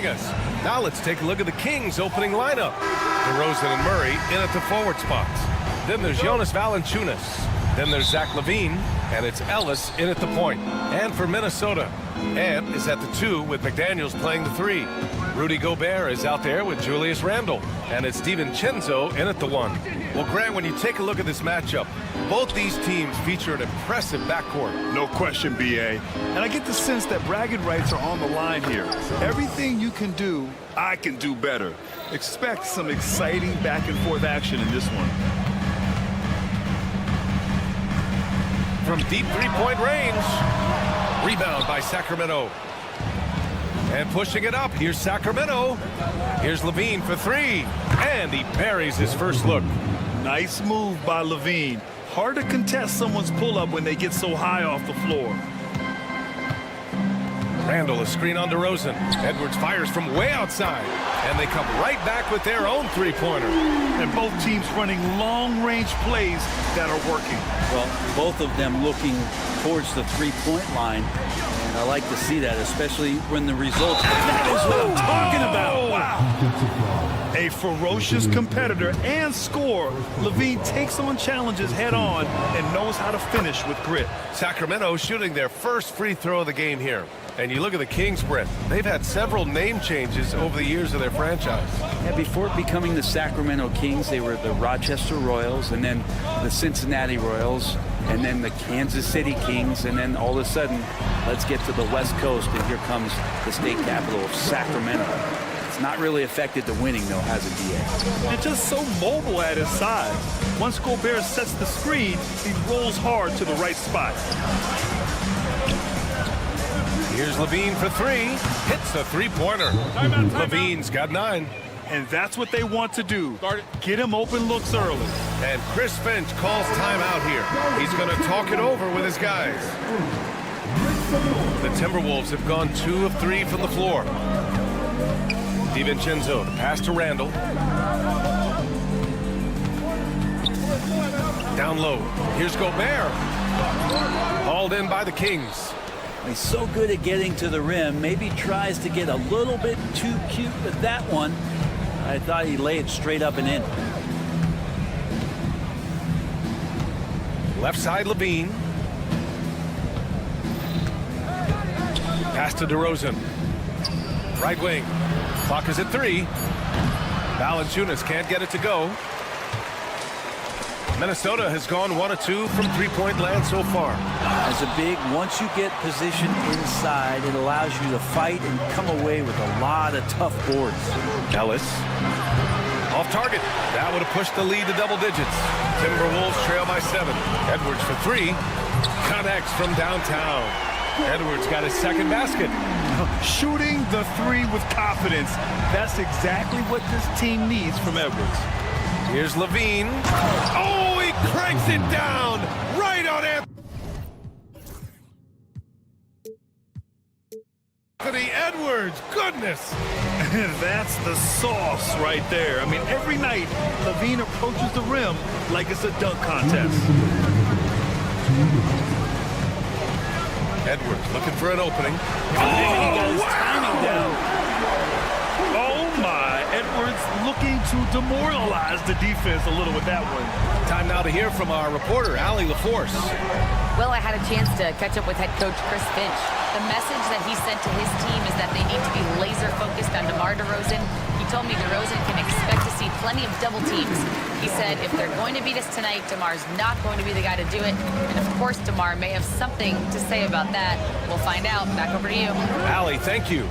joining us. Now let's take a look at the Kings' opening lineup. DeRozan and Murray in at the forward spots. Then there's Jonas Valanciunas. Then there's Zach LaVine, and it's Ellis in at the point. And for Minnesota, Ant is at the 2 with McDaniels playing the 3. Rudy Gobert is out there with Julius Randle, and it's DiVincenzo in at the 1. Well, Grant, when you take a look at this matchup, both these teams feature an impressive backcourt. No question, B.A. And I get the sense that bragging rights are on the line here. Everything you can do, I can do better. Expect some exciting back-and-forth action in this one. From deep three-point range. Rebound by Sacramento. And pushing it up, here's Sacramento. Here's LaVine for 3. And he buries his first look. Nice move by LaVine. Hard to contest someone's pull-up when they get so high off the floor. Randle, a screen on DeRozan. Edwards fires from way outside. And they come right back with their own three-pointer. And both teams running long-range plays that are working. Well, both of them looking towards the three-point line. And I like to see that, especially when the results. That is what I'm talking about. Wow. A ferocious competitor and scorer. LaVine takes on challenges head-on and knows how to finish with grit. Sacramento shooting their first free throw of the game here. And you look at the Kings, Brett. They've had several name changes over the years of their franchise. Yeah, before becoming the Sacramento Kings, they were the Rochester Royals, and then the Cincinnati Royals, and then the Kansas City Kings, and then all of a sudden, let's get to the West Coast, and here comes the state capital of Sacramento. It's not really affected the winning, though, has it, D.A.? And just so mobile at his side. Once Gobert sets the screen, he rolls hard to the right spot. Here's LaVine for 3. Hits a three-pointer. LaVine's got 9. And that's what they want to do. Get him open looks early. And Chris Finch calls timeout here. He's going to talk it over with his guys. The Timberwolves have gone 2 of 3 from the floor. DiVincenzo, the pass to Randle. Down low. Here's Gobert. Hauled in by the Kings. He's so good at getting to the rim. Maybe tries to get a little bit too cute with that one. I thought he'd lay it straight up and in. Left side, LaVine. Pass to DeRozan. Right wing. Clock is at 3. Valanciunas can't get it to go. Minnesota has gone 1 of 2 from three-point land so far. As a big, once you get positioned inside, it allows you to fight and come away with a lot of tough boards. Ellis. Off target. That would have pushed the lead to double digits. Timberwolves trail by 7. Edwards for 3. Connects from downtown. Edwards got his second basket. Shooting the 3 with confidence. That's exactly what this team needs from Edwards. Here's LaVine. Oh, he cranks it down right on Anthony Edwards. Goodness. That's the sauce right there. I mean, every night, LaVine approaches the rim like it's a dunk contest. Edwards looking for an opening. Oh, wow! Oh, my. Edwards looking to demoralize the defense a little with that one. Time now to hear from our reporter, Allie LaForce. Well, I had a chance to catch up with head coach Chris Finch. The message that he sent to his team is that they need to be laser-focused on DeMar DeRozan. He told me DeRozan can expect to see plenty of double teams. He said if they're going to beat us tonight, DeMar's not going to be the guy to do it. And, of course, DeMar may have something to say about that. We'll find out. Back over to you. Allie, thank you.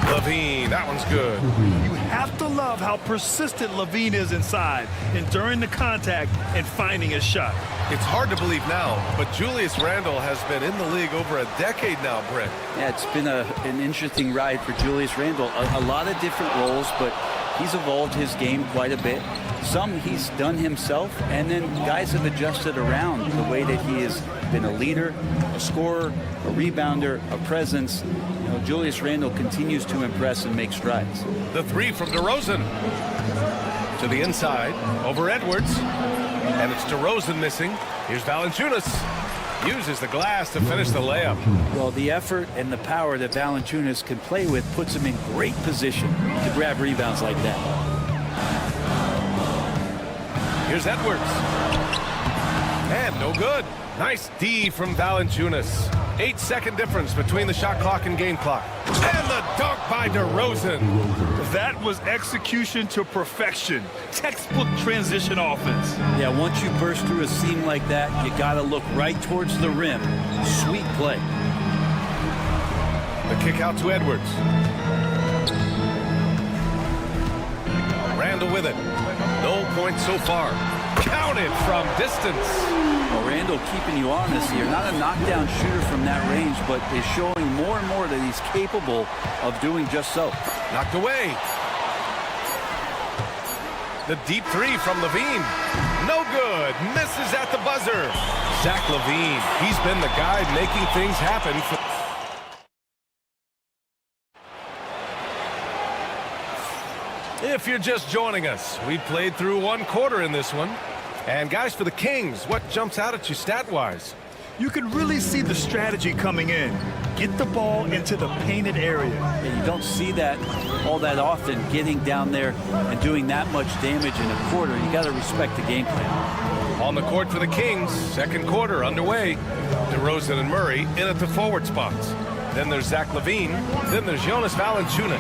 LaVine, that one's good. You have to love how persistent LaVine is inside, enduring the contact and finding his shot. It's hard to believe now, but Julius Randle has been in the league over a decade now, Brett. Yeah, it's been an interesting ride for Julius Randle. A lot of different roles, but he's evolved his game quite a bit. Some he's done himself, and then guys have adjusted around the way that he has been a leader, a scorer, a rebounder, a presence. You know, Julius Randle continues to impress and make strides. The 3 from DeRozan. To the inside, over Edwards. And it's DeRozan missing. Here's Valanciunas. Uses the glass to finish the layup. Well, the effort and the power that Valanciunas can play with puts him in great position to grab rebounds like that. Here's Edwards. And no good. Nice D from Valanciunas. 8-second difference between the shot clock and game clock. And the dunk by DeRozan. That was execution to perfection. Textbook transition offense. Yeah, once you burst through a seam like that, you got to look right towards the rim. Sweet play. The kick out to Edwards. Randall with it. No points so far. Counted from distance. Well, Randall keeping you honest here. Not a knockdown shooter from that range, but is showing more and more that he's capable of doing just so. Knocked away. The deep three from Levine. No good. Misses at the buzzer. Zach Levine. He's been the guy making things happen. If you're just joining us, we played through one quarter in this one. And guys, for the Kings, what jumps out at you stat-wise? You can really see the strategy coming in. Get the ball into the painted area. And you don't see that all that often, getting down there and doing that much damage in a quarter. You got to respect the game plan. On the court for the Kings, second quarter underway. DeRozan and Murray in at the forward spots. Then there's Zach Levine. Then there's Jonas Valanciunas.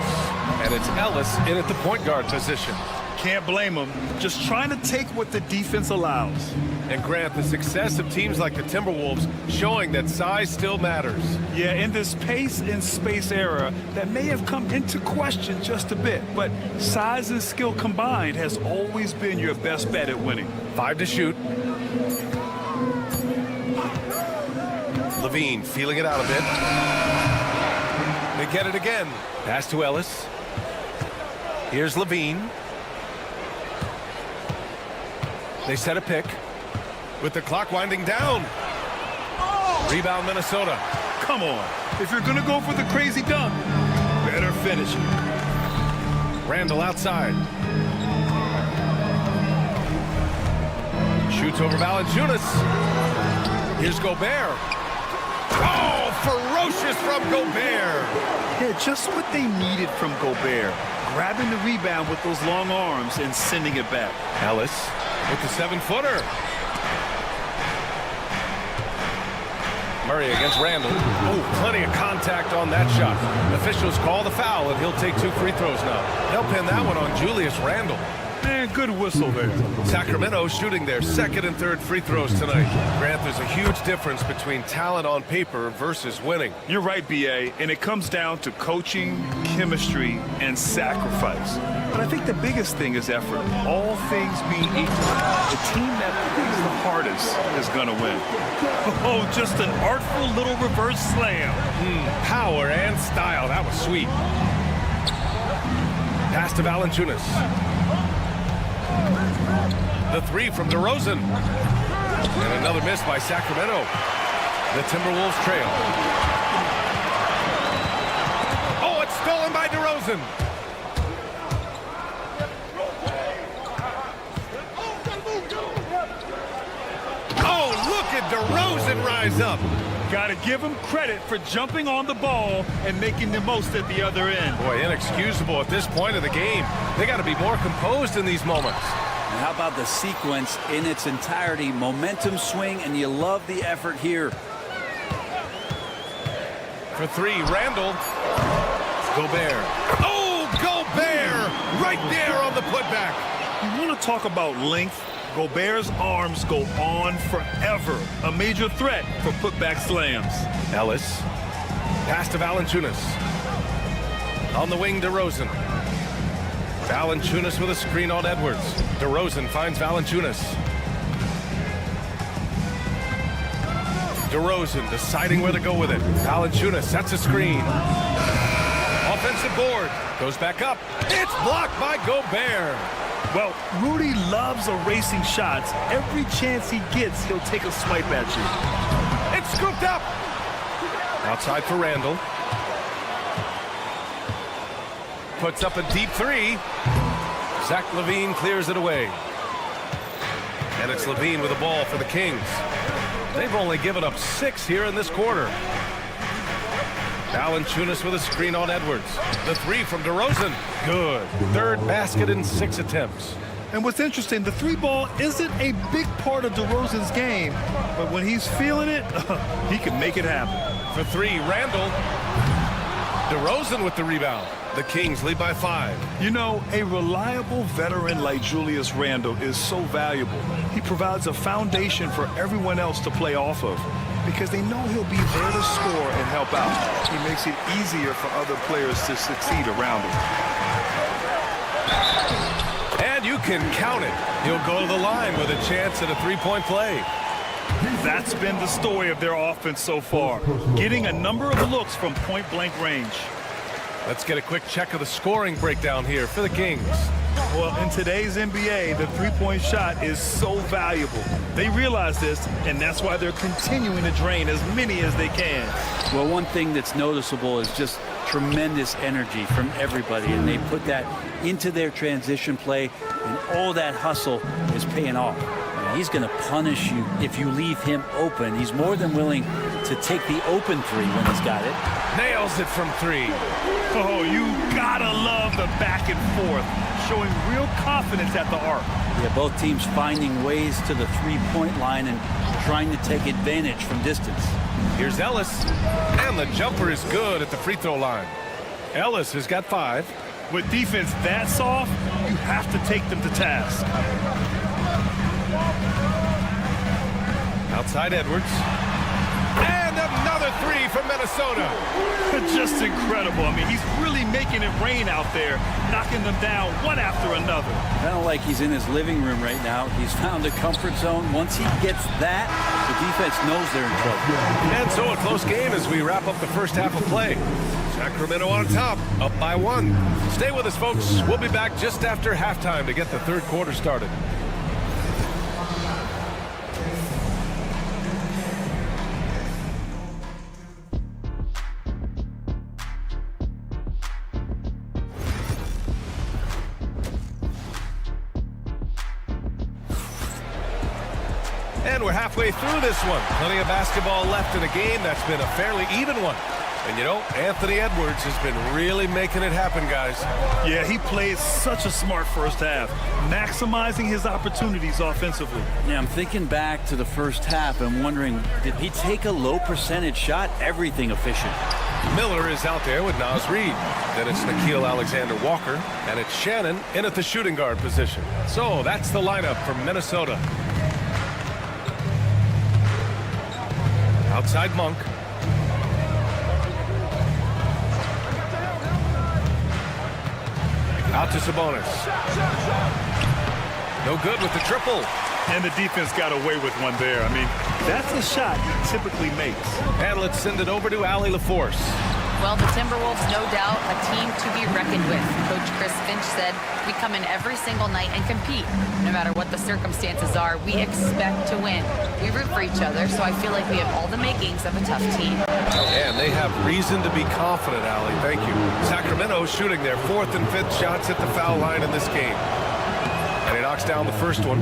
And it's Ellis in at the point guard position. Can't blame him. Just trying to take what the defense allows. And Grant, the success of teams like the Timberwolves showing that size still matters. Yeah, in this pace and space era, that may have come into question just a bit, but size and skill combined has always been your best bet at winning. 5 to shoot. Levine feeling it out a bit. They get it again. Pass to Ellis. Here's Levine. They set a pick with the clock winding down. Rebound Minnesota. Come on. If you're going to go for the crazy dunk, better finish it. Randall outside. Shoots over Valanciunas. Here's Gobert. Oh, ferocious from Gobert. Yeah, just what they needed from Gobert. Grabbing the rebound with those long arms and sending it back. Ellis with the 7-footer. Murray against Randall. Oh, plenty of contact on that shot. Officials call the foul, and he'll take 2 free throws now. They'll pin that one on Julius Randall. Man, good whistle there. Sacramento shooting their second and third free throws tonight. Grant, there's a huge difference between talent on paper versus winning. You're right, B.A., and it comes down to coaching, chemistry, and sacrifice. But I think the biggest thing is effort. All things being equal, the team that plays the hardest is going to win. Oh, just an artful little reverse slam. Power and style. That was sweet. Pass to Valanciunas. The 3 from DeRozan. And another miss by Sacramento. The Timberwolves trail. Oh, it's stolen by DeRozan. Oh, look at DeRozan rise up. Got to give him credit for jumping on the ball and making the most at the other end. Boy, inexcusable at this point of the game. They got to be more composed in these moments. And how about the sequence in its entirety? Momentum swing, and you love the effort here. For 3, Randall. Gobert. Oh, Gobert! Right there on the putback. You want to talk about length? Gobert's arms go on forever. A major threat for putback slams. Ellis. Pass to Valanciunas. On the wing, DeRozan. Valanciunas with a screen on Edwards. DeRozan finds Valanciunas. DeRozan deciding where to go with it. Valanciunas sets a screen. Offensive board. Goes back up. It's blocked by Gobert. Well, Rudy loves erasing shots. Every chance he gets, he'll take a swipe at you. It's scooped up. Outside for Randall. Puts up a deep 3. Zach Levine clears it away. And it's Levine with the ball for the Kings. They've only given up 6 here in this quarter. Valanciunas with a screen on Edwards. The 3 from DeRozan. Good. 3rd basket in 6 attempts. And what's interesting, the 3 ball isn't a big part of DeRozan's game, but when he's feeling it, he can make it happen. For 3, Randall. DeRozan with the rebound. The Kings lead by 5. You know, a reliable veteran like Julius Randle is so valuable. He provides a foundation for everyone else to play off of because they know he'll be there to score and help out. He makes it easier for other players to succeed around him. And you can count it. He'll go to the line with a chance at a 3-point play. That's been the story of their offense so far, getting a number of looks from point-blank range. Let's get a quick check of the scoring breakdown here for the Kings. Well, in today's NBA, the three-point shot is so valuable. They realize this, and that's why they're continuing to drain as many as they can. Well, one thing that's noticeable is just tremendous energy from everybody, and they put that into their transition play, and all that hustle is paying off. And he's going to punish you if you leave him open. He's more than willing to take the open 3 when he's got it. Nails it from 3. Oh, you gotta love the back and forth, showing real confidence at the arc. Yeah, both teams finding ways to the 3-point line and trying to take advantage from distance. Here's Ellis, and the jumper is good at the free throw line. Ellis has got 5. With defense that soft, you have to take them to task. Outside Edwards. And another 3 from Minnesota. Just incredible. I mean, he's really making it rain out there, knocking them down one after another. Kind of like he's in his living room right now. He's found a comfort zone. Once he gets that, the defense knows they're in trouble. And so a close game as we wrap up the first half of play. Sacramento on top, up by 1. Stay with us, folks. We'll be back just after halftime to get the third quarter started. And we're halfway through this one. Plenty of basketball left in a game that's been a fairly even one. And you know, Anthony Edwards has been really making it happen, guys. Yeah, he played such a smart first half, maximizing his opportunities offensively. Yeah, I'm thinking back to the first half and wondering, did he take a low percentage shot? Everything efficient. Miller is out there with Naz Reid. Then it's Nickeil Alexander-Walker, and it's Shannon in at the shooting guard position. So that's the lineup from Minnesota. Outside Monk. Out to Sabonis. No good with the triple. And the defense got away with one there. I mean, that's a shot he typically makes. And let's send it over to Allie LaForce. Well, the Timberwolves, no doubt, a team to be reckoned with. Coach Chris Finch said, we come in every single night and compete. No matter what the circumstances are, we expect to win. We root for each other, so I feel like we have all the makings of a tough team. And they have reason to be confident, Allie. Thank you. Sacramento shooting their 4th and 5th shots at the foul line in this game. And he knocks down the first one.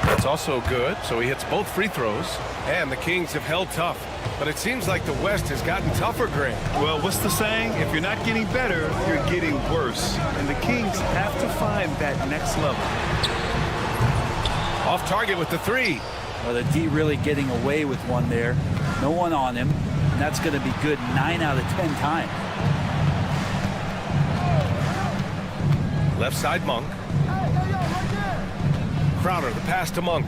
That's also good, so he hits both free throws. And the Kings have held tough. But it seems like the West has gotten tougher, Grant. Well, what's the saying? If you're not getting better, you're getting worse. And the Kings have to find that next level. Off target with the 3. Well, the D really getting away with one there. No one on him. And that's going to be good 9 out of 10 times. Left side Monk. Crowder, the pass to Monk.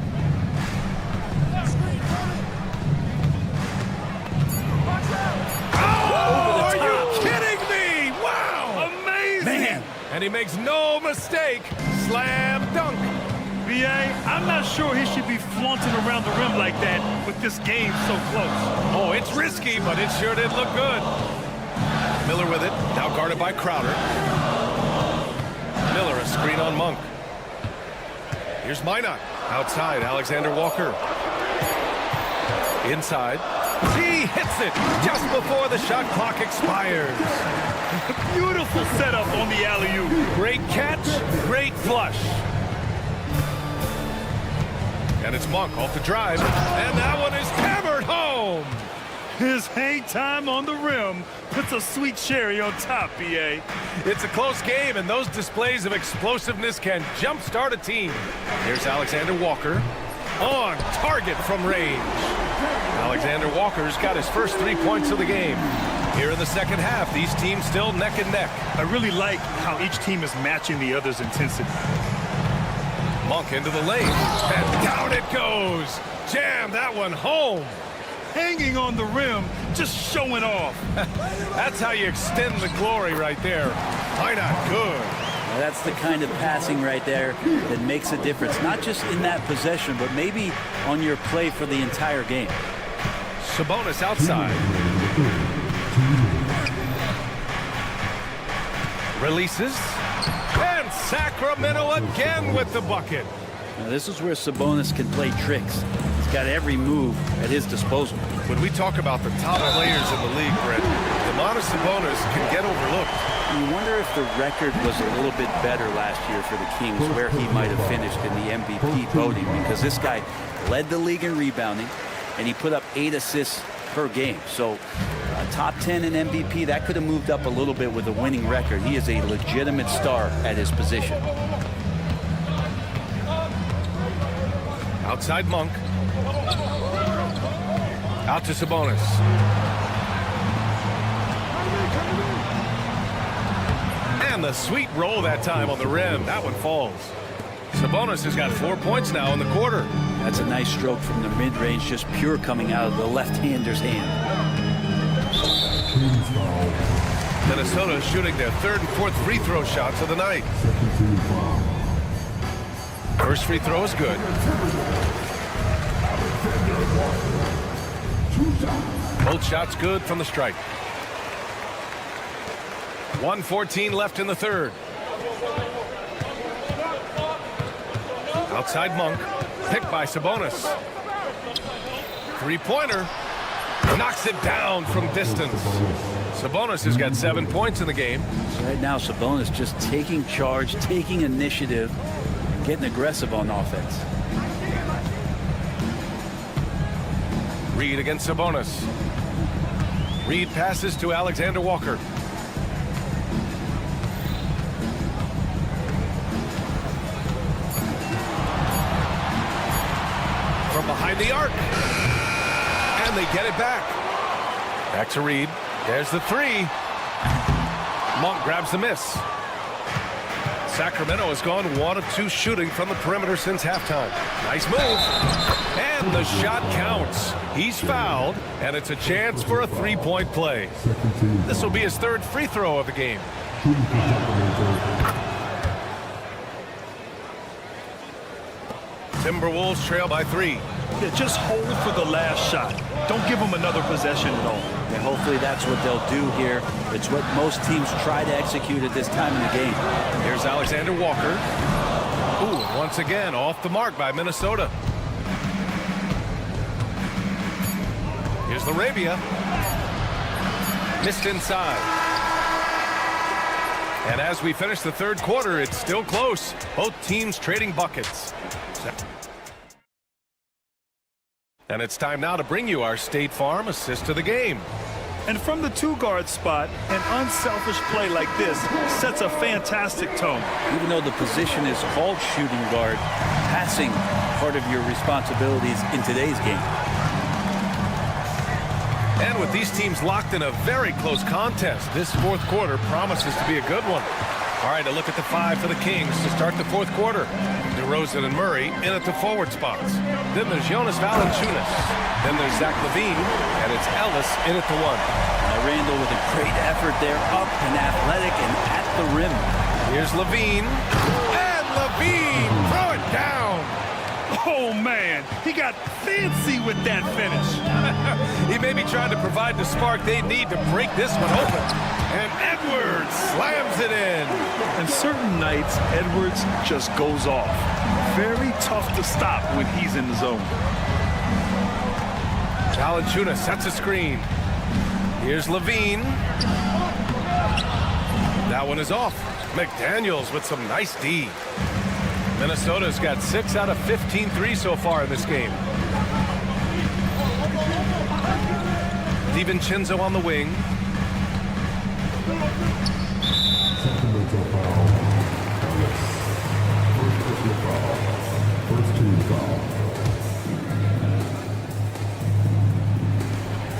Oh, are you kidding me? Wow! Amazing! Man. And he makes no mistake. Slam dunk. B.A., I'm not sure he should be flaunting around the rim like that with this game so close. Oh, it's risky, but it sure did look good. Miller with it, now guarded by Crowder. Miller, a screen on Monk. Here's Minot. Outside, Alexander Walker. Inside. He hits it just before the shot clock expires. Beautiful setup on the alley-oop. Great catch, great flush. And it's Monk off the drive. And that one is hammered home. His hang time on the rim puts a sweet cherry on top, BA. It's a close game, and those displays of explosiveness can jumpstart a team. Here's Alexander Walker on target from range. Alexander Walker's got his first 3 points of the game. Here in the second half, these teams still neck and neck. I really like how each team is matching the other's intensity. Monk into the lane, and down it goes. Jam that one home. Hanging on the rim, just showing off. That's how you extend the glory right there. Why not? Good. Now that's the kind of passing right there that makes a difference, not just in that possession, but maybe on your play for the entire game. Sabonis outside. Releases. And Sacramento again with the bucket. Now this is where Sabonis can play tricks. He's got every move at his disposal. When we talk about the top players in the league, Brett, Domantas Sabonis can get overlooked. You wonder if the record was a little bit better last year for the Kings, where he might have finished in the MVP voting, because this guy led the league in rebounding, and he put up 8 assists per game. So top 10 in MVP, that could have moved up a little bit with a winning record. He is a legitimate star at his position. Outside Monk. Out to Sabonis. And the sweet roll that time on the rim. That one falls. Sabonis has got 4 points now in the quarter. That's a nice stroke from the mid-range, just pure coming out of the left-hander's hand. Minnesota is shooting their 3rd and 4th free throw shots of the night. First free throw is good. Both shots good from the stripe. 1:14 left in the third. Outside Monk. Picked by Sabonis. Three-pointer. Knocks it down from distance. Sabonis has got 7 points in the game. Right now, Sabonis just taking charge, taking initiative, getting aggressive on offense. Reed against Sabonis. Reed passes to Alexander Walker. From behind the arc. And they get it back. Back to Reed. There's the three. Monk grabs the miss. Sacramento has gone 1 of 2 shooting from the perimeter since halftime. Nice move. And the shot counts. He's fouled, and it's a chance for a 3-point play. This will be his 3rd free throw of the game. Timberwolves trail by 3. Yeah, just hold for the last shot. Don't give them another possession at all. And hopefully that's what they'll do here. It's what most teams try to execute at this time in the game. Here's Alexander Walker. Ooh, and once again, off the mark by Minnesota. Here's Larabia. Missed inside. And as we finish the 3rd quarter, it's still close. Both teams trading buckets. And it's time now to bring you our State Farm assist of the game. And from the 2-guard spot, an unselfish play like this sets a fantastic tone. Even though the position is called shooting guard, passing part of your responsibilities in today's game. And with these teams locked in a very close contest, this 4th quarter promises to be a good one. All right, a look at the 5 for the Kings to start the 4th quarter. DeRozan and Murray in at the forward spots. Then there's Jonas Valanciunas. Then there's Zach LaVine, and it's Ellis in at the 1. Randall with a great effort there, up and athletic and at the rim. Here's LaVine, and LaVine throw it down. Oh, man, he got fancy with that finish. He may be trying to provide the spark they need to break this one open. And Edwards slams it in. And certain nights, Edwards just goes off. Very tough to stop when he's in the zone. Valanciunas sets a screen. Here's LaVine. That one is off. McDaniels with some nice D. Minnesota's got 6 out of 15 threes so far in this game. DiVincenzo on the wing. Sacramento foul. First team foul.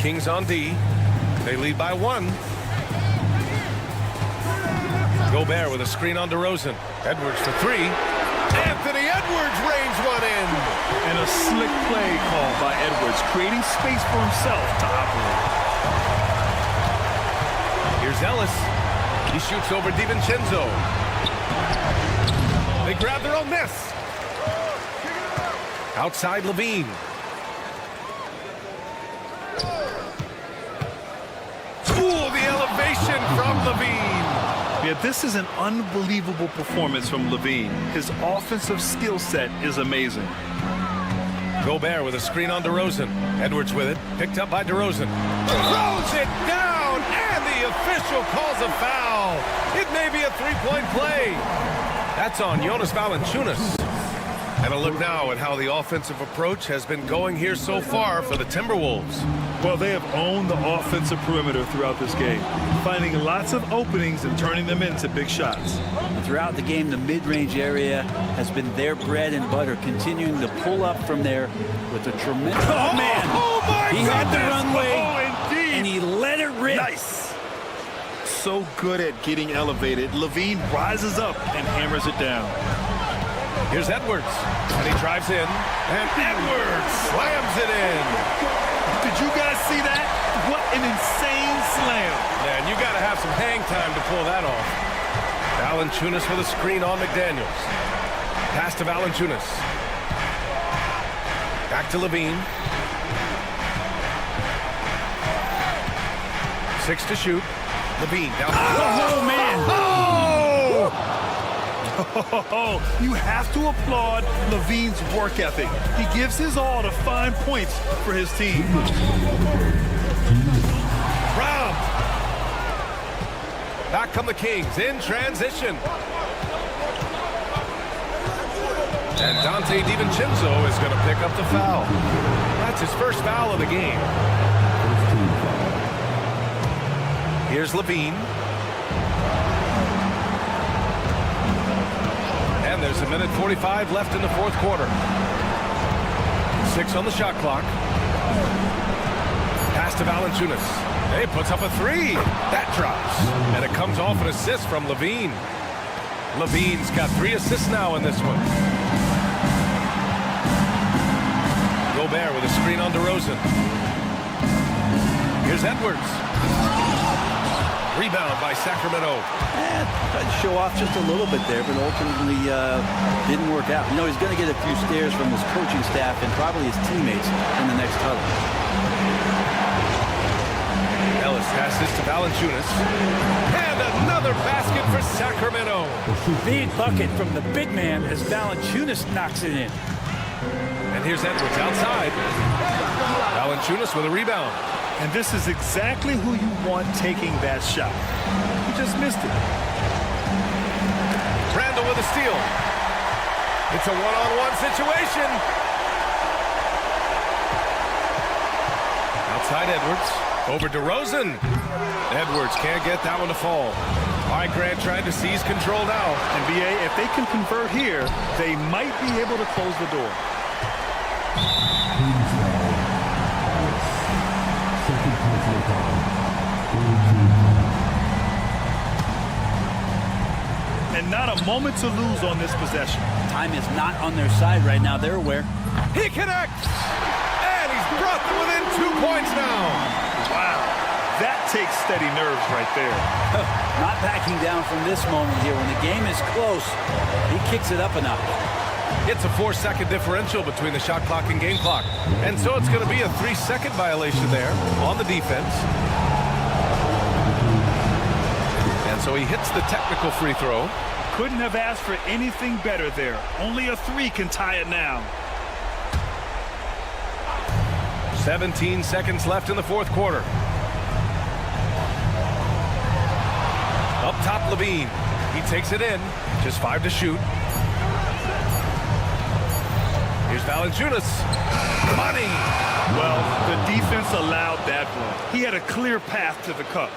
Kings on D. They lead by 1. Gobert with a screen on DeRozan. Edwards for 3. Anthony Edwards rains one in. And a slick play called by Edwards, creating space for himself to operate. Here's Ellis. He shoots over DiVincenzo. They grab their own miss. Outside Levine. Ooh, the elevation from Levine. Yeah, this is an unbelievable performance from Levine. His offensive skill set is amazing. Gobert with a screen on DeRozan. Edwards with it. Picked up by DeRozan. Throws it down, and the official calls a foul. It may be a three-point play. That's on Jonas Valanciunas. And a look now at how the offensive approach has been going here so far for the Timberwolves. Well, they have owned the offensive perimeter throughout this game, finding lots of openings and turning them into big shots. Throughout the game, the mid-range area has been their bread and butter, continuing to pull up from there with a tremendous... Oh, man! Oh, my He had the goodness! runway, Oh, indeed! and he let it rip. Nice! So good at getting elevated. Levine rises up and hammers it down. Here's Edwards, and he drives in, and Edwards slams it in. Did you guys see that? What an insane slam. Man, you got to have some hang time to pull that off. Valanciunas with a screen on McDaniels. Pass to Valanciunas. Back to Levine. 6 to shoot. Levine down. Oh, man. Oh, you have to applaud Levine's work ethic. He gives his all to find points for his team. Rob. Back come the Kings in transition. And Dante DiVincenzo is going to pick up the foul. That's his first foul of the game. Here's Levine. And there's 1:45 left in the fourth quarter. 6 on the shot clock. Pass to Valanciunas. He puts up a 3. That drops. And it comes off an assist from Levine. Levine's got 3 assists now in this one. Gobert with a screen on DeRozan. Here's Edwards. Rebound by Sacramento. Tried to show off just a little bit there, but ultimately didn't work out. You know, he's going to get a few stares from his coaching staff and probably his teammates in the next huddle. Ellis passes to Valanciunas. And another basket for Sacramento. Big bucket from the big man as Valanciunas knocks it in. And here's Edwards outside. Valanciunas with a rebound. And this is exactly who you want taking that shot. He just missed it. Randall with a steal. It's a one-on-one situation. Outside Edwards. Over DeRozan. Edwards can't get that one to fall. All right, Grant trying to seize control now. And BA, if they can convert here, they might be able to close the door. And not a moment to lose on this possession. Time is not on their side right now. They're aware. He connects. And he's brought them within 2 points now. Wow. That takes steady nerves right there. Not backing down from this moment here. When the game is close, he kicks it up a notch. It's a 4-second differential between the shot clock and game clock. And so it's going to be a 3-second violation there on the defense. And so he hits the technical free throw. Couldn't have asked for anything better there. Only a 3 can tie it now. 17 seconds left in the fourth quarter. Up top, Levine. He takes it in. Just 5 to shoot. Here's Valanciunas. Money! Well, the defense allowed that one. He had a clear path to the cup.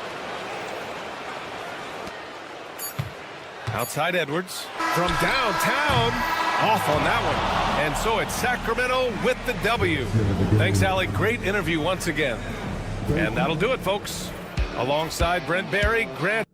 Outside Edwards. From downtown. Off on that one. And so it's Sacramento with the W. Thanks, Allie. Great interview once again. And that'll do it, folks. Alongside Brent Barry, Grant.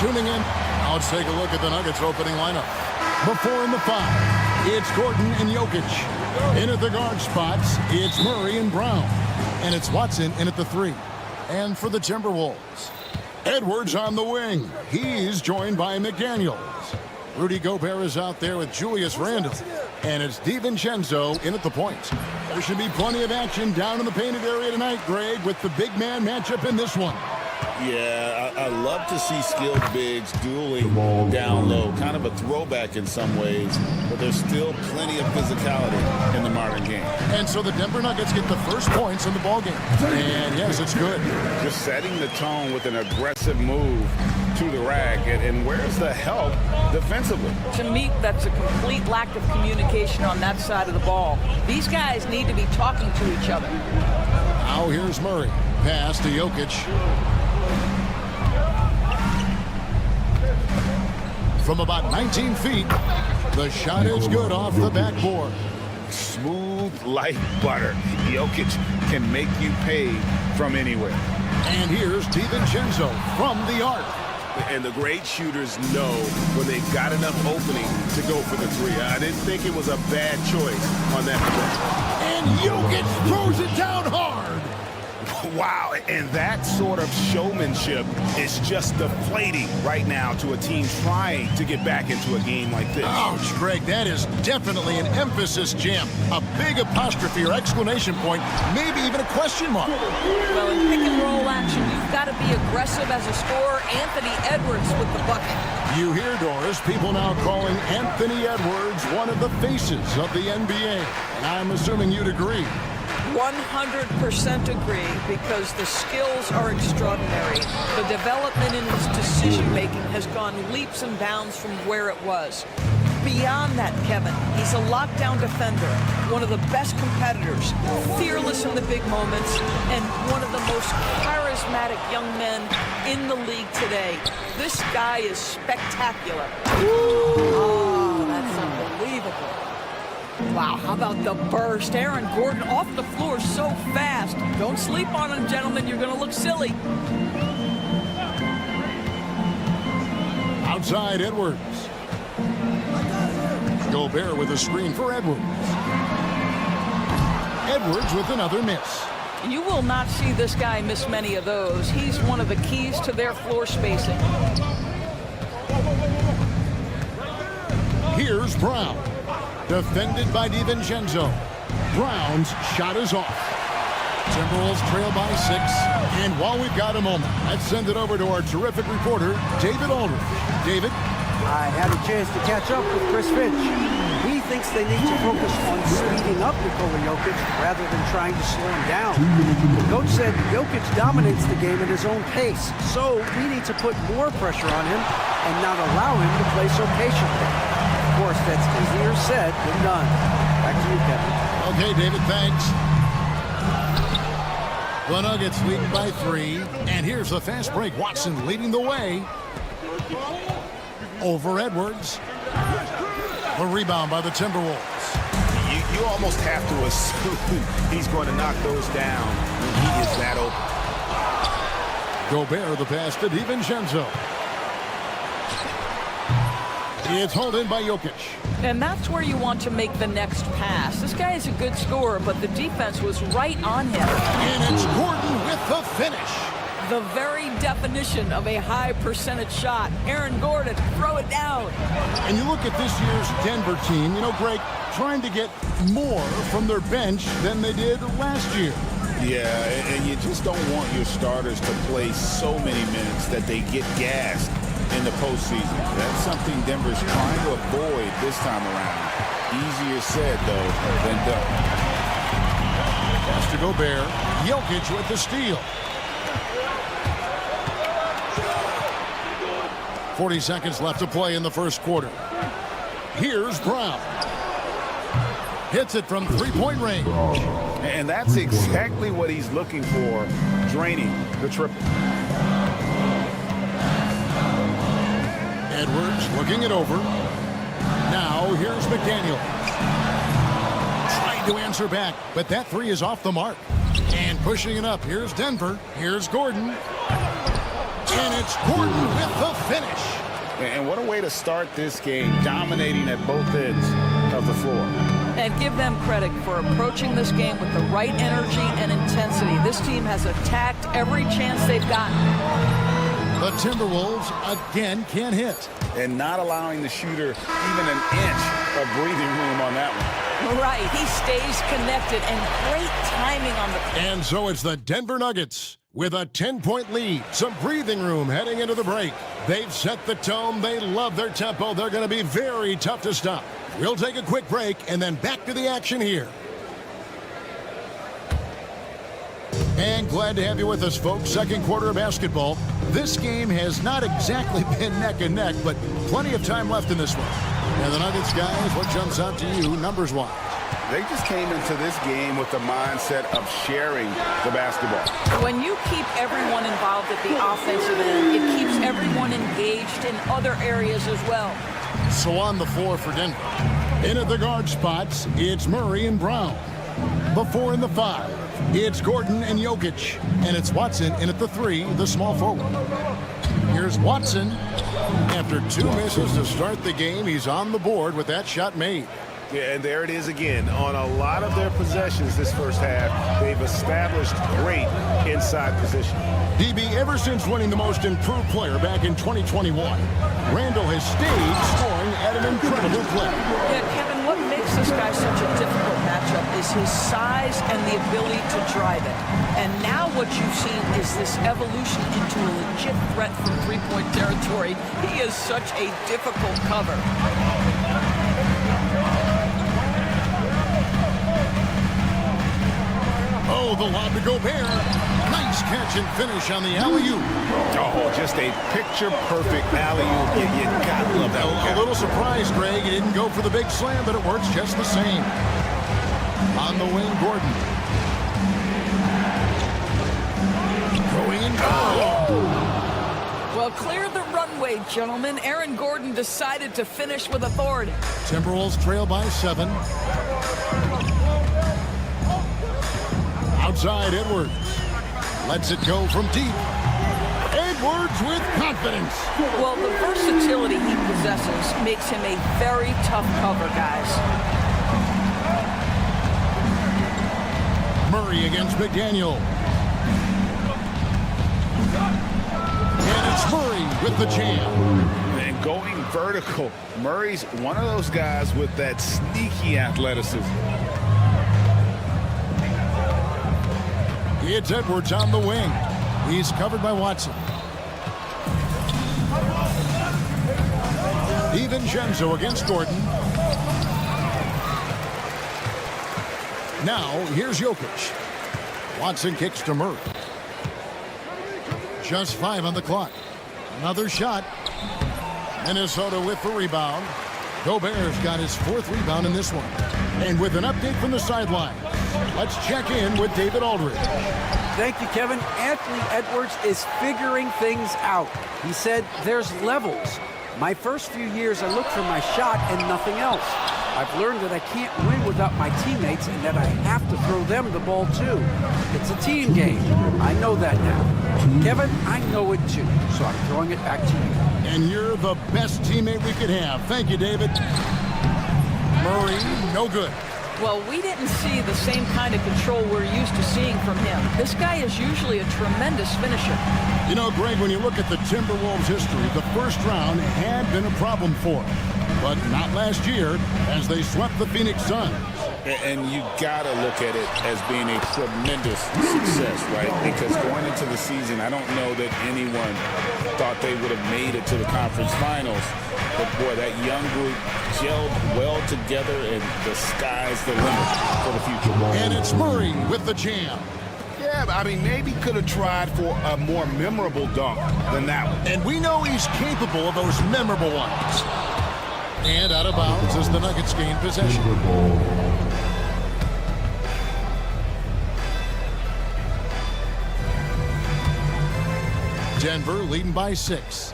tuning in. Now let's take a look at the Nuggets opening lineup. Before in the 5, it's Gordon and Jokic. In at the guard spots, it's Murray and Brown. And it's Watson in at the 3. And for the Timberwolves, Edwards on the wing. He's joined by McDaniels. Rudy Gobert is out there with Julius Randle. And it's DiVincenzo in at the point. There should be plenty of action down in the painted area tonight, Greg, with the big man matchup in this one. Yeah, I love to see skilled bigs dueling down low. Kind of a throwback in some ways, but there's still plenty of physicality in the modern game. And so the Denver Nuggets get the first points in the ballgame. And yes, it's good. Just setting the tone with an aggressive move to the rack. And where's the help defensively? To me, that's a complete lack of communication on that side of the ball. These guys need to be talking to each other. Now here's Murray. Pass to Jokic. From about 19 feet, the shot is good off the backboard. Smooth like butter. Jokic can make you pay from anywhere. And here's DiVincenzo from the arc. And the great shooters know when they've got enough opening to go for the 3. I didn't think it was a bad choice on that possession. And Jokic throws it down hard. Wow, and that sort of showmanship is just deflating right now to a team trying to get back into a game like this. Ouch, Greg, that is definitely an emphasis jam. A big apostrophe or exclamation point, maybe even a question mark. Well, in pick and roll action, you've got to be aggressive as a scorer. Anthony Edwards with the bucket. You hear, Doris, people now calling Anthony Edwards one of the faces of the NBA. And I'm assuming you'd agree. 100% agree, because the skills are extraordinary. The development in his decision-making has gone leaps and bounds from where it was. Beyond that, Kevin, he's a lockdown defender, one of the best competitors, fearless in the big moments, and one of the most charismatic young men in the league today. This guy is spectacular. Oh, that's unbelievable. Wow, how about the burst? Aaron Gordon off the floor so fast. Don't sleep on him, gentlemen. You're going to look silly. Outside Edwards. Gobert with a screen for Edwards. Edwards with another miss. You will not see this guy miss many of those. He's one of the keys to their floor spacing. Here's Brown. Defended by DiVincenzo. Brown's shot is off. Timberwolves trail by 6. And while we've got a moment, let's send it over to our terrific reporter, David Aldridge. David? I had a chance to catch up with Chris Finch. He thinks they need to focus on speeding up Nikola Jokic rather than trying to slow him down. The coach said Jokic dominates the game at his own pace, so we need to put more pressure on him and not allow him to play so patiently. Of course, that's easier said than done. Back to you, Kevin. Okay, David, thanks. The Nuggets leading by 3. And here's the fast break. Watson leading the way. Over Edwards. The rebound by the Timberwolves. You almost have to assume he's going to knock those down when he is that open. Gobert the pass to DiVincenzo. It's hauled in by Jokic. And that's where you want to make the next pass. This guy is a good scorer, but the defense was right on him. And it's Gordon with the finish. The very definition of a high percentage shot. Aaron Gordon, throw it down. And you look at this year's Denver team, you know, Greg, trying to get more from their bench than they did last year. Yeah, and you just don't want your starters to play so many minutes that they get gassed in the postseason. That's something Denver's trying to avoid this time around. Easier said, though, than done. Pass to Gobert. Jokic with the steal. 40 seconds left to play in the first quarter. Here's Brown. Hits it from three-point range. And that's exactly what he's looking for, draining the triple. Edwards looking it over. Now here's McDaniel. Trying to answer back, but that 3 is off the mark. And pushing it up, here's Denver. Here's Gordon. And it's Gordon with the finish. And what a way to start this game, dominating at both ends of the floor. And give them credit for approaching this game with the right energy and intensity. This team has attacked every chance they've gotten. The Timberwolves again can't hit. And not allowing the shooter even an inch of breathing room on that one. Right, he stays connected, and great timing on the... And so it's the Denver Nuggets with a 10-point lead. Some breathing room heading into the break. They've set the tone. They love their tempo. They're going to be very tough to stop. We'll take a quick break and then back to the action here. And glad to have you with us, folks. Second quarter of basketball. This game has not exactly been neck and neck, but plenty of time left in this one. And the Nuggets, guys, what jumps out to you numbers-wise? They just came into this game with the mindset of sharing the basketball. When you keep everyone involved at the offensive end, it keeps everyone engaged in other areas as well. So on the floor for Denver. In at the guard spots, it's Murray and Brown. The 4 and the 5, it's Gordon and Jokic. And it's Watson in at the 3, the small forward. Here's Watson. After 2 misses to start the game, he's on the board with that shot made. Yeah, and there it is again. On a lot of their possessions this first half, they've established great inside position. DB, ever since winning the most improved player back in 2021, Randall has stayed scoring at an incredible clip. Yeah, Kevin, what makes this guy such a difficult matchup is his size and the ability to drive it. And now what you've seen is this evolution into a legit threat from three-point territory. He is such a difficult cover. Oh, the lob to Gobert. Nice catch and finish on the alley-oop. Oh, just a picture-perfect alley-oop. You gotta love that one. A little surprise, Greg. He didn't go for the big slam, but it works just the same. On the wing, Gordon. Going in. Oh! Well, clear the runway, gentlemen. Aaron Gordon decided to finish with authority. Timberwolves trail by 7. Outside, Edwards. Lets it go from deep. Edwards with confidence. Well, the versatility he possesses makes him a very tough cover, guys. Murray against McDaniel. And it's Murray with the jam. And going vertical. Murray's one of those guys with that sneaky athleticism. It's Edwards on the wing. He's covered by Watson. DiVincenzo against Gordon. Now, here's Jokic. Watson kicks to Murray. Just 5 on the clock. Another shot. Minnesota with the rebound. Gobert's got his 4th rebound in this one. And with an update from the sideline, let's check in with David Aldridge. Thank you, Kevin. Anthony Edwards is figuring things out. He said, there's levels. My first few years, I looked for my shot and nothing else. I've learned that I can't win without my teammates and that I have to throw them the ball too. It's a team game. I know that now. Kevin, I know it too, so I'm throwing it back to you. And you're the best teammate we could have. Thank you, David. Murray, no good. Well, we didn't see the same kind of control we're used to seeing from him. This guy is usually a tremendous finisher. You know, Greg, when you look at the Timberwolves' history, the first round had been a problem for them. But not last year, as they swept the Phoenix Suns. And you gotta look at it as being a tremendous success, right? Because going into the season, I don't know that anyone thought they would have made it to the conference finals. But boy, that young group gelled well together, and the sky's the limit for the future. And it's Murray with the jam. Yeah, but I mean, maybe could have tried for a more memorable dunk than that one. And we know he's capable of those memorable ones. And out of bounds as the Nuggets gain possession. Denver leading by 6.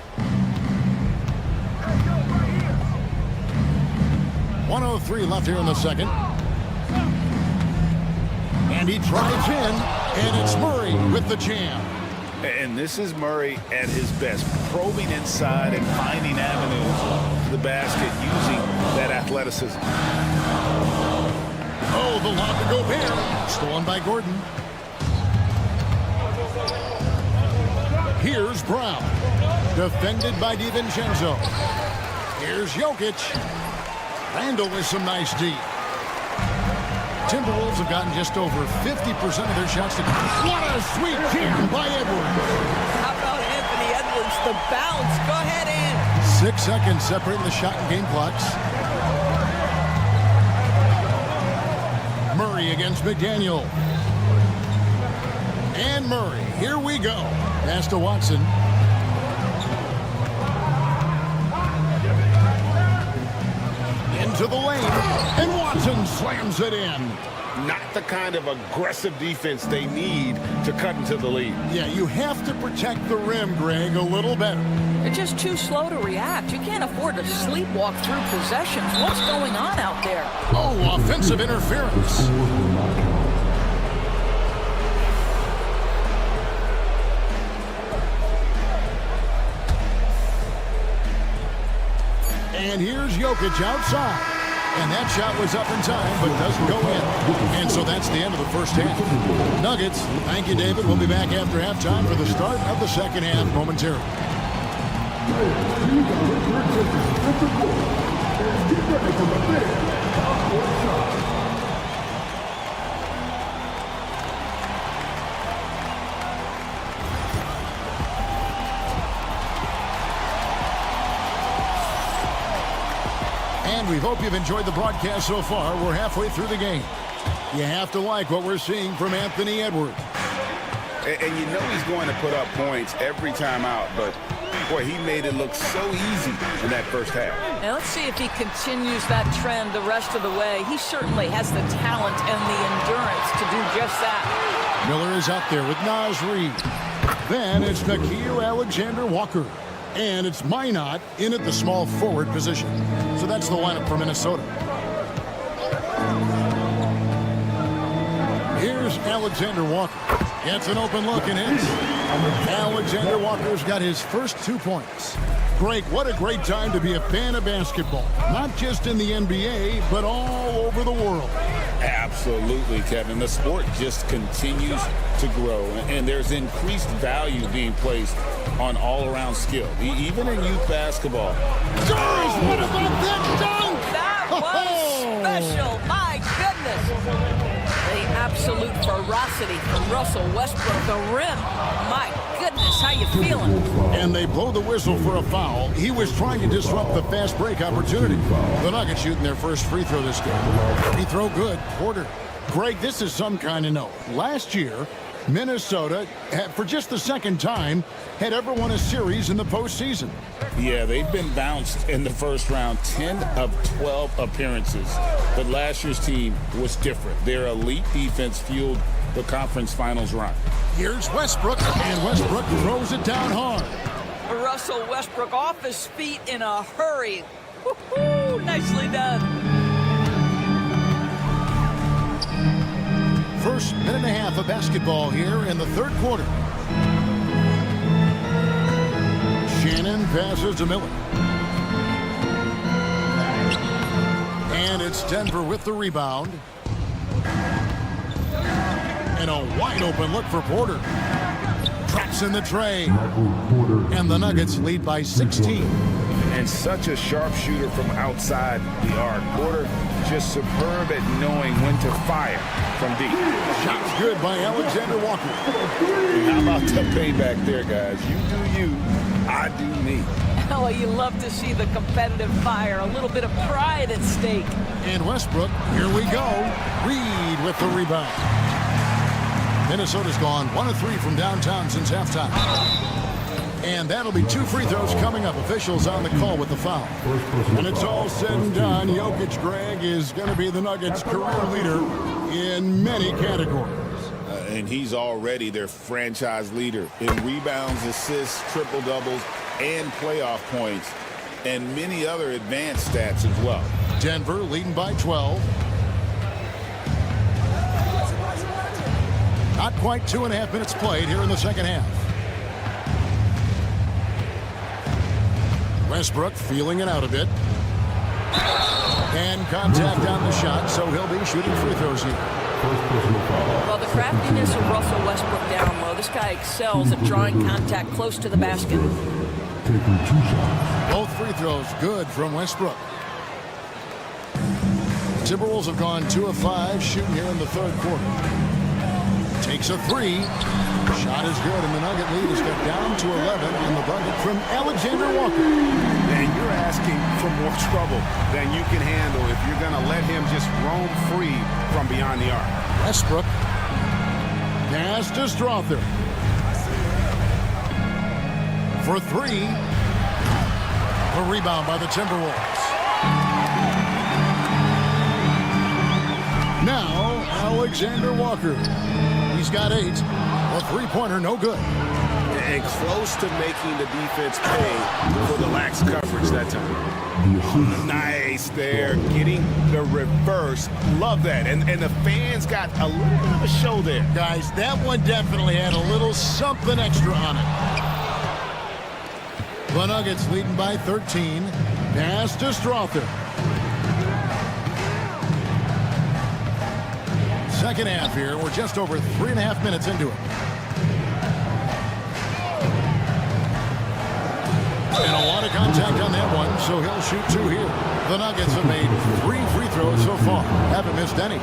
1:03 left here in the second. And he drives in, and it's Murray with the jam. And this is Murray at his best, probing inside and finding avenues to the basket using that athleticism. Oh, the lob to Gobert. Stolen by Gordon. Here's Brown. Defended by DiVincenzo. Here's Jokic. Randall with some nice D. Timberwolves have gotten just over 50% of their shots. What a sweet jam by Edwards. How about Anthony Edwards, the bounce? Go ahead, Ant. 6 seconds separating the shot and game clocks. Murray against McDaniel. And Murray, here we go. Pass to Watson. Into the lane, and Watson slams it in. Not the kind of aggressive defense they need to cut into the lead. Yeah, you have to protect the rim, Greg, a little better. They're just too slow to react. You can't afford to sleepwalk through possessions. What's going on out there? Oh, offensive interference. And here's Jokic outside. And that shot was up in time, but doesn't go in. And so that's the end of the first half. Nuggets, thank you, David. We'll be back after halftime for the start of the second half momentarily. And we hope you've enjoyed the broadcast so far. We're halfway through the game. You have to like what we're seeing from Anthony Edwards. And you know he's going to put up points every time out, but boy, he made it look so easy in that first half. Now let's see if he continues that trend the rest of the way. He certainly has the talent and the endurance to do just that. Miller is out there with Naz Reid. Then it's Nickeil Alexander-Walker. And it's Minot in at the small forward position. So that's the lineup for Minnesota. Here's Alexander Walker. Gets an open look and hits. Alexander Walker's got his first 2 points. Greg, what a great time to be a fan of basketball. Not just in the NBA, but all over the world. Absolutely, Kevin. The sport just continues to grow, and there's increased value being placed on all-around skill, even in youth basketball. Doris, what about that dunk? That was special. My goodness. The absolute ferocity from Russell Westbrook. The rim. My goodness, how you feeling? And they blow the whistle for a foul. He was trying to disrupt the fast break opportunity. The Nuggets shooting their first free throw this game. Free throw good. Porter. Greg, this is some kind of note. Last year, Minnesota, for just the second time, had ever won a series in the postseason. Yeah, they've been bounced in the first round, 10 of 12 appearances. But last year's team was different. Their elite defense fueled the conference finals run. Here's Westbrook, and Westbrook throws it down hard. Russell Westbrook off his feet in a hurry. Woo-hoo, nicely done. First minute and a half of basketball here in the third quarter. Shannon passes to Miller. And it's Denver with the rebound. And a wide open look for Porter. Traps in the tray. And the Nuggets lead by 16. And such a sharpshooter from outside the arc. Porter just superb at knowing when to fire from deep. Shot's good by Alexander Walker. How about the payback there, guys? You do you, I do me. Oh, you love to see the competitive fire. A little bit of pride at stake. And Westbrook, here we go. Reed with the rebound. Minnesota's gone 1 of 3 from downtown since halftime. And that'll be 2 free throws coming up. Officials on the call with the foul. When it's all said and done, Jokic, Greg, is going to be the Nuggets' career leader in many categories. And he's already their franchise leader in rebounds, assists, triple-doubles, and playoff points, and many other advanced stats as well. Denver leading by 12. Not quite 2.5 minutes played here in the second half. Westbrook feeling it out a bit. And contact on the shot, so he'll be shooting free throws here. Well, the craftiness of Russell Westbrook down low. This guy excels at drawing contact close to the basket. Taking 2 shots. Both free throws good from Westbrook. Timberwolves have gone 2 of 5 shooting here in the third quarter. Takes a 3. Shot is good, and the Nugget lead is cut down to 11 on the bucket from Alexander Walker. And you're asking for more trouble than you can handle if you're going to let him just roam free from beyond the arc. Westbrook. Pass to Strother. For 3. The rebound by the Timberwolves. Now, Alexander Walker. He's got 8. A three-pointer, no good. And close to making the defense pay for the lax coverage that time. Nice there, getting the reverse. Love that. And the fans got a little bit of a show there. Guys, that one definitely had a little something extra on it. The Nuggets leading by 13. Pass to Strother. Second half here. We're just over 3.5 minutes into it. And a lot of contact on that one, so he'll shoot 2 here. The Nuggets have made 3 free throws so far. Haven't missed any.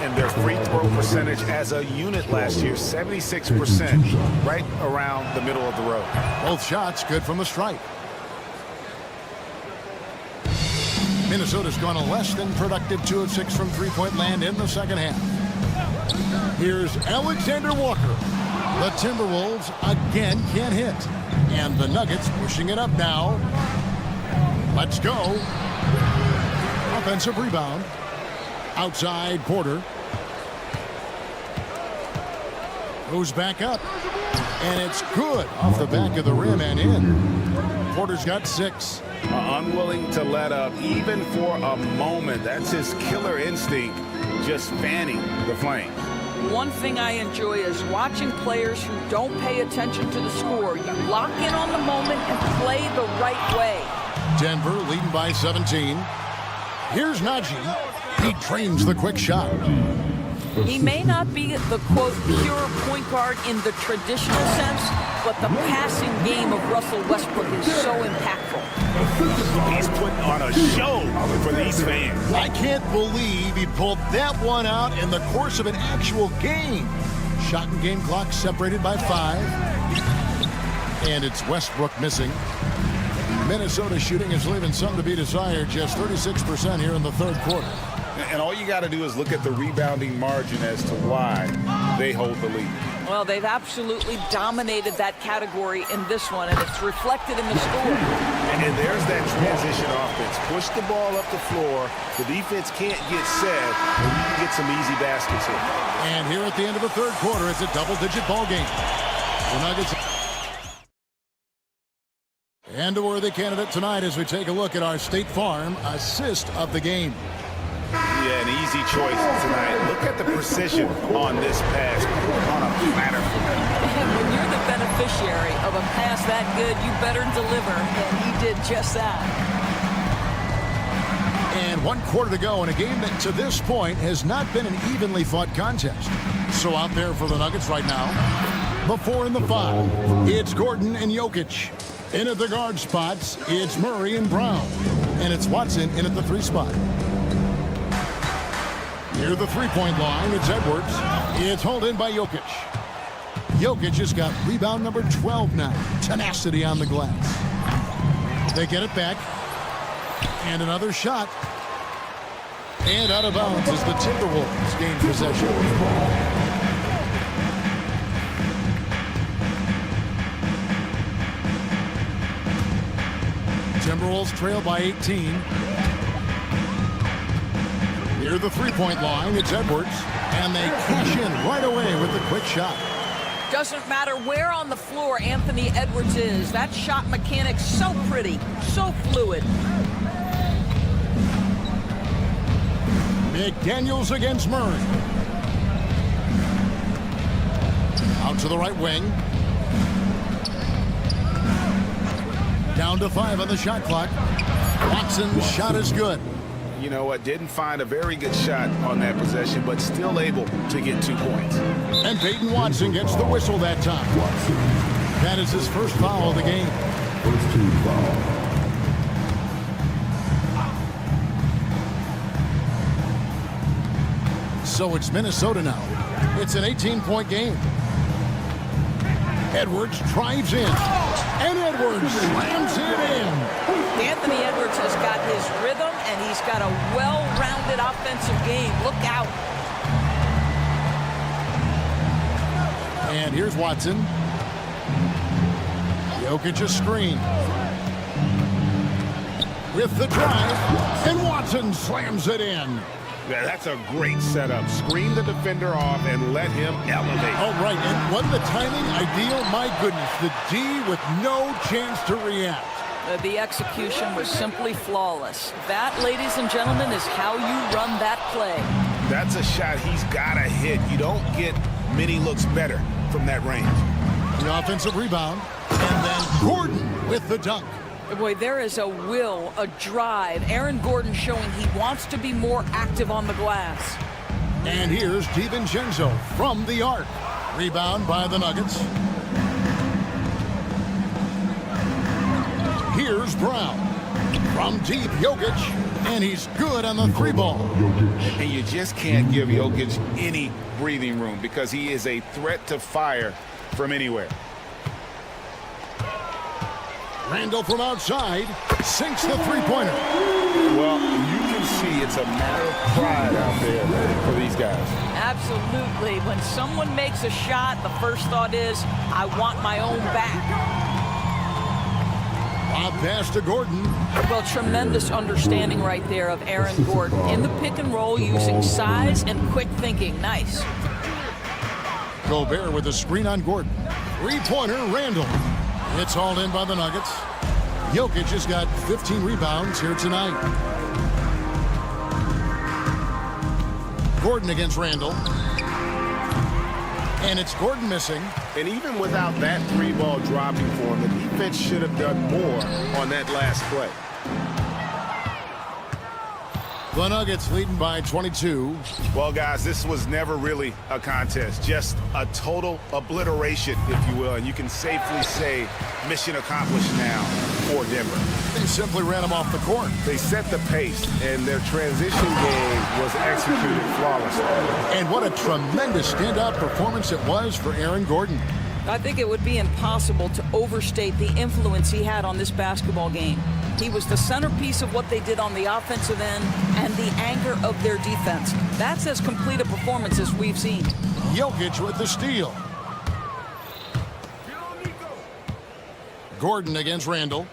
And their free throw percentage as a unit last year, 76%, right around the middle of the road. Both shots good from the stripe. Minnesota's gone a less than productive 2 of 6 from three-point land in the second half. Here's Alexander Walker. The Timberwolves again can't hit. And the Nuggets pushing it up now. Let's go. Offensive rebound. Outside Porter. Goes back up. And it's good off the back of the rim and in. Porter's got 6. Unwilling to let up even for a moment. That's his killer instinct, just fanning the flame. One thing I enjoy is watching players who don't pay attention to the score. You lock in on the moment and play the right way. Denver leading by 17. Here's Najee. He trains the quick shot. He may not be the, quote, pure point guard in the traditional sense, but the passing game of Russell Westbrook is so impactful. He's putting on a show for these fans. I can't believe he pulled that one out in the course of an actual game. Shot and game clock separated by 5. And it's Westbrook missing. Minnesota shooting is leaving some to be desired. Just 36% here in the third quarter. And all you got to do is look at the rebounding margin as to why they hold the lead. Well, they've absolutely dominated that category in this one, and it's reflected in the score. And there's that transition offense. Push the ball up the floor. The defense can't get set, and you can get some easy baskets here. And here at the end of the third quarter, it's a double-digit ball game. The Nuggets. And a worthy candidate tonight as we take a look at our State Farm assist of the game. Yeah, an easy choice tonight. Look at the precision on this pass on a platter. And when you're the beneficiary of a pass that good, you better deliver, and he did just that. And 1 quarter to go in a game that to this point has not been an evenly fought contest. So out there for the Nuggets right now, the 4 and the 5. It's Gordon and Jokic. In at the guard spots, it's Murray and Brown. And it's Watson in at the 3 spot. Near the three-point line, it's Edwards. It's hauled in by Jokic. Jokic has got rebound number 12 now. Tenacity on the glass. They get it back. And another shot. And out of bounds as the Timberwolves gain possession. Timberwolves trail by 18. Near the three-point line, it's Edwards. And they cash in right away with the quick shot. Doesn't matter where on the floor Anthony Edwards is. That shot mechanic's so pretty, so fluid. McDaniels against Murray. Out to the right wing. Down to 5 on the shot clock. Watson's shot is good. You know what? Didn't find a very good shot on that possession, but still able to get 2 points. And Peyton Watson gets the whistle that time. That is his first foul of the game. First team foul. So it's Minnesota now. It's an 18-point game. Edwards drives in. And Edwards slams it in. Anthony Edwards has got his rhythm, and he's got a well-rounded offensive game. Look out. And here's Watson. Jokic a screen. With the drive. And Watson slams it in. Yeah, that's a great setup. Screen the defender off and let him elevate. Oh, right. And wasn't the timing ideal? My goodness. The D with no chance to react. The execution was simply flawless. That, ladies and gentlemen, is how you run that play. That's a shot he's got to hit. You don't get many looks better from that range. The offensive rebound. And then Gordon with the dunk. Boy, there is a will, a drive. Aaron Gordon showing he wants to be more active on the glass. And here's DiVincenzo from the arc. Rebound by the Nuggets. Here's Brown. From deep, Jokic. And he's good on the 3-ball. And you just can't give Jokic any breathing room because he is a threat to fire from anywhere. Randall from outside sinks the 3-pointer. Well, you can see it's a matter of pride out there for these guys. Absolutely. When someone makes a shot, the first thought is, I want my own back. Lob pass to Gordon. Well, tremendous understanding right there of Aaron Gordon. In the pick and roll, using size and quick thinking. Nice. Gobert with a screen on Gordon. 3-pointer, Randall. It's hauled in by the Nuggets. Jokic has got 15 rebounds here tonight. Gordon against Randall. And it's Gordon missing. And even without that 3-ball dropping for him, the defense should have done more on that last play. The Nuggets leading by 22. Well, guys, this was never really a contest. Just a total obliteration, if you will. And you can safely say mission accomplished now for Denver. They simply ran him off the court. They set the pace, and their transition game was executed flawlessly. And what a tremendous standout performance it was for Aaron Gordon. I think it would be impossible to overstate the influence he had on this basketball game. He was the centerpiece of what they did on the offensive end and the anchor of their defense. That's as complete a performance as we've seen. Jokic with the steal. Gordon against Randall.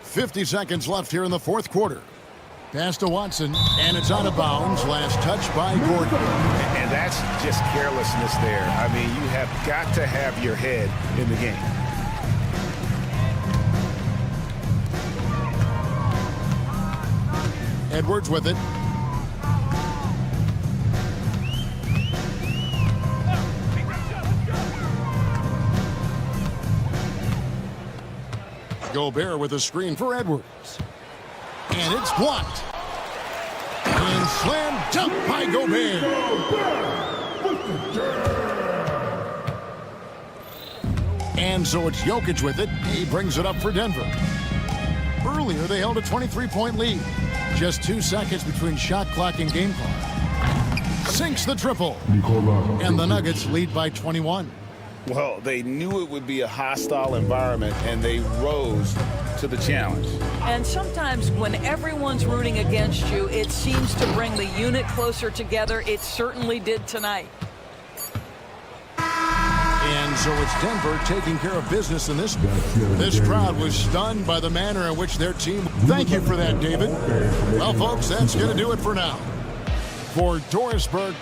50 seconds left here in the fourth quarter. Pass to Watson, and it's out of bounds. Last touch by Gordon. And that's just carelessness there. I mean, you have got to have your head in the game. Edwards with it. Gobert with a screen for Edwards. And it's blocked. And slam dunk by Gobert. And so it's Jokic with it. He brings it up for Denver. Earlier, they held a 23-point lead. Just 2 seconds between shot clock and game clock. Sinks the triple. And the Nuggets lead by 21. Well, they knew it would be a hostile environment, and they rose to the challenge. And sometimes when everyone's rooting against you, it seems to bring the unit closer together. It certainly did tonight. And so it's Denver taking care of business in this. This crowd was stunned by the manner in which their team. Thank you for that, David. Well, folks, that's going to do it for now. For Dorisburg.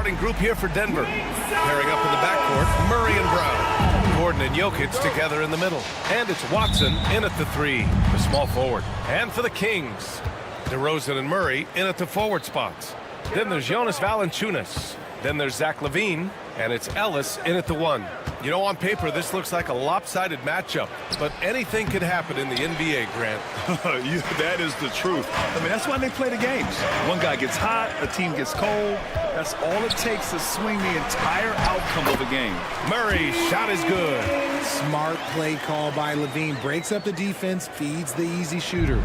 starting group here for Denver. Pairing up in the backcourt, Murray and Brown. Gordon and Jokic together in the middle. And it's Watson in at the 3, the small forward. And for the Kings, DeRozan and Murray in at the forward spots. Then there's Jonas Valanciunas. Then there's Zach LaVine, and it's Ellis in at the 1. You know, on paper, this looks like a lopsided matchup, but anything could happen in the NBA, Grant. That is the truth. I mean, that's why they play the games. One guy gets hot, a team gets cold. That's all it takes to swing the entire outcome of a game. Murray's shot is good. Smart play call by LaVine. Breaks up the defense, feeds the easy shooter.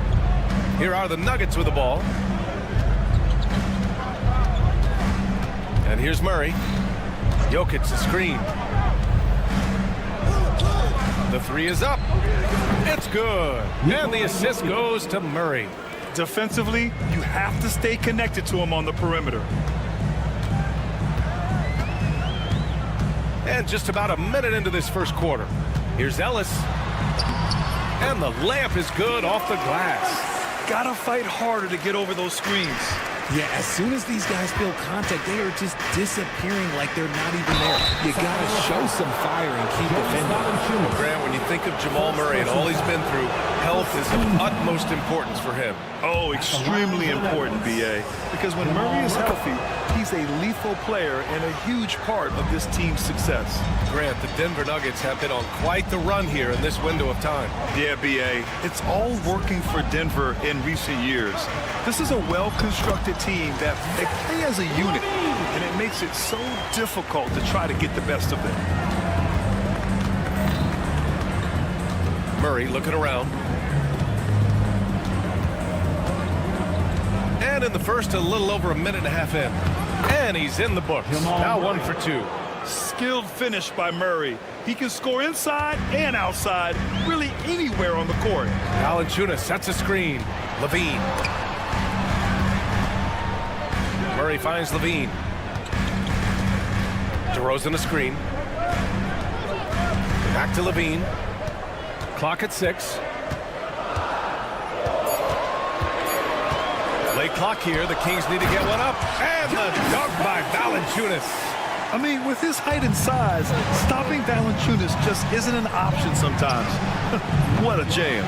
Here are the Nuggets with the ball. And here's Murray. Jokic the screen. The 3 is up. It's good. And the assist goes to Murray. Defensively, you have to stay connected to him on the perimeter. And just about a minute into this first quarter. Here's Ellis. And the layup is good off the glass. Gotta fight harder to get over those screens. Yeah, as soon as these guys feel contact, they are just disappearing like they're not even there. You got to show some fire and keep defending. Grant, when you think of Jamal Murray and all he's been through, health is of utmost importance for him. Oh, extremely important, B.A. Because when Murray is healthy, he's a lethal player and a huge part of this team's success. Grant, the Denver Nuggets have been on quite the run here in this window of time. Yeah, B.A. It's all working for Denver in recent years. This is a well-constructed team that they play as a unit, and it makes it so difficult to try to get the best of them. Murray looking around. And in the first, a little over a minute and a half in. And he's in the books. Now 1 for 2. Skilled finish by Murray. He can score inside and outside, really anywhere on the court. Valanciunas sets a screen. LaVine. Murray finds LaVine. DeRozan a screen. Back to LaVine. Clock at 6. Late clock here. The Kings need to get one up. And the dunk by Valanciunas. I mean, with his height and size, stopping Valanciunas just isn't an option sometimes. What a jam.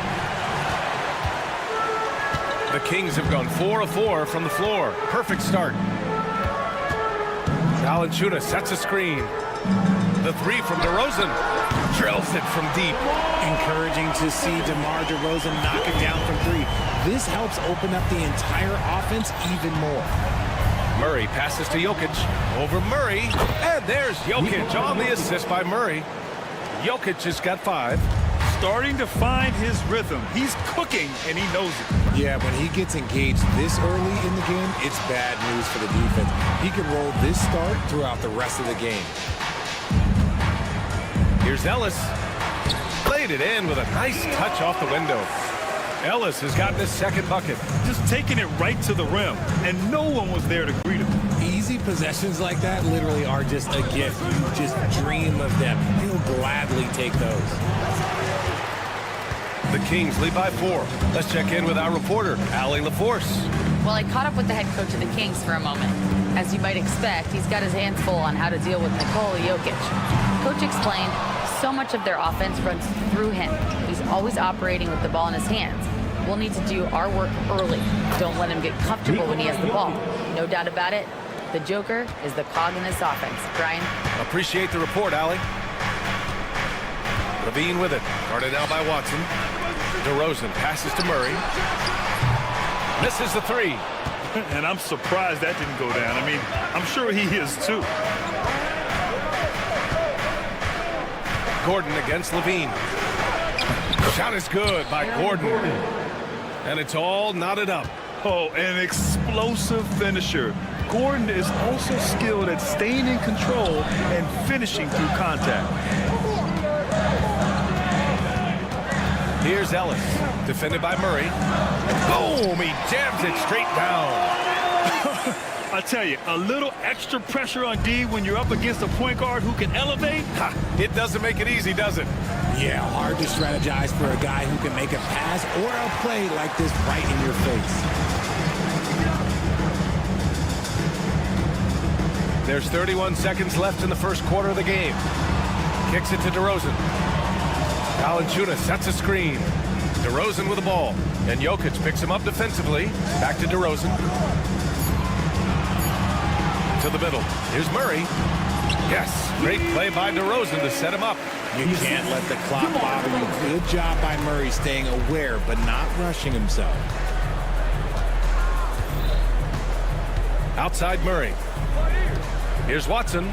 The Kings have gone 4 of 4 from the floor. Perfect start. Valanciunas sets a screen. The 3 from DeRozan. Drills it from deep. Encouraging to see DeMar DeRozan knock it down from 3. This helps open up the entire offense even more. Murray passes to Jokic. Over Murray. And there's Jokic on the assist by Murray. Jokic has got 5. Starting to find his rhythm. He's cooking, and he knows it. Yeah, when he gets engaged this early in the game, it's bad news for the defense. He can roll this start throughout the rest of the game. Here's Ellis. Laid it in with a nice touch off the window. Ellis has gotten his second bucket. Just taking it right to the rim, and no one was there to greet him. Easy possessions like that literally are just a gift. You just dream of them. He'll gladly take those. The Kings lead by 4. Let's check in with our reporter, Allie LaForce. Well, I caught up with the head coach of the Kings for a moment. As you might expect, he's got his hands full on how to deal with Nikola Jokic. Coach explained so much of their offense runs through him. He's always operating with the ball in his hands. We'll need to do our work early. Don't let him get comfortable when he has the ball. No doubt about it, the Joker is the cog in this offense. Brian? Appreciate the report, Allie. LaVine with it. Guarded now by Watson. DeRozan passes to Murray. Misses the 3. And I'm surprised that didn't go down. I mean, I'm sure he is too. Gordon against LaVine. Shot is good by Gordon. And it's all knotted up. Oh, an explosive finisher. Gordon is also skilled at staying in control and finishing through contact. Here's Ellis, defended by Murray. Boom! He jams it straight down. I tell you, a little extra pressure on D when you're up against a point guard who can elevate. It doesn't make it easy, does it? Yeah, hard to strategize for a guy who can make a pass or a play like this right in your face. There's 31 seconds left in the first quarter of the game. Kicks it to DeRozan. Valanciunas sets a screen. DeRozan with the ball. And Jokic picks him up defensively. Back to DeRozan. To the middle. Here's Murray. Yes, great play by DeRozan to set him up. You can't let the clock bother you. Good job by Murray staying aware but not rushing himself. Outside Murray. Here's Watson.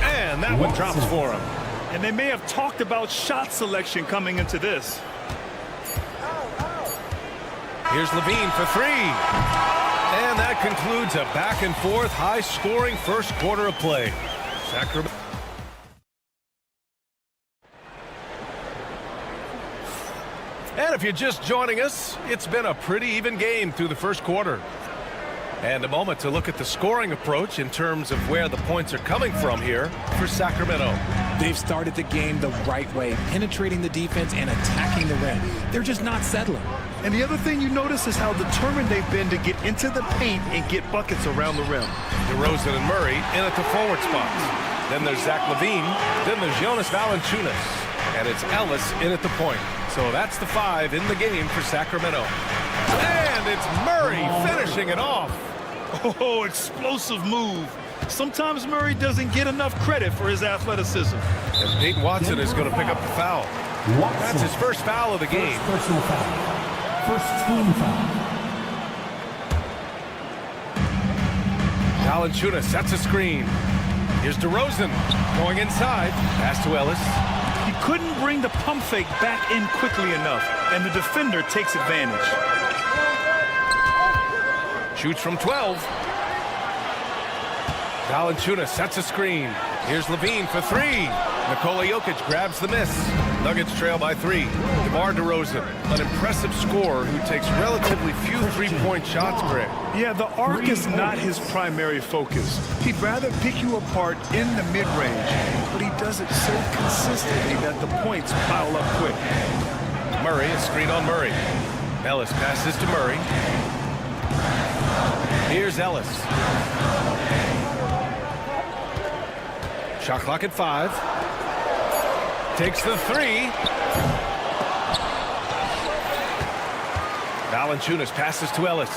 And that one drops for him. And they may have talked about shot selection coming into this. Here's Levine for three. And that concludes a back-and-forth, high-scoring first quarter of play. Sacramento. And if you're just joining us, it's been a pretty even game through the first quarter. And a moment to look at the scoring approach in terms of where the points are coming from here for Sacramento. They've started the game the right way, penetrating the defense and attacking the rim. They're just not settling. And the other thing you notice is how determined they've been to get into the paint and get buckets around the rim. DeRozan and Murray in at the forward spots. Then there's Zach LaVine. Then there's Jonas Valanciunas. And it's Ellis in at the point. So that's the 5 in the game for Sacramento. And it's Murray finishing it off. Oh, explosive move. Sometimes Murray doesn't get enough credit for his athleticism. And Peyton Watson is going to pick up the foul. That's his first foul of the game. Personal foul. First team foul. Valanciunas sets a screen. Here's DeRozan going inside. Pass to Ellis. He couldn't bring the pump fake back in quickly enough, and the defender takes advantage. Shoots from 12. Valanciunas sets a screen. Here's Levine for three. Nikola Jokic grabs the miss. Nuggets trail by 3. DeMar DeRozan, an impressive scorer who takes relatively few three-point shots, Greg. Yeah, the arc is not his primary focus. He'd rather pick you apart in the mid-range, but he does it so consistently that the points pile up quick. Murray, a screen on Murray. Ellis passes to Murray. Here's Ellis. Shot clock at 5. Takes the 3. Valanciunas passes to Ellis.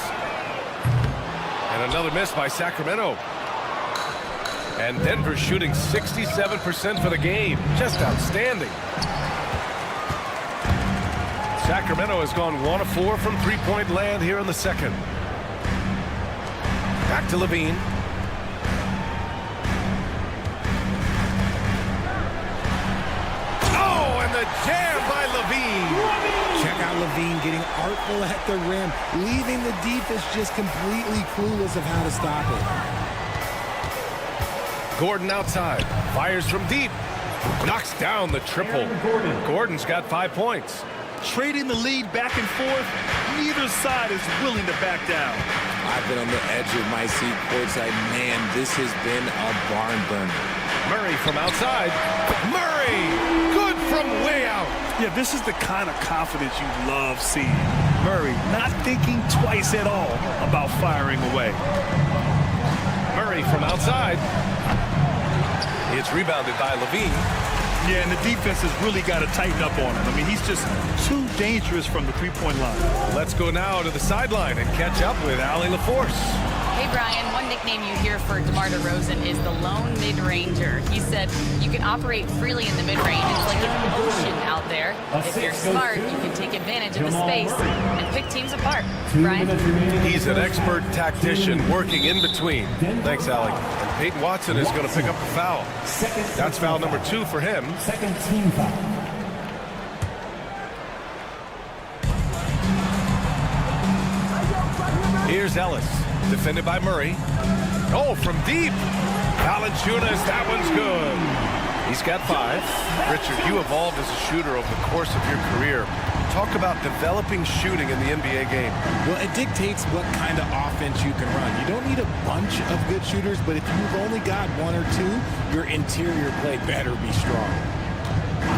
And another miss by Sacramento. And Denver shooting 67% for the game. Just outstanding. Sacramento has gone 1 of 4 from three-point land here in the second. Back to Levine. Oh, and the jam by Levine. Check out Levine getting artful at the rim, leaving the defense just completely clueless of how to stop it. Gordon outside. Fires from deep. Knocks down the triple. Gordon's got 5 points. Trading the lead back and forth, neither side is willing to back down. I've been on the edge of my seat courtside. Man, this has been a barn burner. Murray from outside. Murray! Good from way out. Yeah, this is the kind of confidence you love seeing. Murray not thinking twice at all about firing away. Murray from outside. It's rebounded by Levine. Yeah, and the defense has really got to tighten up on him. I mean, he's just too dangerous from the three-point line. Let's go now to the sideline and catch up with Allie LaForce. Hey, Brian, one nickname you hear for DeMar DeRozan is the lone mid-ranger. He said you can operate freely in the mid-range. It's like an ocean out there. If you're smart, you can take advantage of the space and pick teams apart. Brian? He's an expert tactician working in between. Thanks, Allie. And Peyton Watson is going to pick up the foul. That's foul number 2 for him. Second team foul. Here's Ellis. Defended by Murray. Oh, from deep. Valanciunas, that one's good. He's got 5. Richard, you evolved as a shooter over the course of your career. Talk about developing shooting in the NBA game. Well, it dictates what kind of offense you can run. You don't need a bunch of good shooters, but if you've only got 1 or 2, your interior play better be strong.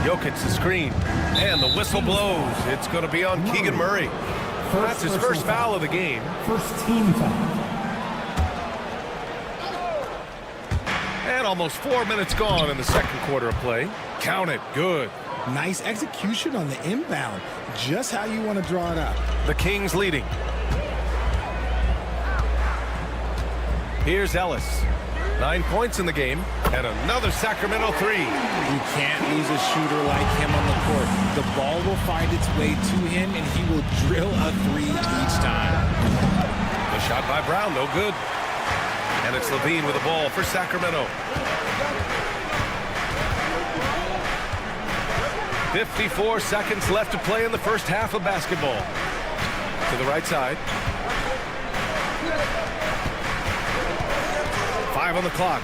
Jokic the screen. And the whistle blows. It's going to be on Keegan Murray. That's his first foul of the game. First team foul. And almost 4 minutes gone in the second quarter of play. Count it. Good. Nice execution on the inbound. Just how you want to draw it up. The Kings leading. Here's Ellis. 9 points in the game, and another Sacramento three. You can't lose a shooter like him on the court. The ball will find its way to him, and he will drill a three each time. The shot by Brown, no good. And it's Levine with the ball for Sacramento. 54 seconds left to play in the first half of basketball. To the right side. 5 on the clock.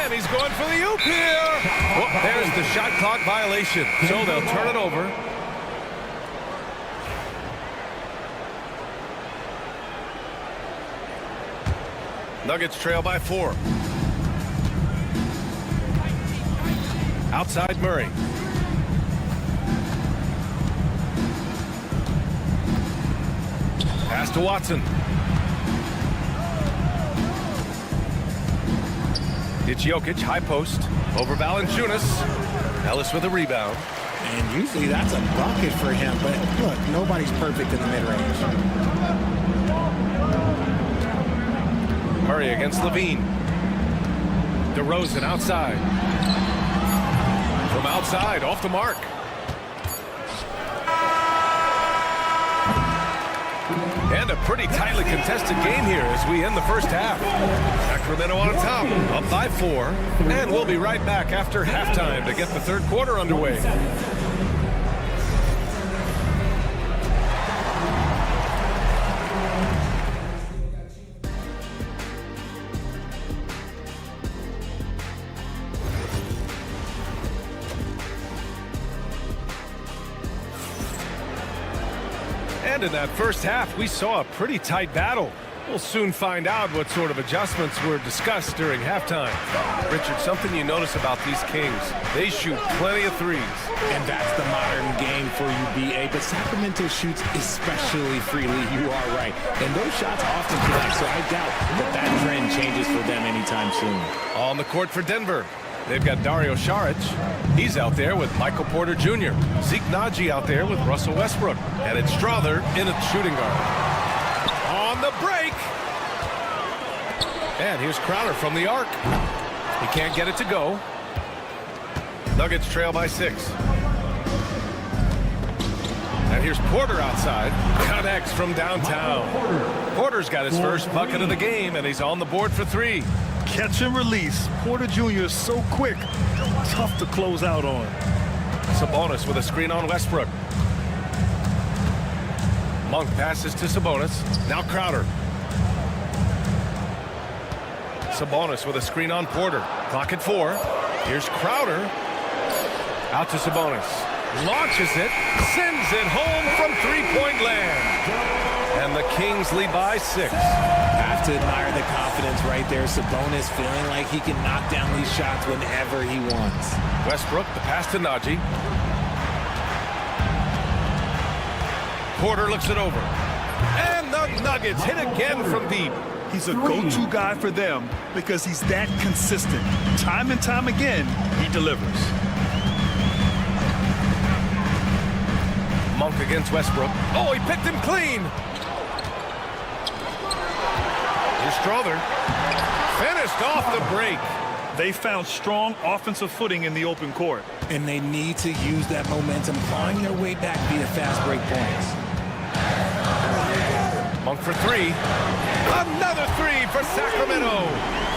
And he's going for the oop here. Oh, there's the shot clock violation. So they'll turn it over. Nuggets trail by 4. Outside Murray. Pass to Watson. It's Jokic, high post, over Valanciunas. Ellis with a rebound. And usually that's a bucket for him, but look, nobody's perfect in the mid-range. Murray against Levine. DeRozan outside. From outside, off the mark. And a pretty tightly contested game here as we end the first half. Sacramento on top, up by 4. And we'll be right back after halftime to get the third quarter underway. And in that first half, we saw a pretty tight battle. We'll soon find out what sort of adjustments were discussed during halftime. Richard, something you notice about these Kings, they shoot plenty of threes. And that's the modern game for you, B.A. But Sacramento shoots especially freely. You are right. And those shots often connect, so I doubt that trend changes for them anytime soon. On the court for Denver, they've got Dario Saric. He's out there with Michael Porter Jr. Zeke Naji out there with Russell Westbrook. And it's Strother in at shooting guard. On the break. And here's Crowder from the arc. He can't get it to go. Nuggets trail by 6. And here's Porter outside. Connects from downtown. Porter's got his first bucket of the game, and he's on the board for 3. Catch and release. Porter Jr. is so quick. Tough to close out on. Sabonis with a screen on Westbrook. Monk passes to Sabonis. Now Crowder. Sabonis with a screen on Porter. Clock at 4. Here's Crowder. Out to Sabonis. Launches it. Sends it home from three-point land. And the Kings lead by 6. Have to admire the confidence right there. Sabonis feeling like he can knock down these shots whenever he wants. Westbrook, the pass to Naji. Porter looks it over. And the Nuggets hit again from deep. He's a go-to guy for them because he's that consistent. Time and time again, he delivers. Monk against Westbrook. Oh, he picked him clean. Here's Strother. Finished off the break. They found strong offensive footing in the open court. And they need to use that momentum, clawing their way back via fast break points. Monk for 3. Another 3 for Sacramento.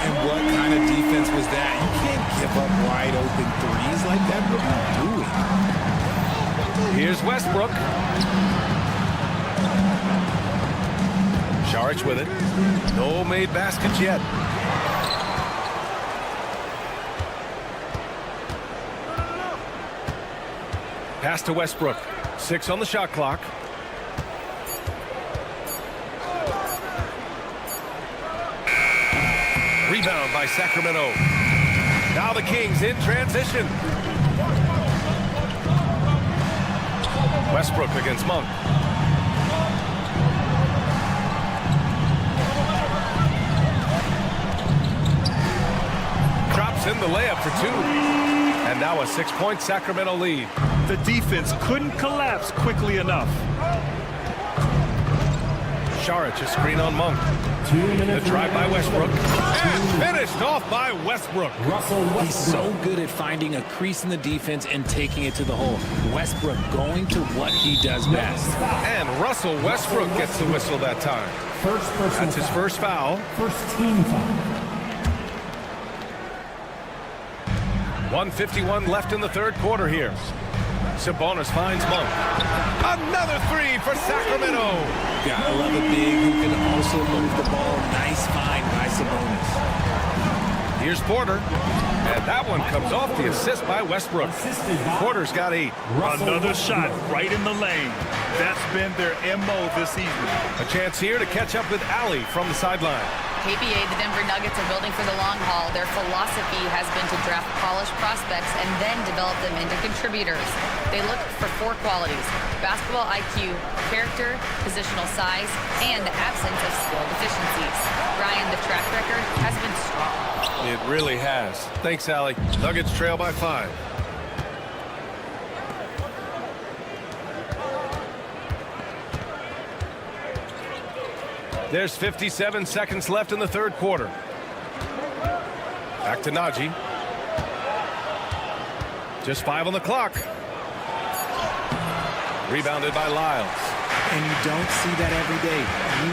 And what kind of defense was that? You can't give up wide open threes like that. What are you doing? Here's Westbrook. Saric with it. No made baskets yet. Pass to Westbrook. 6 on the shot clock. Rebound by Sacramento. Now the Kings in transition. Westbrook against Monk. in the layup for two. And now a 6-point Sacramento lead. The defense couldn't collapse quickly enough. Saric, a screen on Monk. The drive by Westbrook. And finished off by Westbrook. He's so good at finding a crease in the defense and taking it to the hole. Westbrook going to what he does best. And Russell Westbrook gets the whistle that time. That's his first foul. First team foul. 1:51 left in the third quarter here. Sabonis finds Monk. Another three for Sacramento. Gotta love a big who can also move the ball. Nice find by Sabonis. Here's Porter. And that one comes off the assist by Westbrook. Porter's got 8. Another shot right in the lane. That's been their MO this season. A chance here to catch up with Allie from the sideline. KBA, the Denver Nuggets are building for the long haul. Their philosophy has been to draft polished prospects and then develop them into contributors. They look for 4 qualities: basketball IQ, character, positional size, and the absence of skill deficiencies. Ryan, the track record has been strong. It really has. Thanks, Allie. Nuggets trail by 5. There's 57 seconds left in the third quarter. Back to Najee. Just 5 on the clock. Rebounded by Lyles. And you don't see that every day.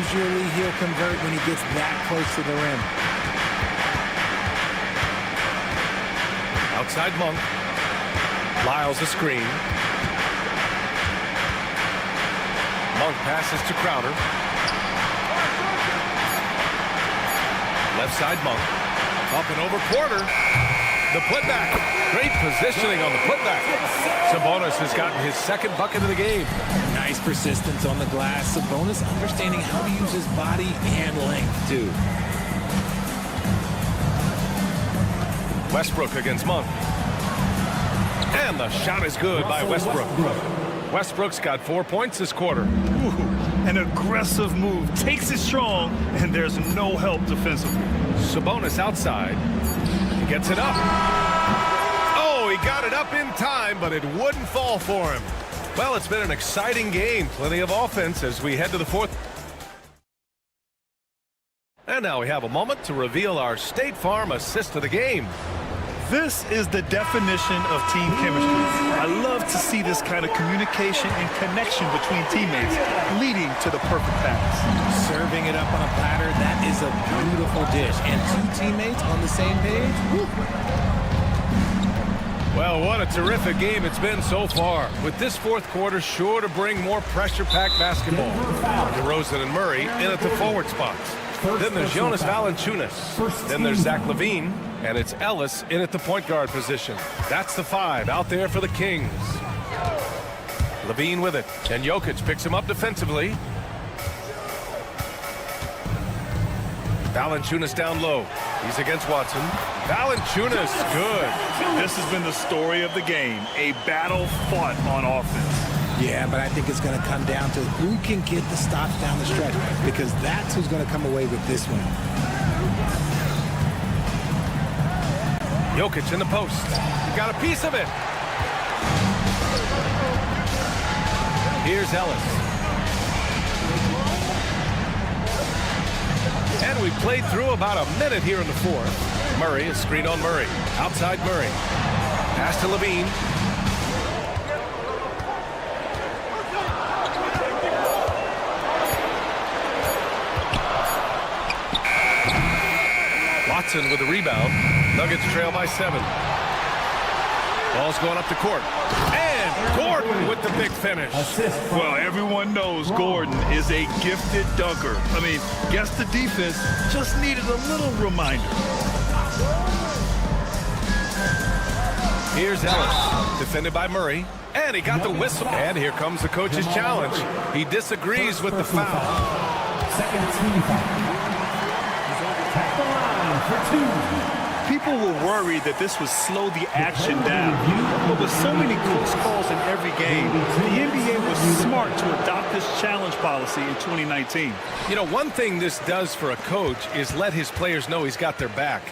Usually he'll convert when he gets that close to the rim. Outside Monk. Lyles a screen. Monk passes to Crowder. Left side Monk. Up and over Porter. The putback. Great positioning on the putback. Sabonis has gotten his second bucket of the game. Nice persistence on the glass. Sabonis understanding how to use his body and length, too. Westbrook against Monk. And the shot is good by Westbrook. Westbrook's got 4 points this quarter. Ooh, an aggressive move. Takes it strong, and there's no help defensively. Sabonis outside. He gets it up. Oh, he got it up in time, but it wouldn't fall for him. Well, it's been an exciting game. Plenty of offense as we head to the fourth. And now we have a moment to reveal our State Farm assist of the game. This is the definition of team chemistry. I love to see this kind of communication and connection between teammates leading to the perfect pass. Serving it up on a platter, that is a beautiful dish. And 2 teammates on the same page. Woo. Well, what a terrific game it's been so far. With this fourth quarter sure to bring more pressure-packed basketball. DeRozan and Murray in at the forward spots. Then there's Jonas Valanciunas. Then there's Zach LaVine. And it's Ellis in at the point guard position. That's the 5 out there for the Kings. LaVine with it. And Jokic picks him up defensively. Valanciunas down low. He's against Watson. Valanciunas, good. This has been the story of the game. A battle fought on offense. Yeah, but I think it's going to come down to who can get the stops down the stretch, because that's who's going to come away with this one. Jokic in the post. He got a piece of it. Here's Ellis. And we played through about a minute here in the fourth. Murray, a screen on Murray. Outside Murray. Pass to LaVine. Watson with the rebound. Nuggets trail by 7. Ball's going up the court. And Gordon with the big finish. Well, everyone knows Gordon is a gifted dunker. I mean, guess the defense just needed a little reminder. Here's Ellis, defended by Murray. And he got the whistle. And here comes the coach's challenge. He disagrees with the foul. Second team foul. At the line for 2. People were worried that this would slow the action down. But with so many close calls in every game, the NBA was smart to adopt this challenge policy in 2019. You know, one thing this does for a coach is let his players know he's got their back.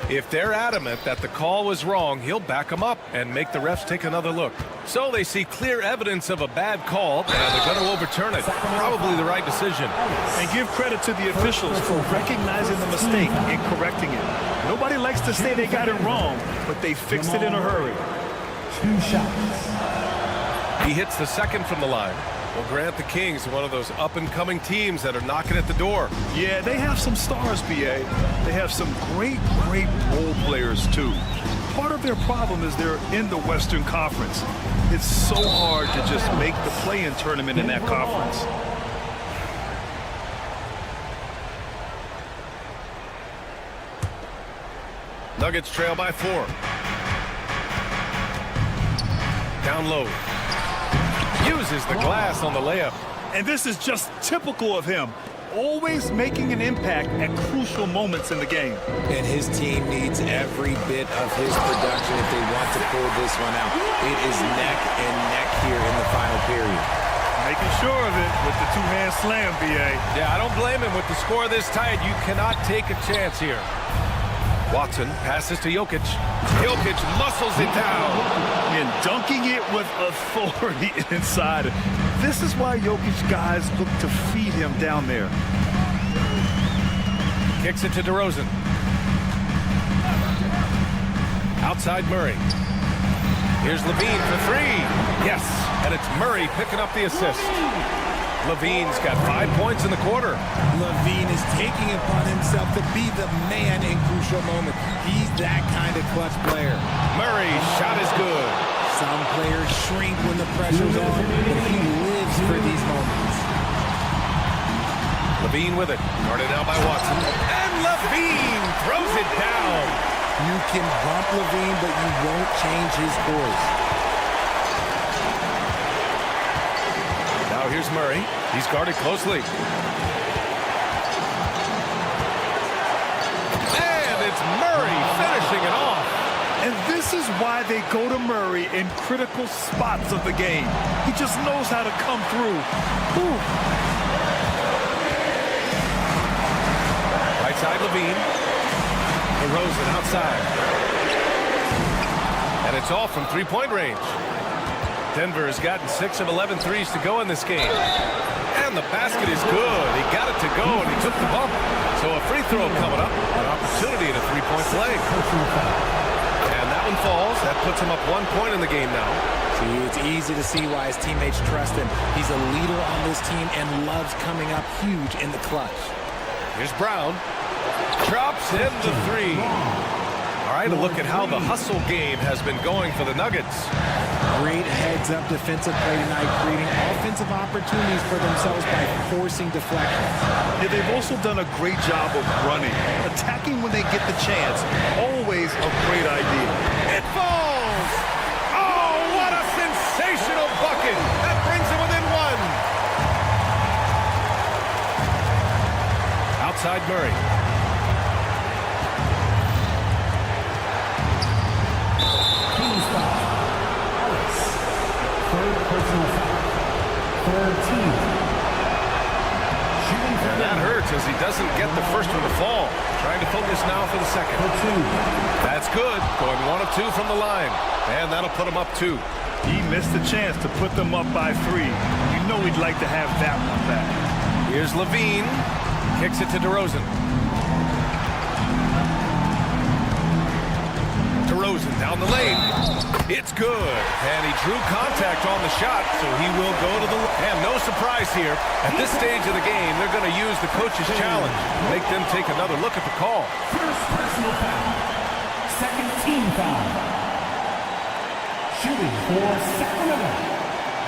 If they're adamant that the call was wrong, he'll back them up and make the refs take another look. So they see clear evidence of a bad call, and they're going to overturn it. Probably the right decision. And give credit to the officials for recognizing the mistake and correcting it. Nobody likes to say they got it wrong, but they fixed it in a hurry. 2 shots. He hits the second from the line. Well, Grant, the Kings are one of those up-and-coming teams that are knocking at the door. Yeah, they have some stars, B.A. They have some great role players, too. Part of their problem is they're in the Western Conference. It's so hard to just make the play-in tournament in that conference. Nuggets trail by 4. Down low. Uses the glass on the layup. And this is just typical of him. Always making an impact at crucial moments in the game. And his team needs every bit of his production if they want to pull this one out. It is neck and neck here in the final period. Making sure of it with the two-hand slam, B.A. Yeah, I don't blame him with the score this tight. You cannot take a chance here. Watson passes to Jokic. Jokic muscles it down. And dunking it with authority inside. This is why Jokic guys look to feed him down there. Kicks it to DeRozan. Outside Murray. Here's LaVine for 3. Yes, and it's Murray picking up the assist. LaVine's got 5 points in the quarter. LaVine is taking it upon himself to be the man in crucial moments. He's that kind of clutch player. Murray's shot is good. Some players shrink when the pressure's on, but he lives for these moments. LaVine with it. Guarded now by Watson. And LaVine throws it down. You can bump LaVine, but you won't change his course. Now here's Murray. He's guarded closely. And it's Murray finishing it off. And this is why they go to Murray in critical spots of the game. He just knows how to come through. Ooh. Right side LaVine. DeRozan outside. And it's off from three-point range. Denver has gotten 6 of 11 threes to go in this game. And the basket is good. He got it to go, and he took the bump. So a free throw coming up. An opportunity at a three-point play. And that one falls. That puts him up 1 point in the game now. See, it's easy to see why his teammates trust him. He's a leader on this team and loves coming up huge in the clutch. Here's Brown. Drops in the 3. All right, a look at how the hustle game has been going for the Nuggets. Great heads-up defensive play tonight, creating offensive opportunities for themselves by forcing deflections. Yeah, they've also done a great job of running, attacking when they get the chance. Always a great idea. It falls! Oh, what a sensational bucket! That brings them within 1. Outside Murray. Third personal foul. Third team. Shooting for And that hurts as he doesn't get the first one to fall. Trying to focus now for the second. for 2. That's good. Going 1 of 2 from the line. And that'll put him up 2. He missed the chance to put them up by 3. You know he'd like to have that one back. Here's LaVine. Kicks it to DeRozan. DeRozan down the lane. It's good. And he drew contact on the shot, so he will go to the... And no surprise here. At this stage of the game, they're going to use the coach's challenge. Make them take another look at the call. First personal foul. Second team foul. Shooting for Sacramento.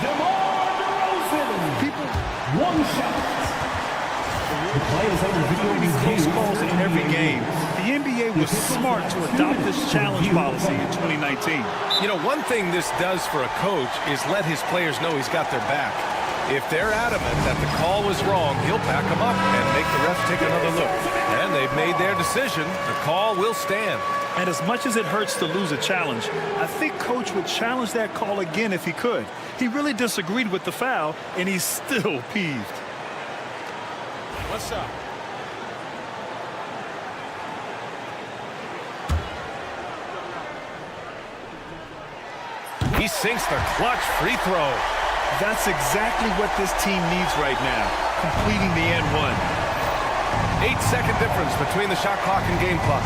DeMar DeRozan. 1 shot. The play is under video review. Close calls in every game. The NBA was smart to adopt this challenge policy in 2019. You know, one thing this does for a coach is let his players know he's got their back. If they're adamant that the call was wrong, he'll back them up and make the refs take another look. And they've made their decision. The call will stand. And as much as it hurts to lose a challenge, I think Coach would challenge that call again if he could. He really disagreed with the foul, and he's still peeved. What's up? He sinks the clutch free throw. That's exactly what this team needs right now, completing the and one. 8-second difference between the shot clock and game clock.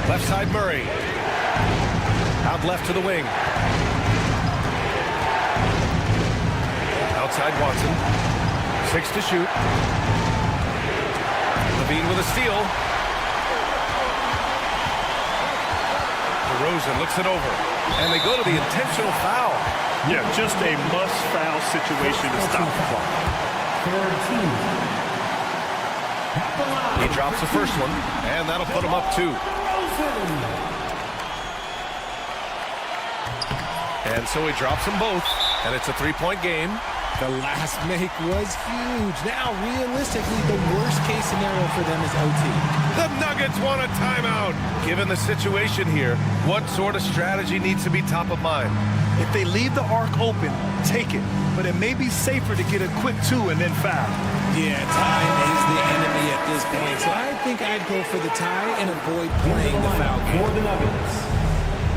Left side Murray. Out left to the wing. Outside Watson. 6 to shoot. Levine with a steal. DeRozan looks it over. And they go to the intentional foul. Yeah, just a must-foul situation to stop the clock. He drops the first one, and that'll put him up 2. And so he drops them both, and it's a 3-point game. The last make was huge. Now, realistically, the worst-case scenario for them is OT. The Nuggets want a timeout. Given the situation here, what sort of strategy needs to be top of mind? If they leave the arc open, take it. But it may be safer to get a quick 2 and then foul. Yeah, time is the enemy at this point, so I think I'd go for the tie and avoid playing the foul game. For the Nuggets,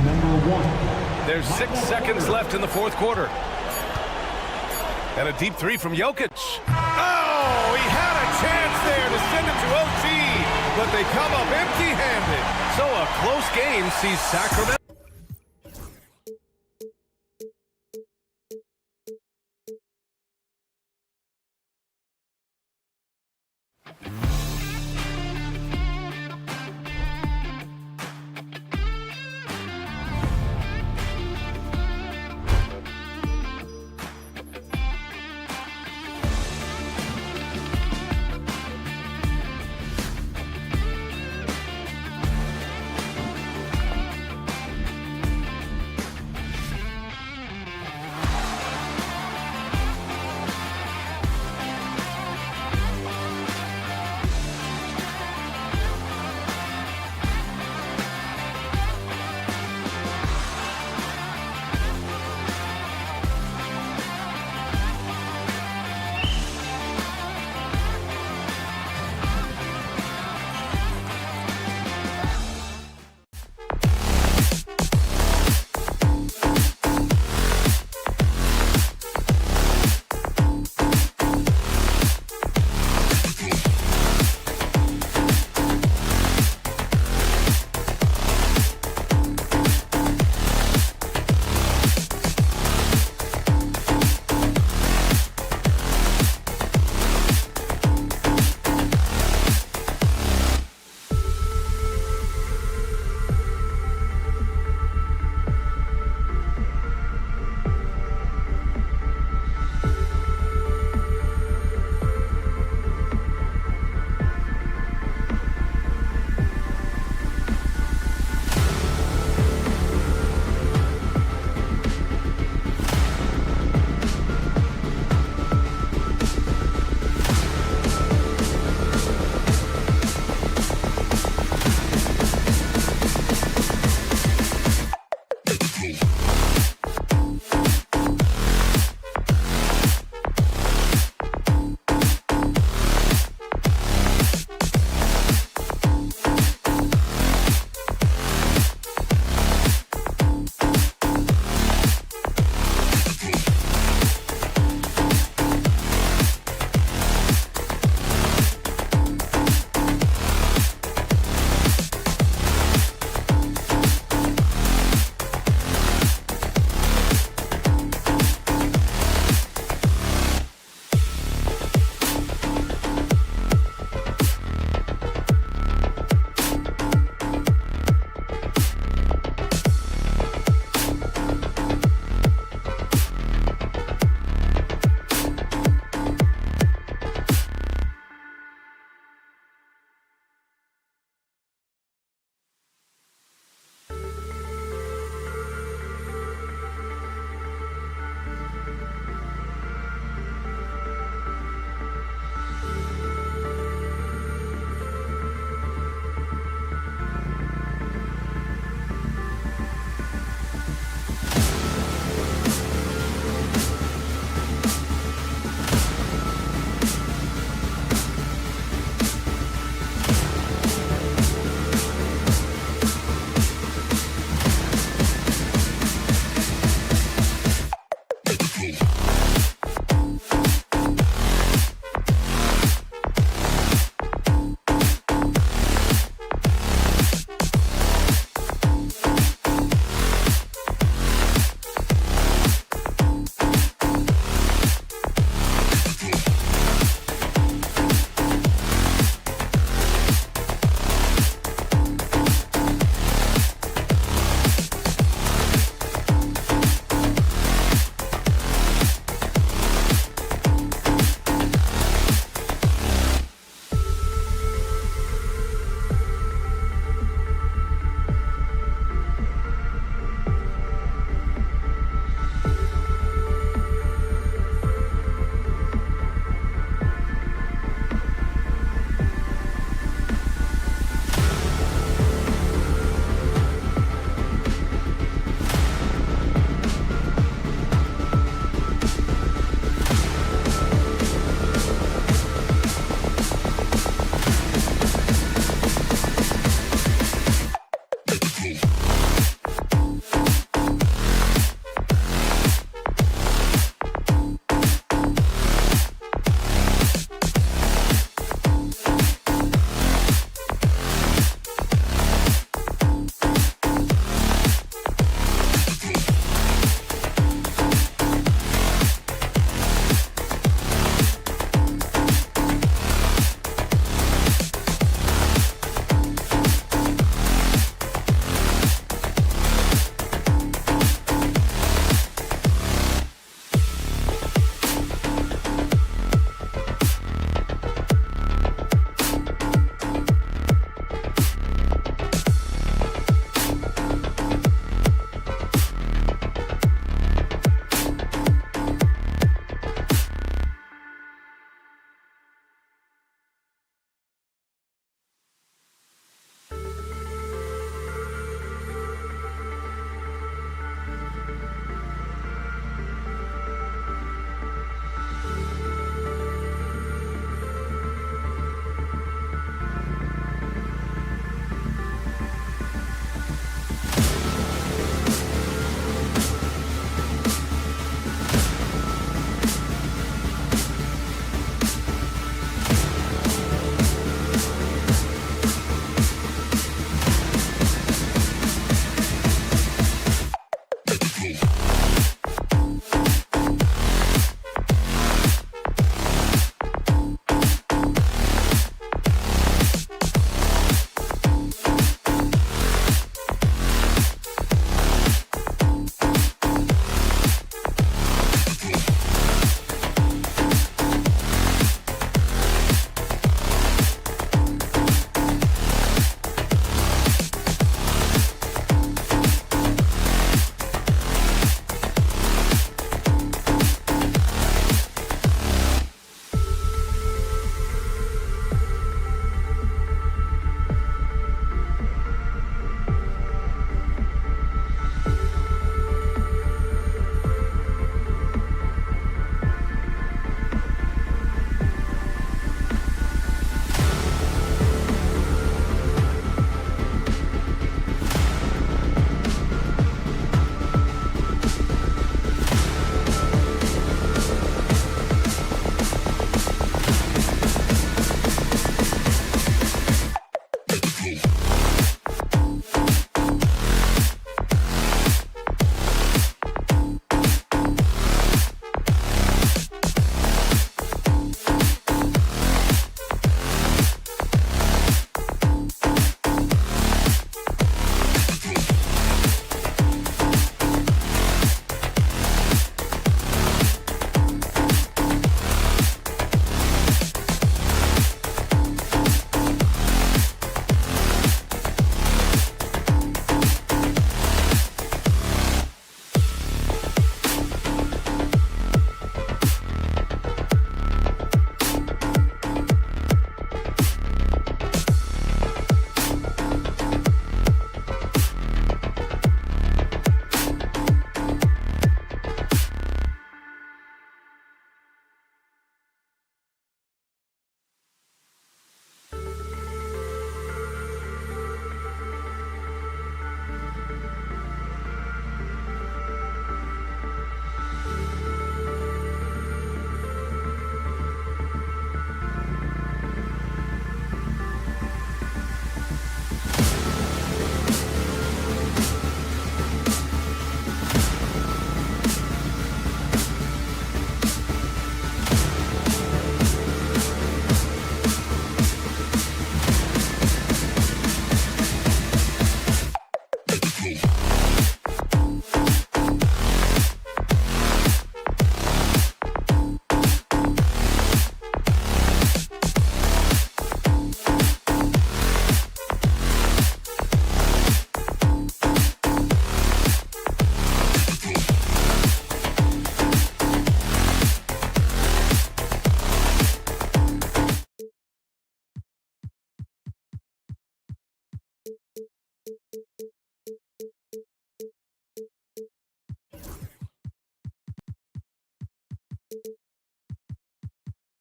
number 1. There's 6 seconds left in the fourth quarter. And a deep 3 from Jokic. Oh, he had a chance there to send it to OT, but they come up empty-handed. So a close game sees Sacramento.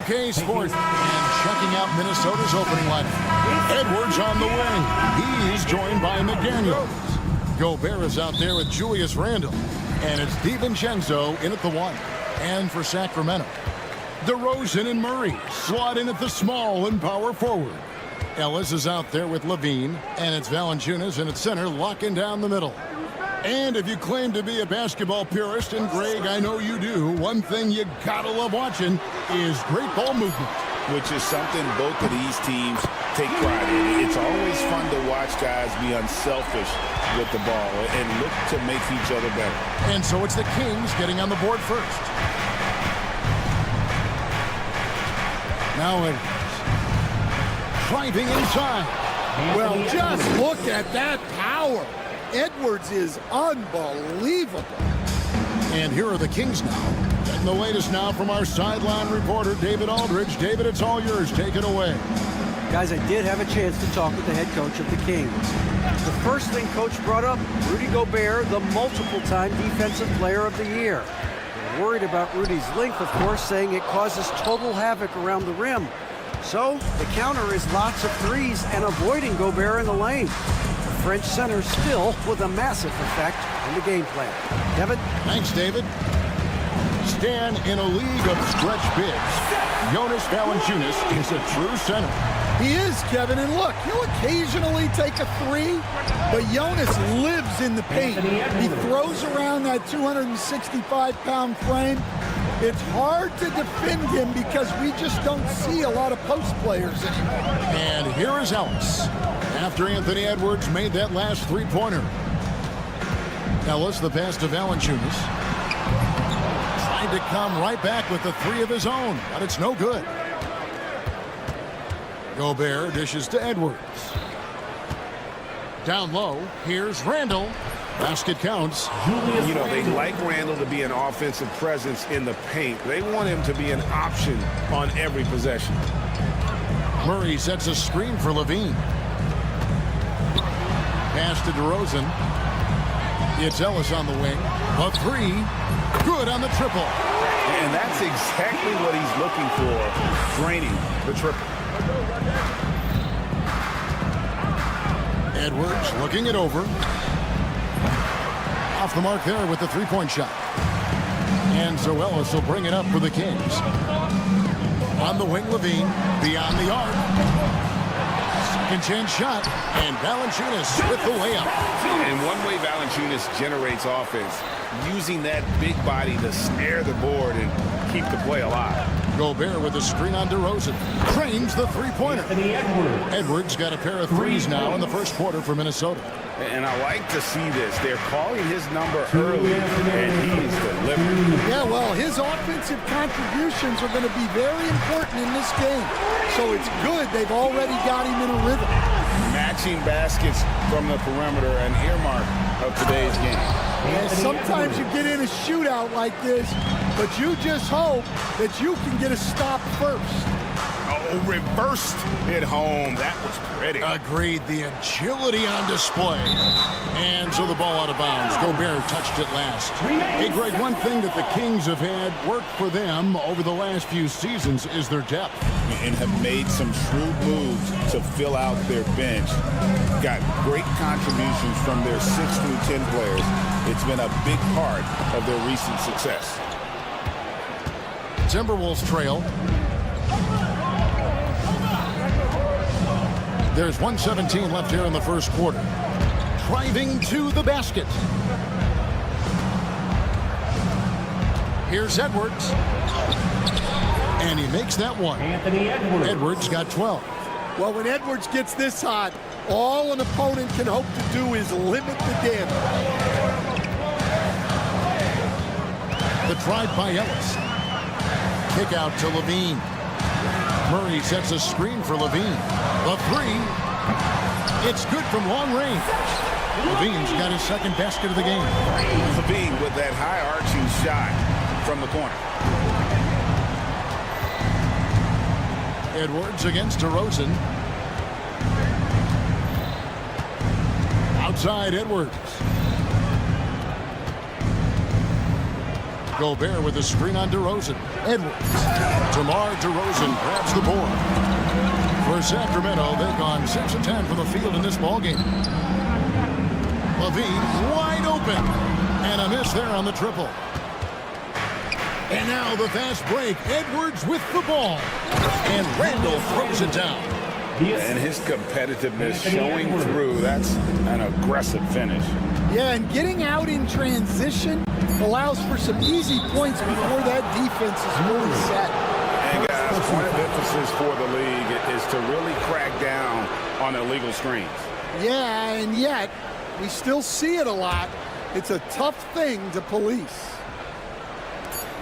Okay, Sport. And checking out Minnesota's opening lineup. Edwards on the wing. He's joined by McDaniels. Gobert is out there with Julius Randle. And it's DiVincenzo in at the 1. And for Sacramento, DeRozan and Murray slot in at the small and power forward. Ellis is out there with Levine. And it's Valanciunas in at center, locking down the middle. And if you claim to be a basketball purist, and Greg, I know you do, one thing you gotta love watching is great ball movement. Which is something both of these teams take pride in. It's always fun to watch guys be unselfish with the ball and look to make each other better. And so it's the Kings getting on the board first. Now Edwards driving inside. Well, just look at that power. Edwards is unbelievable. And here are the Kings now. Getting the latest now from our sideline reporter, David Aldridge. David, it's all yours. Take it away. Guys, I did have a chance to talk with the head coach of the Kings. The first thing Coach brought up, Rudy Gobert, the multiple-time Defensive Player of the Year. They're worried about Rudy's length, of course, saying it causes total havoc around the rim. So the counter is lots of threes and avoiding Gobert in the lane. The French center still with a massive effect on the game plan. Kevin? Thanks, David. Stan, in a league of stretch bigs, Jonas Valanciunas is a true center. He is, Kevin, and look, he'll occasionally take a three, but Jonas lives in the paint. He throws around that 265-pound frame. It's hard to defend him because we just don't see a lot of post players anymore. And here is Ellis after Anthony Edwards made that last three-pointer. Ellis, the pass to Valanciunas. Trying to come right back with the three of his own, but it's no good. Gobert dishes to Edwards. Down low, here's Randle. Basket counts. You know, they like Randle to be an offensive presence in the paint. They want him to be an option on every possession. Murray sets a screen for Levine. Pass to DeRozan. It's Ellis on the wing. A three. Good on the triple. And that's exactly what he's looking for, draining the triple. Edwards looking it over. Off the mark there with the three-point shot. And so Ellis will bring it up for the Kings. On the wing, Levine, beyond the arc. Second chance shot, and Valanciunas with the layup. And one way Valanciunas generates offense, using that big body to snare the board and keep the play alive. Gobert with a screen on DeRozan. Cranes the three-pointer. Edwards got a pair of threes now in the first quarter for Minnesota. And I like to see this. They're calling his number early, and he's delivering. Yeah, well, his offensive contributions are going to be very important in this game. So it's good they've already got him in a rhythm. Matching baskets from the perimeter, an earmark of today's game. And sometimes you get in a shootout like this, but you just hope that you can get a stop first. Oh, reversed it home. That was pretty. Agreed. The agility on display. And so the ball out of bounds. Gobert touched it last. Hey, Greg, one thing that the Kings have had work for them over the last few seasons is their depth. And have made some shrewd moves to fill out their bench. Got great contributions from their 6 through 10 players. It's been a big part of their recent success. Timberwolves trail. There's 1:17 left here in the first quarter. Driving to the basket. Here's Edwards. And he makes that one. Anthony Edwards. Edwards got 12. Well, when Edwards gets this hot, all an opponent can hope to do is limit the damage. The drive by Ellis. Kick out to Levine. Murray sets a screen for Levine. The three. It's good from long range. Levine's got his second basket of the game. Levine with that high arching shot from the corner. Edwards against DeRozan. Outside Edwards. Gobert with a screen on DeRozan. Edwards. DeMar DeRozan grabs the board. For Sacramento, they've gone 6 of 10 from the field in this ballgame. LaVine wide open. And a miss there on the triple. And now the fast break. Edwards with the ball. And Randall throws it down. And his competitiveness showing through. That's an aggressive finish. Yeah, and getting out in transition allows for some easy points before that defense is really set. And guys, point of emphasis for the league is to really crack down on illegal screens. Yeah, and yet we still see it a lot. It's a tough thing to police.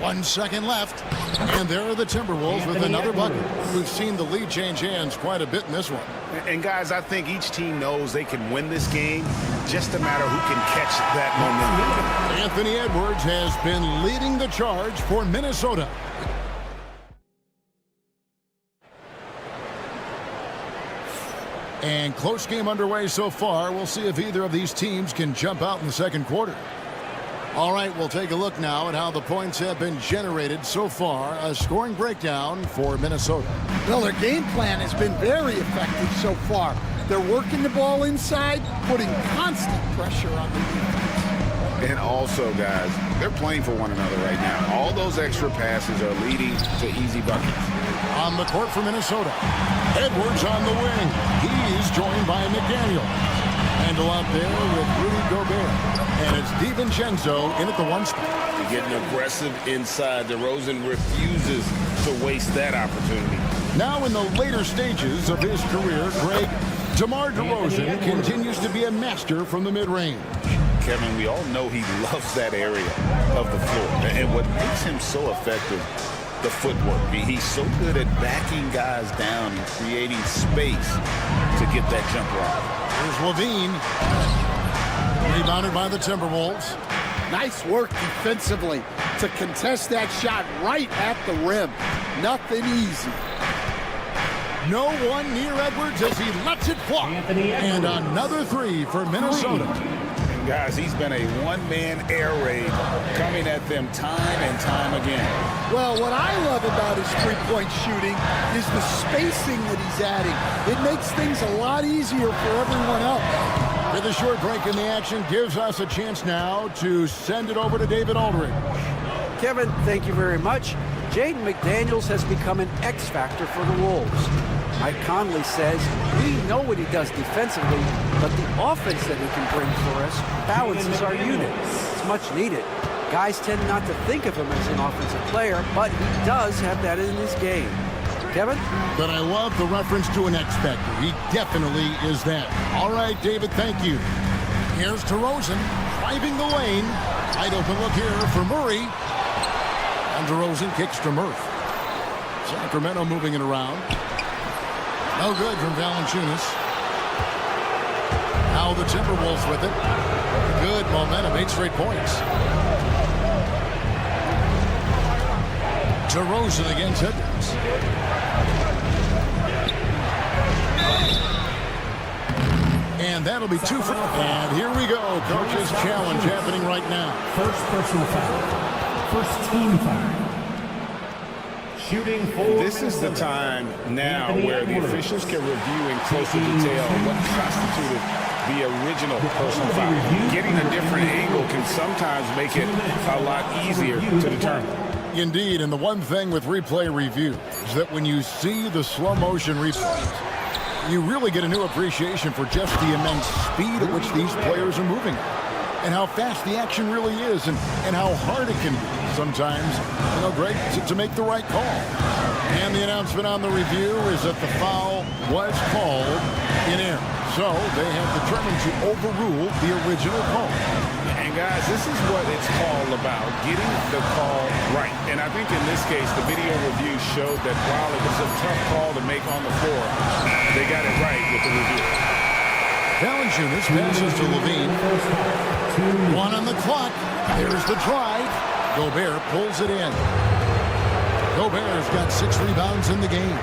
1 second left, and there are the Timberwolves with another bucket. We've seen the lead change hands quite a bit in this one. And guys, I think each team knows they can win this game, just a matter who can catch that momentum. Anthony Edwards has been leading the charge for Minnesota. And close game underway so far. We'll see if either of these teams can jump out in the second quarter. All right, we'll take a look now at how the points have been generated so far. A scoring breakdown for Minnesota. Well, their game plan has been very effective so far. They're working the ball inside, putting constant pressure on the defense. And also, guys, they're playing for one another right now. All those extra passes are leading to easy buckets. On the court for Minnesota, Edwards on the wing. He's joined by McDaniel. Handle out there with Rudy Gobert. And it's DiVincenzo in at the 1 spot. Getting aggressive inside. DeRozan refuses to waste that opportunity. Now in the later stages of his career, Greg, DeMar DeRozan continues to be a master from the mid-range. Kevin, we all know he loves that area of the floor. And what makes him so effective, the footwork. He's so good at backing guys down and creating space to get that jumper off. Here's LaVine. Rebounded by the Timberwolves. Nice work defensively to contest that shot right at the rim. Nothing easy. No one near Edwards as he lets it fly. And another 3 for Minnesota. And guys, he's been a one-man air raid coming at them time and time again. Well, what I love about his three-point shooting is the spacing that he's adding. It makes things a lot easier for everyone else. With a short break in the action, gives us a chance now to send it over to David Aldridge. Kevin, thank you very much. Jaden McDaniels has become an X factor for the Wolves. Mike Conley says, we know what he does defensively, but the offense that he can bring for us balances our unit. It's much needed. Guys tend not to think of him as an offensive player, but he does have that in his game. Kevin? But I love the reference to an X factor. He definitely is that. All right, David, thank you. Here's DeRozan driving the lane. Wide open look here for Murray. And DeRozan kicks to Murph. Sacramento moving it around. No good from Valanciunas. Now the Timberwolves with it. Good momentum, 8 straight points. DeRozan against Edwards. And that'll be 2 for... And here we go. Coach's challenge happening right now. First personal foul. First team foul. Shooting for This is the time now where the officials can review in closer detail what constituted the original personal foul. Getting a different angle can sometimes make it a lot easier to determine. Indeed, and the one thing with replay review is that when you see the slow motion replays, you really get a new appreciation for just the immense speed at which these players are moving and how fast the action really is and how hard it can be sometimes, Greg, to make the right call. And the announcement on the review is that the foul was called in error. So they have determined to overrule the original call. And guys, this is what it's all about, getting the call right. And I think in this case, the video review showed that while it was a tough call to make on the floor, they got it right with the review. Valanciunas passes to LaVine. 1 on the clock. There's the drive. Gobert pulls it in. Gobert's got 6 rebounds in the game.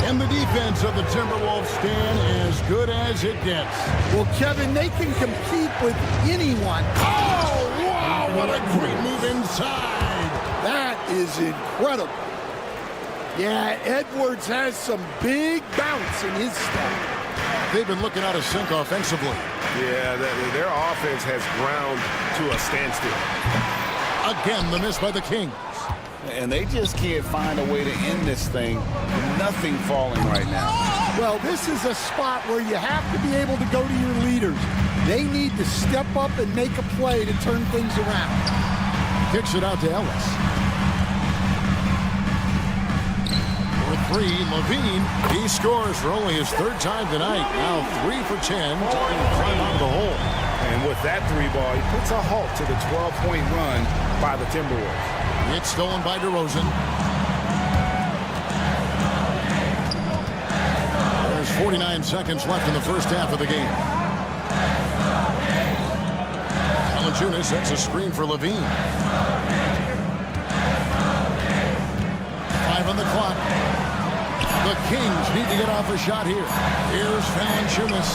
And the defense of the Timberwolves stand as good as it gets. Well, Kevin, they can compete with anyone. Oh, wow! what a great move inside. That is incredible. Yeah, Edwards has some big bounce in his step. They've been looking out of sync offensively. Yeah, their offense has ground to a standstill. Again, the miss by the Kings. And they just can't find a way to end this thing. Nothing falling right now. Well, this is a spot where you have to be able to go to your leaders. They need to step up and make a play to turn things around. Kicks it out to Ellis. For 3, Levine. He scores for only his 3rd time tonight. Now 3 for 10, taking a climb out of the hole. And with that 3 ball, he puts a halt to the 12-point run by the Timberwolves. It's stolen by DeRozan. There's 49 seconds left in the first half of the game. Valanciunas sets a screen for Levine. 5 on the clock. The Kings need to get off a shot here. Here's Valanciunas.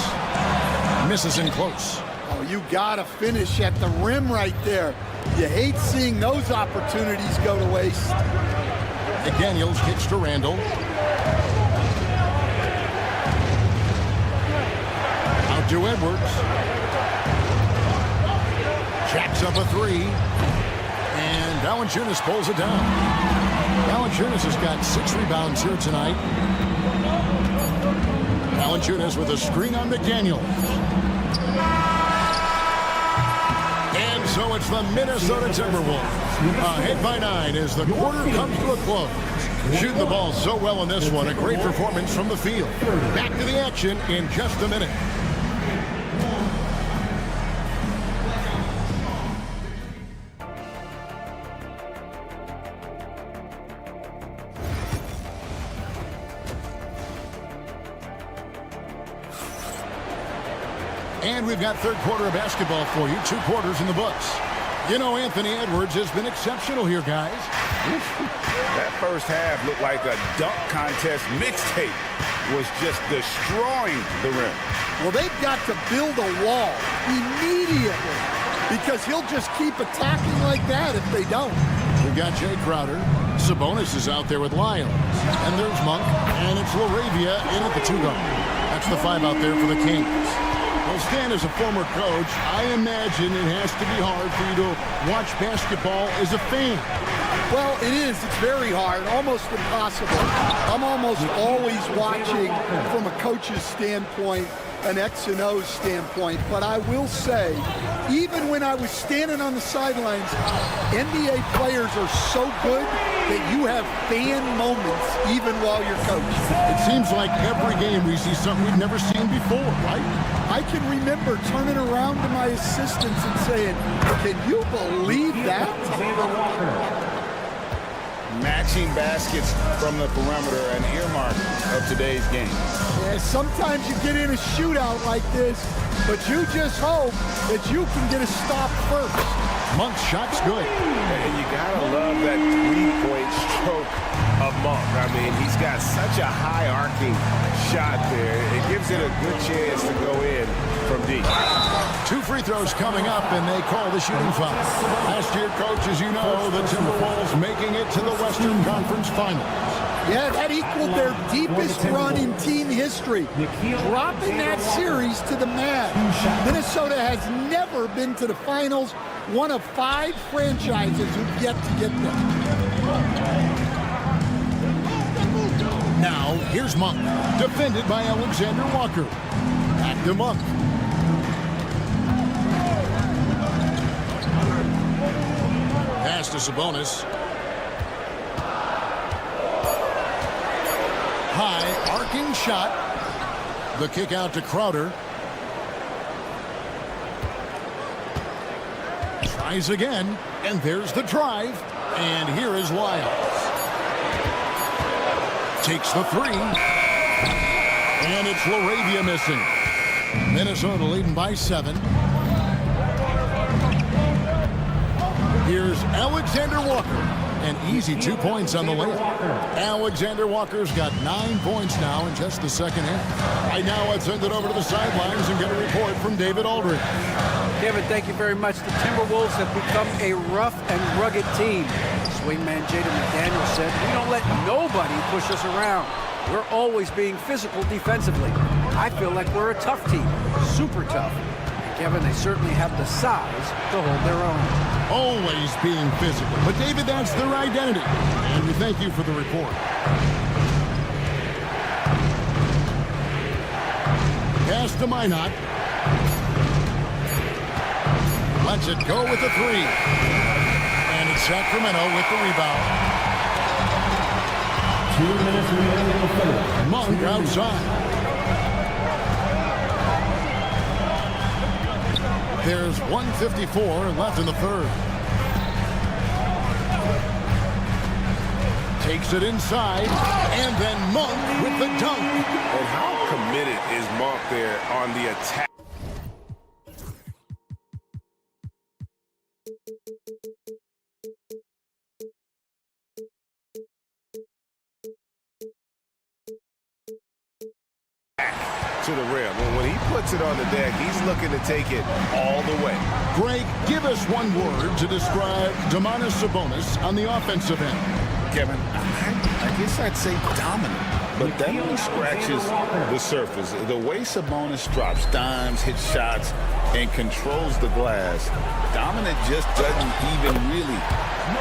Misses in close. Oh, you got to finish at the rim right there. You hate seeing those opportunities go to waste. McDaniels kicks to Randall. Out to Edwards. Jacks up a 3. And Valanciunas pulls it down. Valanciunas has got 6 rebounds here tonight. Valanciunas with a screen on McDaniels. And so it's the Minnesota Timberwolves. Ahead by 9 as the quarter comes to a close. Shooting the ball so well in this one. A great performance from the field. Back to the action in just a minute. And we've got third quarter of basketball for you. 2 quarters in the books. You know, Anthony Edwards has been exceptional here, guys. That first half looked like a dunk contest mixtape. Was just destroying the rim. Well, they've got to build a wall immediately because he'll just keep attacking like that if they don't. We've got Jay Crowder. Sabonis is out there with Lyles. And there's Monk. And it's LaRavia in at the 2 guard. That's the 5 out there for the Kings. Well, Stan, as a former coach, I imagine it has to be hard for you to watch basketball as a fan. Well, it is. It's very hard, almost impossible. I'm almost always watching from a coach's standpoint, an X and O standpoint. But I will say, even when I was standing on the sidelines, NBA players are so good that you have fan moments even while you're coaching. It seems like every game we see something we've never seen before, right? I can remember turning around to my assistants and saying, can you believe that? Matching baskets from the perimeter, an earmark of today's game. Yeah, sometimes you get in a shootout like this, but you just hope that you can get a stop first. Monk's shot's good. And you gotta love that 3-point stroke of Monk. I mean, he's got such a high arcing shot there. It gives it a good chance to go in from deep. 2 free throws coming up, and they call the shooting foul. Last year, coach, as you know, the Timberwolves making it to the Western Conference Finals. Yeah, that equaled their deepest run in team history, dropping that series to the Mavs. Minnesota has never been to the finals, one of 5 franchises who've yet to get there. Now, here's Monk, defended by Alexander Walker. Back to Monk. Pass to Sabonis. High arcing shot. The kick out to Crowder. Tries again, and there's the drive. And here is Lyles. Takes the 3. And it's LaRavia missing. Minnesota leading by 7. Here's Alexander Walker. An easy 2 points on the layup. Alexander Walker's got 9 points now in just the second half. Right now, let's send it over to the sidelines and get a report from David Aldridge. Kevin, thank you very much. The Timberwolves have become a rough and rugged team. Swingman Jaden McDaniel said, "We don't let nobody push us around. We're always being physical defensively. I feel like we're a tough team, super tough." And Kevin, they certainly have the size to hold their own. Always being physical. But, David, that's their identity. And we thank you for the report. Pass to Minot. Lets it go with the three. And it's Sacramento with the rebound. 2 minutes remaining in the third. Monk outside. There's 1:54 left in the third. Takes it inside, and then Monk with the dunk. And how committed is Monk there on the attack? To the rim. When he puts it on the deck, he's looking to take it all the way. Greg, give us one word to describe Domantas Sabonis on the offensive end. Kevin, I guess I'd say dominant, but that only scratches the surface. The way Sabonis drops dimes, hits shots, and controls the glass, dominant just doesn't even really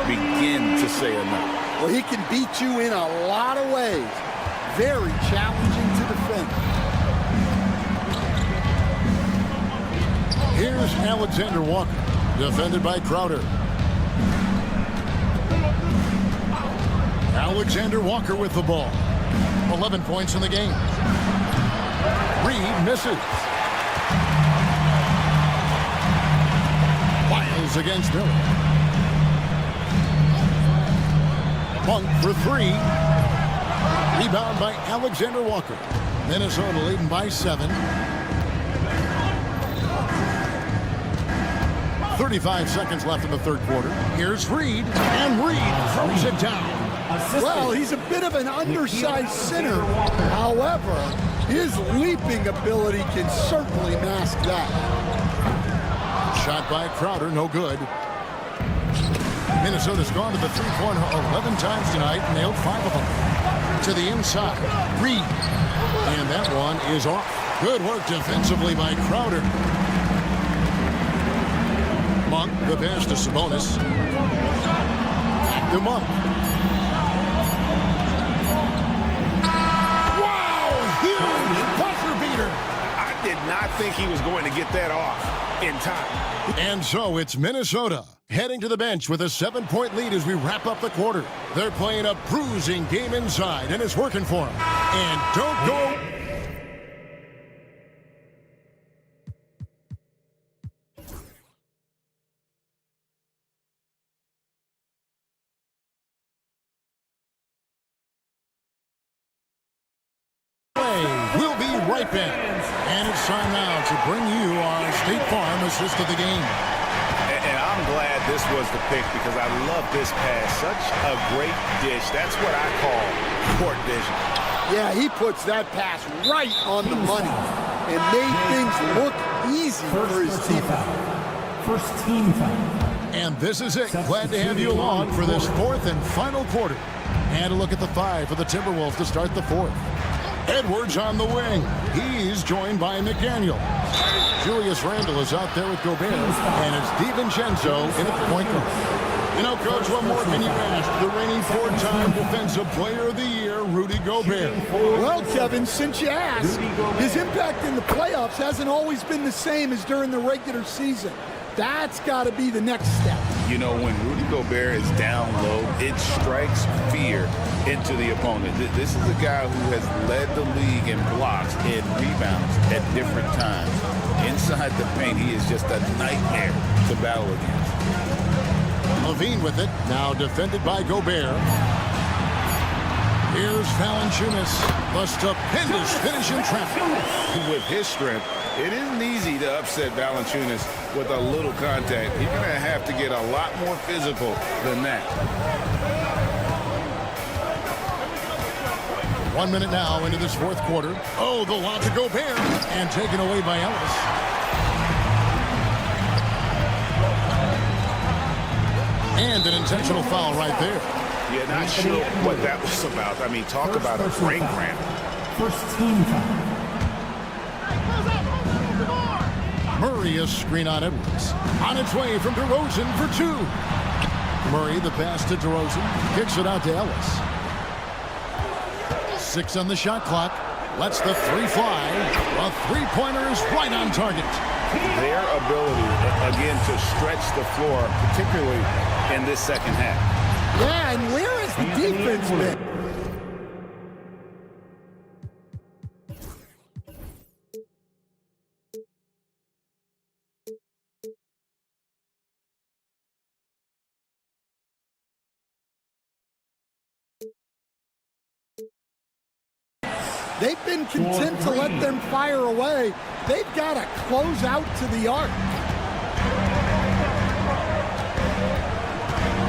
begin to say enough. Well, he can beat you in a lot of ways. Very challenging to defend. Here's Alexander Walker, defended by Crowder. Alexander Walker with the ball. 11 points in the game. Reed misses. Wiles against Miller. Monk for three. Rebound by Alexander Walker. Minnesota leading by 7. 35 seconds left in the third quarter. Here's Reed, and Reed throws it down. Well, he's a bit of an undersized center. However, his leaping ability can certainly mask that. Shot by Crowder, no good. Minnesota's gone to the three-pointer 11 times tonight, nailed 5 of them. To the inside, Reed. And that one is off. Good work defensively by Crowder. Monk, the pass to Sabonis. Back to Monk. Wow! Huge buzzer beater! I did not think he was going to get that off in time. And so it's Minnesota heading to the bench with a 7-point lead as we wrap up the quarter. They're playing a bruising game inside, and it's working for them. And don't go... We'll be right back. And it's time now to bring you our State Farm assist of the game. And I'm glad this was the pick because I love this pass. Such a great dish. That's what I call court vision. Yeah, he puts that pass right on the money and made things look easy for his team. First team foul. And this is it. Glad to have you along for this fourth and final quarter. And a look at the 5 for the Timberwolves to start the fourth. Edwards on the wing. He's joined by McDaniel. Julius Randle is out there with Gobert. And it's DiVincenzo in at the point guard. You know, Coach, what more can you ask? The reigning 4-time Defensive Player of the Year, Rudy Gobert. Well, Kevin, since you asked, his impact in the playoffs hasn't always been the same as during the regular season. That's got to be the next step. You know, when Rudy Gobert is down low, it strikes fear into the opponent. This is a guy who has led the league in blocks and rebounds at different times. Inside the paint, he is just a nightmare to battle against. Levine with it, now defended by Gobert. Here's Valanciunas, the stupendous finish in traffic. With his strength, it isn't easy to upset Valanciunas with a little contact. You're going to have to get a lot more physical than that. 1 minute now into this fourth quarter. Oh, the lob to Gobert, and taken away by Ellis. And an intentional foul right there. Yeah, not sure what that was about. I mean, talk about a brain cramp. First team foul. Murray a screen on Edwards. On its way from DeRozan for two. Murray the pass to DeRozan. Kicks it out to Ellis. 6 on the shot clock. Lets the three fly. A three-pointer is right on target. Their ability, again, to stretch the floor, particularly in this second half. Yeah, and where has the defense been? They've been content to let them fire away. They've got to close out to the arc.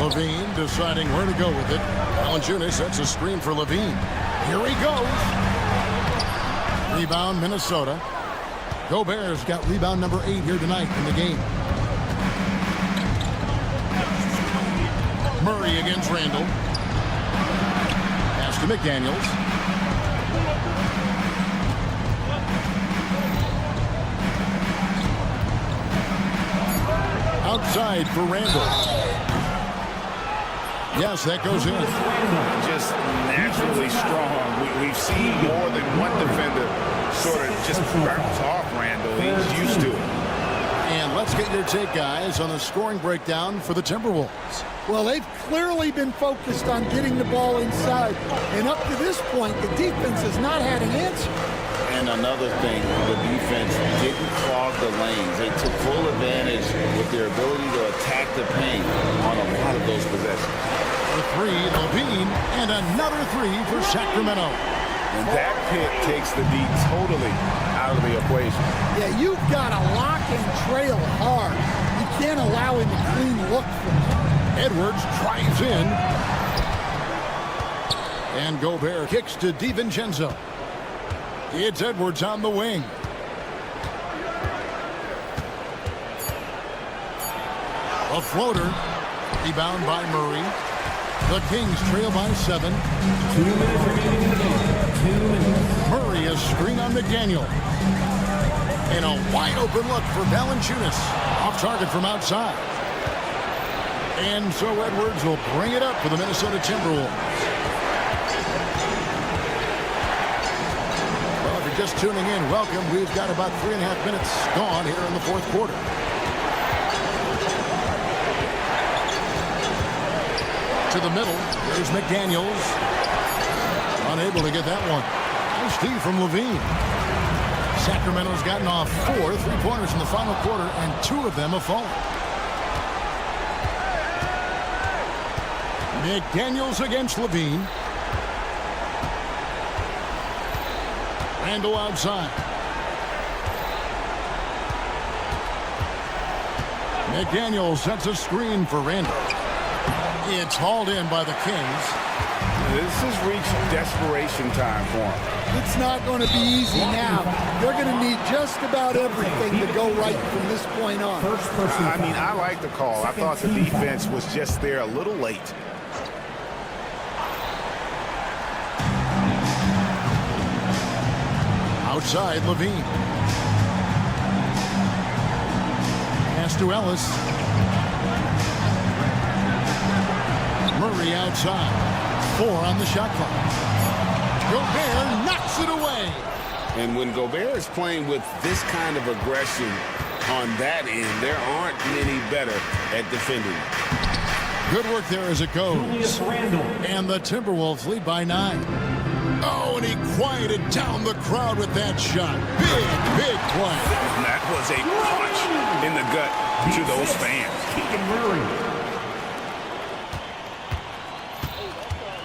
Levine deciding where to go with it. Valanciunas sets a screen for Levine. Here he goes. Rebound, Minnesota. Gobert's got rebound number 8 here tonight in the game. Murray against Randall. Pass to McDaniels. Outside for Randall. Yes, that goes in. Just naturally strong. We've seen more than one defender sort of just bounce off Randall. He's used to it. And let's get your take, guys, on the scoring breakdown for the Timberwolves. Well, they've clearly been focused on getting the ball inside. And up to this point, the defense has not had an answer. And another thing, the defense didn't clog the lanes. They took full advantage with their ability to attack the paint on a lot of those possessions. The three, Levine, and another three for Sacramento. And that pick takes the D totally out of the equation. Yeah, you've got to lock and trail hard. You can't allow him a clean look from him. Edwards drives in. And Gobert kicks to DiVincenzo. It's Edwards on the wing. A floater. Rebound by Murray. The Kings trail by 7. 2 minutes remaining in the game. 2 minutes. Murray a screen on McDaniel. And a wide open look for Valanciunas. Off target from outside. And so Edwards will bring it up for the Minnesota Timberwolves. Just tuning in, welcome. We've got about 3.5 minutes gone here in the fourth quarter. To the middle, there's McDaniels. Unable to get that one. Nice D from Levine. Sacramento's gotten off 4 3-pointers in the final quarter, and 2 of them have fallen. McDaniels against Levine. Randall outside. McDaniel sets a screen for Randall. It's hauled in by the Kings. This has reached desperation time for them. It's not going to be easy now. They're going to need just about everything to go right from this point on. I mean, I like the call. I thought the defense was just there a little late. Outside, Levine. Pass to Ellis. Murray outside. 4 on the shot clock. Gobert knocks it away. And when Gobert is playing with this kind of aggression on that end, there aren't many better at defending. Good work there as it goes. And the Timberwolves lead by 9. Oh, and he quieted down the crowd with that shot. Big play. And that was a punch in the gut to those fans.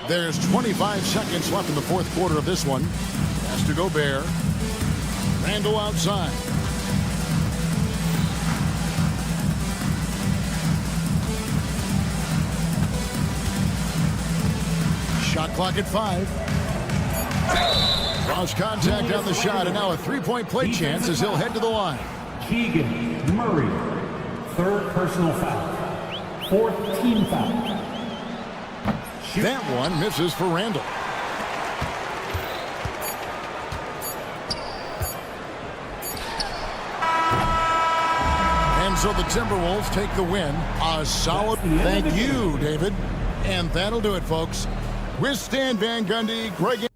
There's 25 seconds left in the fourth quarter of this one. Pass to Gobert. Randall outside. Shot clock at 5. Lost contact on the shot, and now a three-point play chance as he'll head to the line. Keegan Murray, third personal foul. Fourth team foul. That one misses for Randall. And so the Timberwolves take the win. A solid thank you, David. And that'll do it, folks. With Stan Van Gundy, Greg...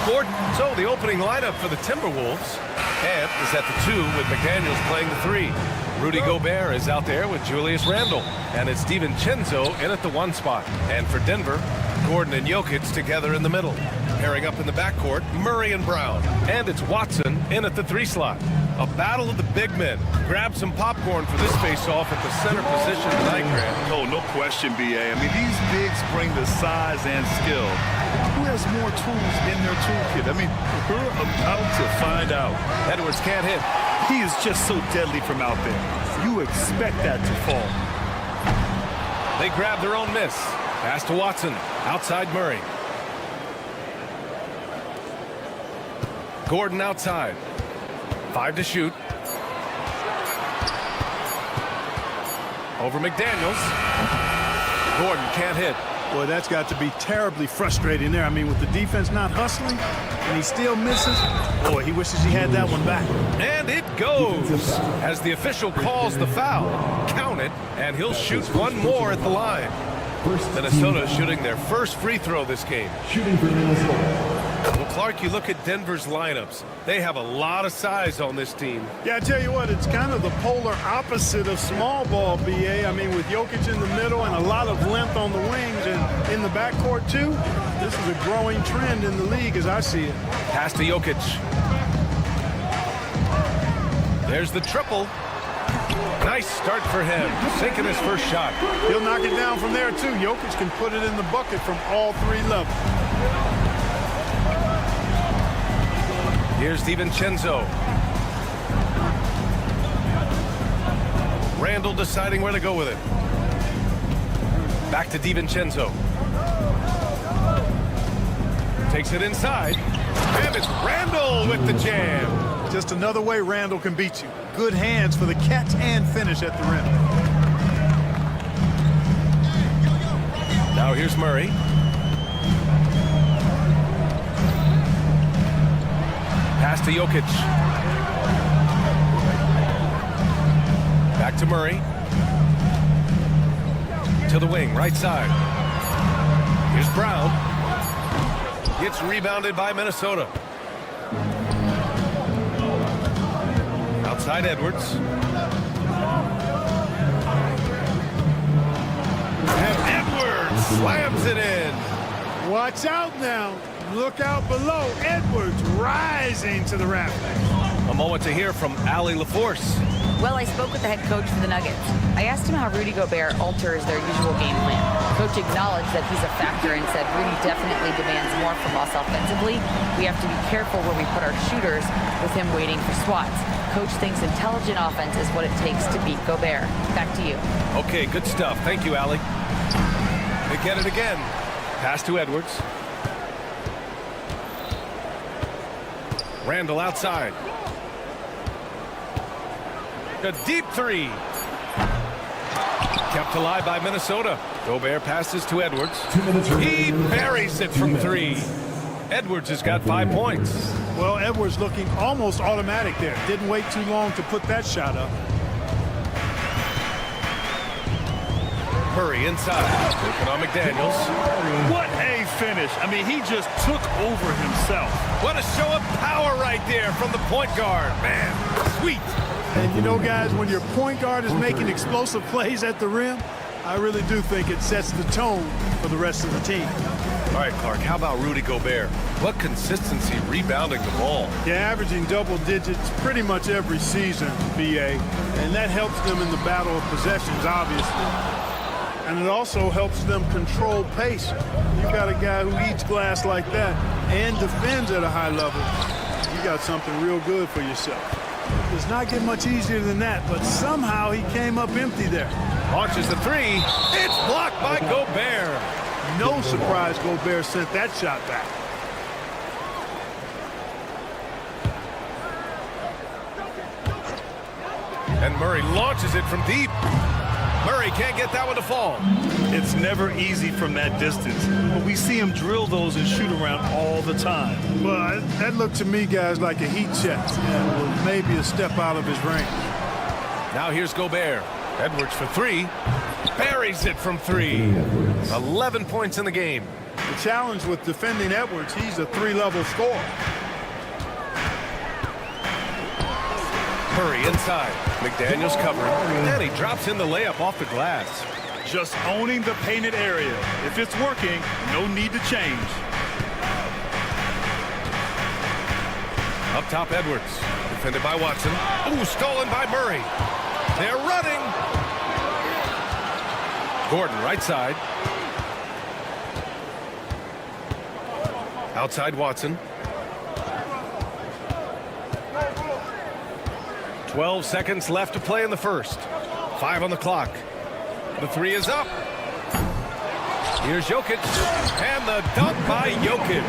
scoreboard. So the opening lineup for the Timberwolves. Ant is at the 2 with McDaniels playing the 3. Rudy Gobert is out there with Julius Randle. And it's DiVincenzo in at the 1 spot. And for Denver, Gordon and Jokic together in the middle. Pairing up in the backcourt, Murray and Brown. And it's Watson in at the 3 slot. A battle of the big men. Grab some popcorn for this face-off at the center position tonight, Grant. Oh, no question, B.A. I mean, these bigs bring the size and skill. Who has more tools in their toolkit? I mean, we're about to find out. Edwards can't hit. He is just so deadly from out there. You expect that to fall. They grab their own miss. Pass to Watson. Outside Murray. Gordon outside. 5 to shoot. Over McDaniels. Gordon can't hit. Boy, that's got to be terribly frustrating there. I mean, with the defense not hustling and he still misses, boy, he wishes he had that one back. And it goes as the official calls the foul. Count it, and he'll shoot one more at the line. Minnesota shooting their first free throw this game. Shooting for Minnesota. Well, Clark, you look at Denver's lineups. They have a lot of size on this team. Yeah, I tell you what, it's kind of the polar opposite of small ball, B.A. I mean, with Jokic in the middle and a lot of length on the wings and in the backcourt, too, this is a growing trend in the league as I see it. Pass to Jokic. There's the triple. Nice start for him, sinking his first shot. He'll knock it down from there, too. Jokic can put it in the bucket from all 3 levels. Here's DiVincenzo. Randle deciding where to go with it. Back to DiVincenzo. Takes it inside. And it's Randle with the jam. Just another way Randle can beat you. Good hands for the catch and finish at the rim. Now here's Murray. Pass to Jokic. Back to Murray. To the wing, right side. Here's Brown. Gets rebounded by Minnesota. Outside Edwards. And Edwards slams it in. Watch out now. Look out below. Edwards rising to the rafters. A moment to hear from Allie LaForce. Well, I spoke with the head coach for the Nuggets. I asked him how Rudy Gobert alters their usual game plan. Coach acknowledged that he's a factor and said Rudy definitely demands more from us offensively. We have to be careful where we put our shooters with him waiting for swats. Coach thinks intelligent offense is what it takes to beat Gobert. Back to you. Okay, good stuff. Thank you, Allie. They get it again. Pass to Edwards. Randle outside. A deep 3. Kept alive by Minnesota. Gobert passes to Edwards. He buries it from 3. Edwards has got 5 points. Well, Edwards looking almost automatic there. Didn't wait too long to put that shot up. Murray inside. Looking on McDaniels. What a finish. I mean, he just took over himself. What a show of power right there from the point guard. Man, sweet. And you know, guys, when your point guard is making explosive plays at the rim, I really do think it sets the tone for the rest of the team. All right, Clark, how about Rudy Gobert? What consistency rebounding the ball. Yeah, averaging double digits pretty much every season, B.A., and that helps them in the battle of possessions, obviously. And it also helps them control pace. You got a guy who eats glass like that and defends at a high level. You got something real good for yourself. It does not get much easier than that, but somehow he came up empty there. Launches the 3. It's blocked by Gobert. No surprise Gobert sent that shot back. And Murray launches it from deep. Murray can't get that one to fall. It's never easy from that distance, but we see him drill those and shoot around all the time. Well, that looked to me, guys, like a heat check and was maybe a step out of his range. Now here's Gobert. Edwards for 3. Buries it from 3. 11 points in the game. The challenge with defending Edwards, he's a 3-level scorer. Murray inside. McDaniels covering. And he drops in the layup off the glass. Just owning the painted area. If it's working, no need to change. Up top, Edwards. Defended by Watson. Ooh, stolen by Murray. They're running. Gordon, right side. Outside Watson. 12 seconds left to play in the first. 5 on the clock. The 3 is up. Here's Jokic. And the dunk by Jokic.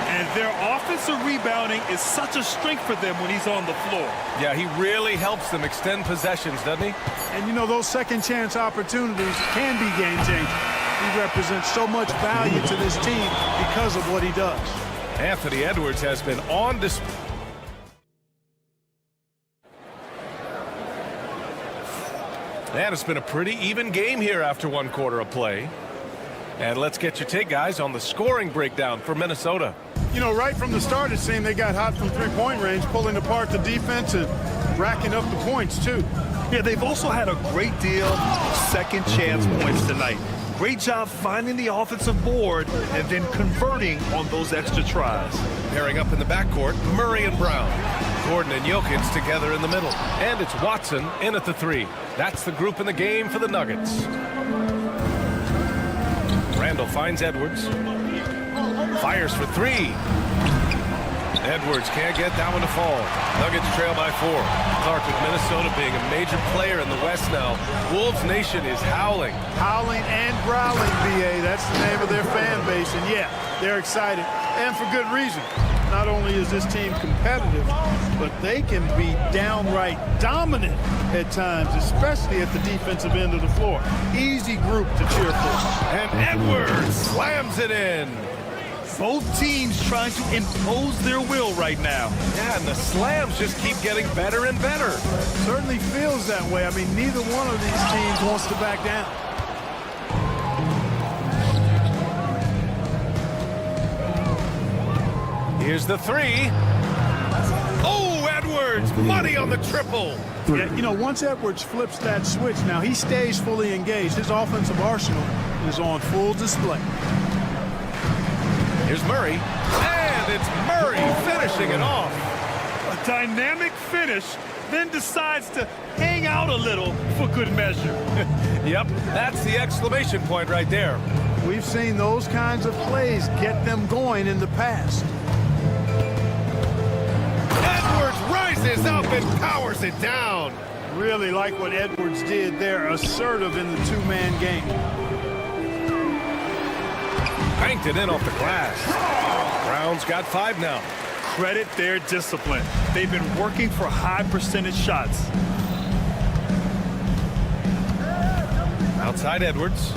And their offensive rebounding is such a strength for them when he's on the floor. Yeah, he really helps them extend possessions, doesn't he? And, you know, those second-chance opportunities can be game-changing. He represents so much value to this team because of what he does. Anthony Edwards has been on display. And it's been a pretty even game here after 1 quarter of play. And let's get your take, guys, on the scoring breakdown for Minnesota. You know, right from the start, it seemed they got hot from three-point range, pulling apart the defense and racking up the points, too. Yeah, they've also had a great deal of second chance points tonight. Great job finding the offensive board and then converting on those extra tries. Pairing up in the backcourt, Murray and Brown. Gordon and Jokic together in the middle. And it's Watson in at the 3. That's the group in the game for the Nuggets. Randall finds Edwards. Fires for 3. Edwards can't get that one to fall. Nuggets trail by 4. Clark, with Minnesota being a major player in the West now, Wolves Nation is howling. Howling and growling, BA. That's the name of their fan base. And, yeah, they're excited. And for good reason. Not only is this team competitive, but they can be downright dominant at times, especially at the defensive end of the floor. Easy group to cheer for. And Edwards slams it in. Both teams trying to impose their will right now. Yeah, and the slams just keep getting better and better. Certainly feels that way. I mean, neither one of these teams wants to back down. Here's the 3. Oh, Edwards, money on the triple. Yeah, you know, once Edwards flips that switch, now he stays fully engaged. His offensive arsenal is on full display. Here's Murray, and it's Murray finishing it off. A dynamic finish, then decides to hang out a little for good measure. Yep, that's the exclamation point right there. We've seen those kinds of plays get them going in the past. Edwards rises up and powers it down. Really like what Edwards did there, assertive in the two-man game. Banked it in off the glass. Brown's got 5 now. Credit their discipline. They've been working for high percentage shots. Outside Edwards.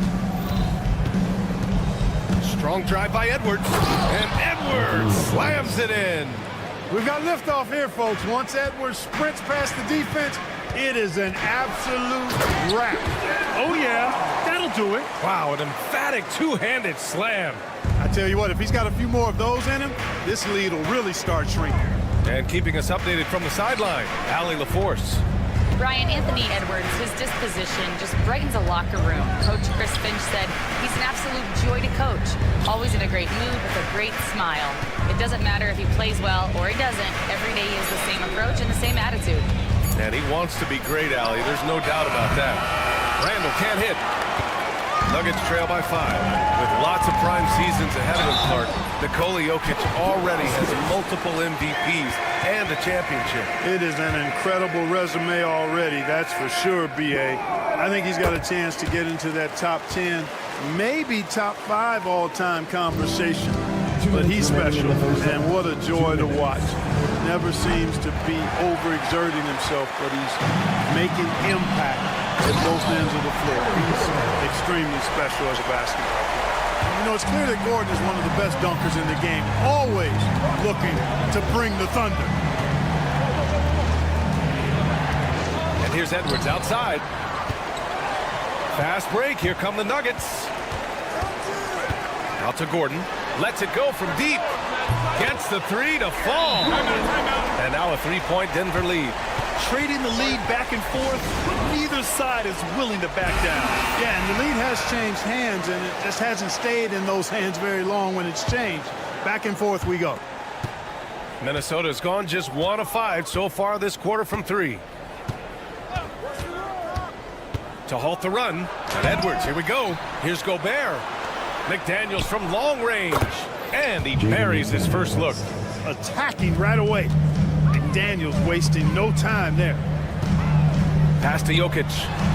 Strong drive by Edwards. And Edwards slams it in. We've got liftoff here, folks. Once Edwards sprints past the defense, it is an absolute wrap. Oh, yeah, that'll do it. Wow, an emphatic two-handed slam. I tell you what, if he's got a few more of those in him, this lead will really start shrinking. And keeping us updated from the sideline, Allie LaForce. Brian, Anthony Edwards, his disposition just brightens a locker room. Coach Chris Finch said he's an absolute joy to coach. Always in a great mood with a great smile. It doesn't matter if he plays well or he doesn't. Every day he has the same approach and the same attitude. And he wants to be great, Allie. There's no doubt about that. Randall can't hit. Nuggets trail by 5. With lots of prime seasons ahead of him, Clark, Nikola Jokic already has multiple MVPs and a championship. It is an incredible resume already, that's for sure, B.A. I think he's got a chance to get into that top 10, maybe top 5 all-time conversation. But he's special, and what a joy to watch. Never seems to be overexerting himself, but he's making impact at both ends of the floor. He's extremely special as a basketball player. You know, it's clear that Gordon is one of the best dunkers in the game, always looking to bring the thunder. And here's Edwards outside. Fast break. Here come the Nuggets. Out to Gordon. Lets it go from deep. Gets the three to fall. And now a three-point Denver lead. Trading the lead back and forth, neither side is willing to back down. Yeah, and the lead has changed hands, and it just hasn't stayed in those hands very long when it's changed. Back and forth we go. Minnesota's gone just 1 of 5 so far this quarter from 3. To halt the run. And Edwards, here we go. Here's Gobert. McDaniels from long range. And he buries his first look. Attacking right away. McDaniels wasting no time there. Pass to Jokic.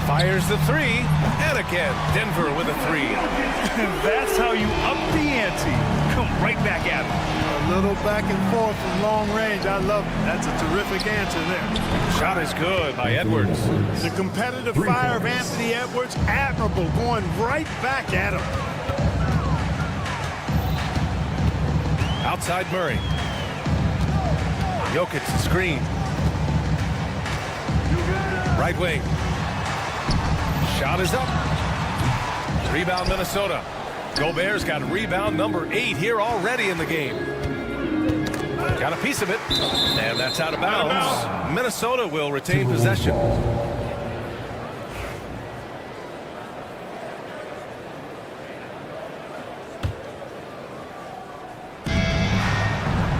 Fires the three. And again, Denver with a 3. That's how you up the ante. Come right back at him. A little back and forth from long range. I love it. That's a terrific answer there. Shot is good by Edwards. The competitive fire of Anthony Edwards, admirable, going right back at him. Outside Murray. Jokic the screen. Right wing. Shot is up. Rebound Minnesota. Gobert's got rebound number 8 here already in the game. Got a piece of it. And that's out of bounds. Minnesota will retain possession.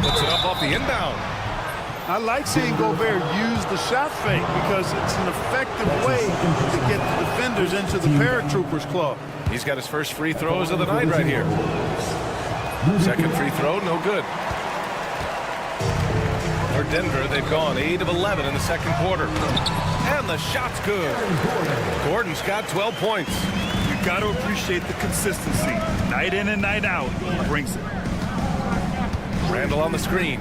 Puts it up off the inbound. I like seeing Gobert use the shot fake because it's an effective way to get the defenders into the paratroopers club. He's got his first free throws of the night right here. Second free throw, no good. For Denver, they've gone 8 of 11 in the second quarter. And the shot's good. Gordon's got 12 points. You got to appreciate the consistency. Night in and night out, he brings it. Randall on the screen.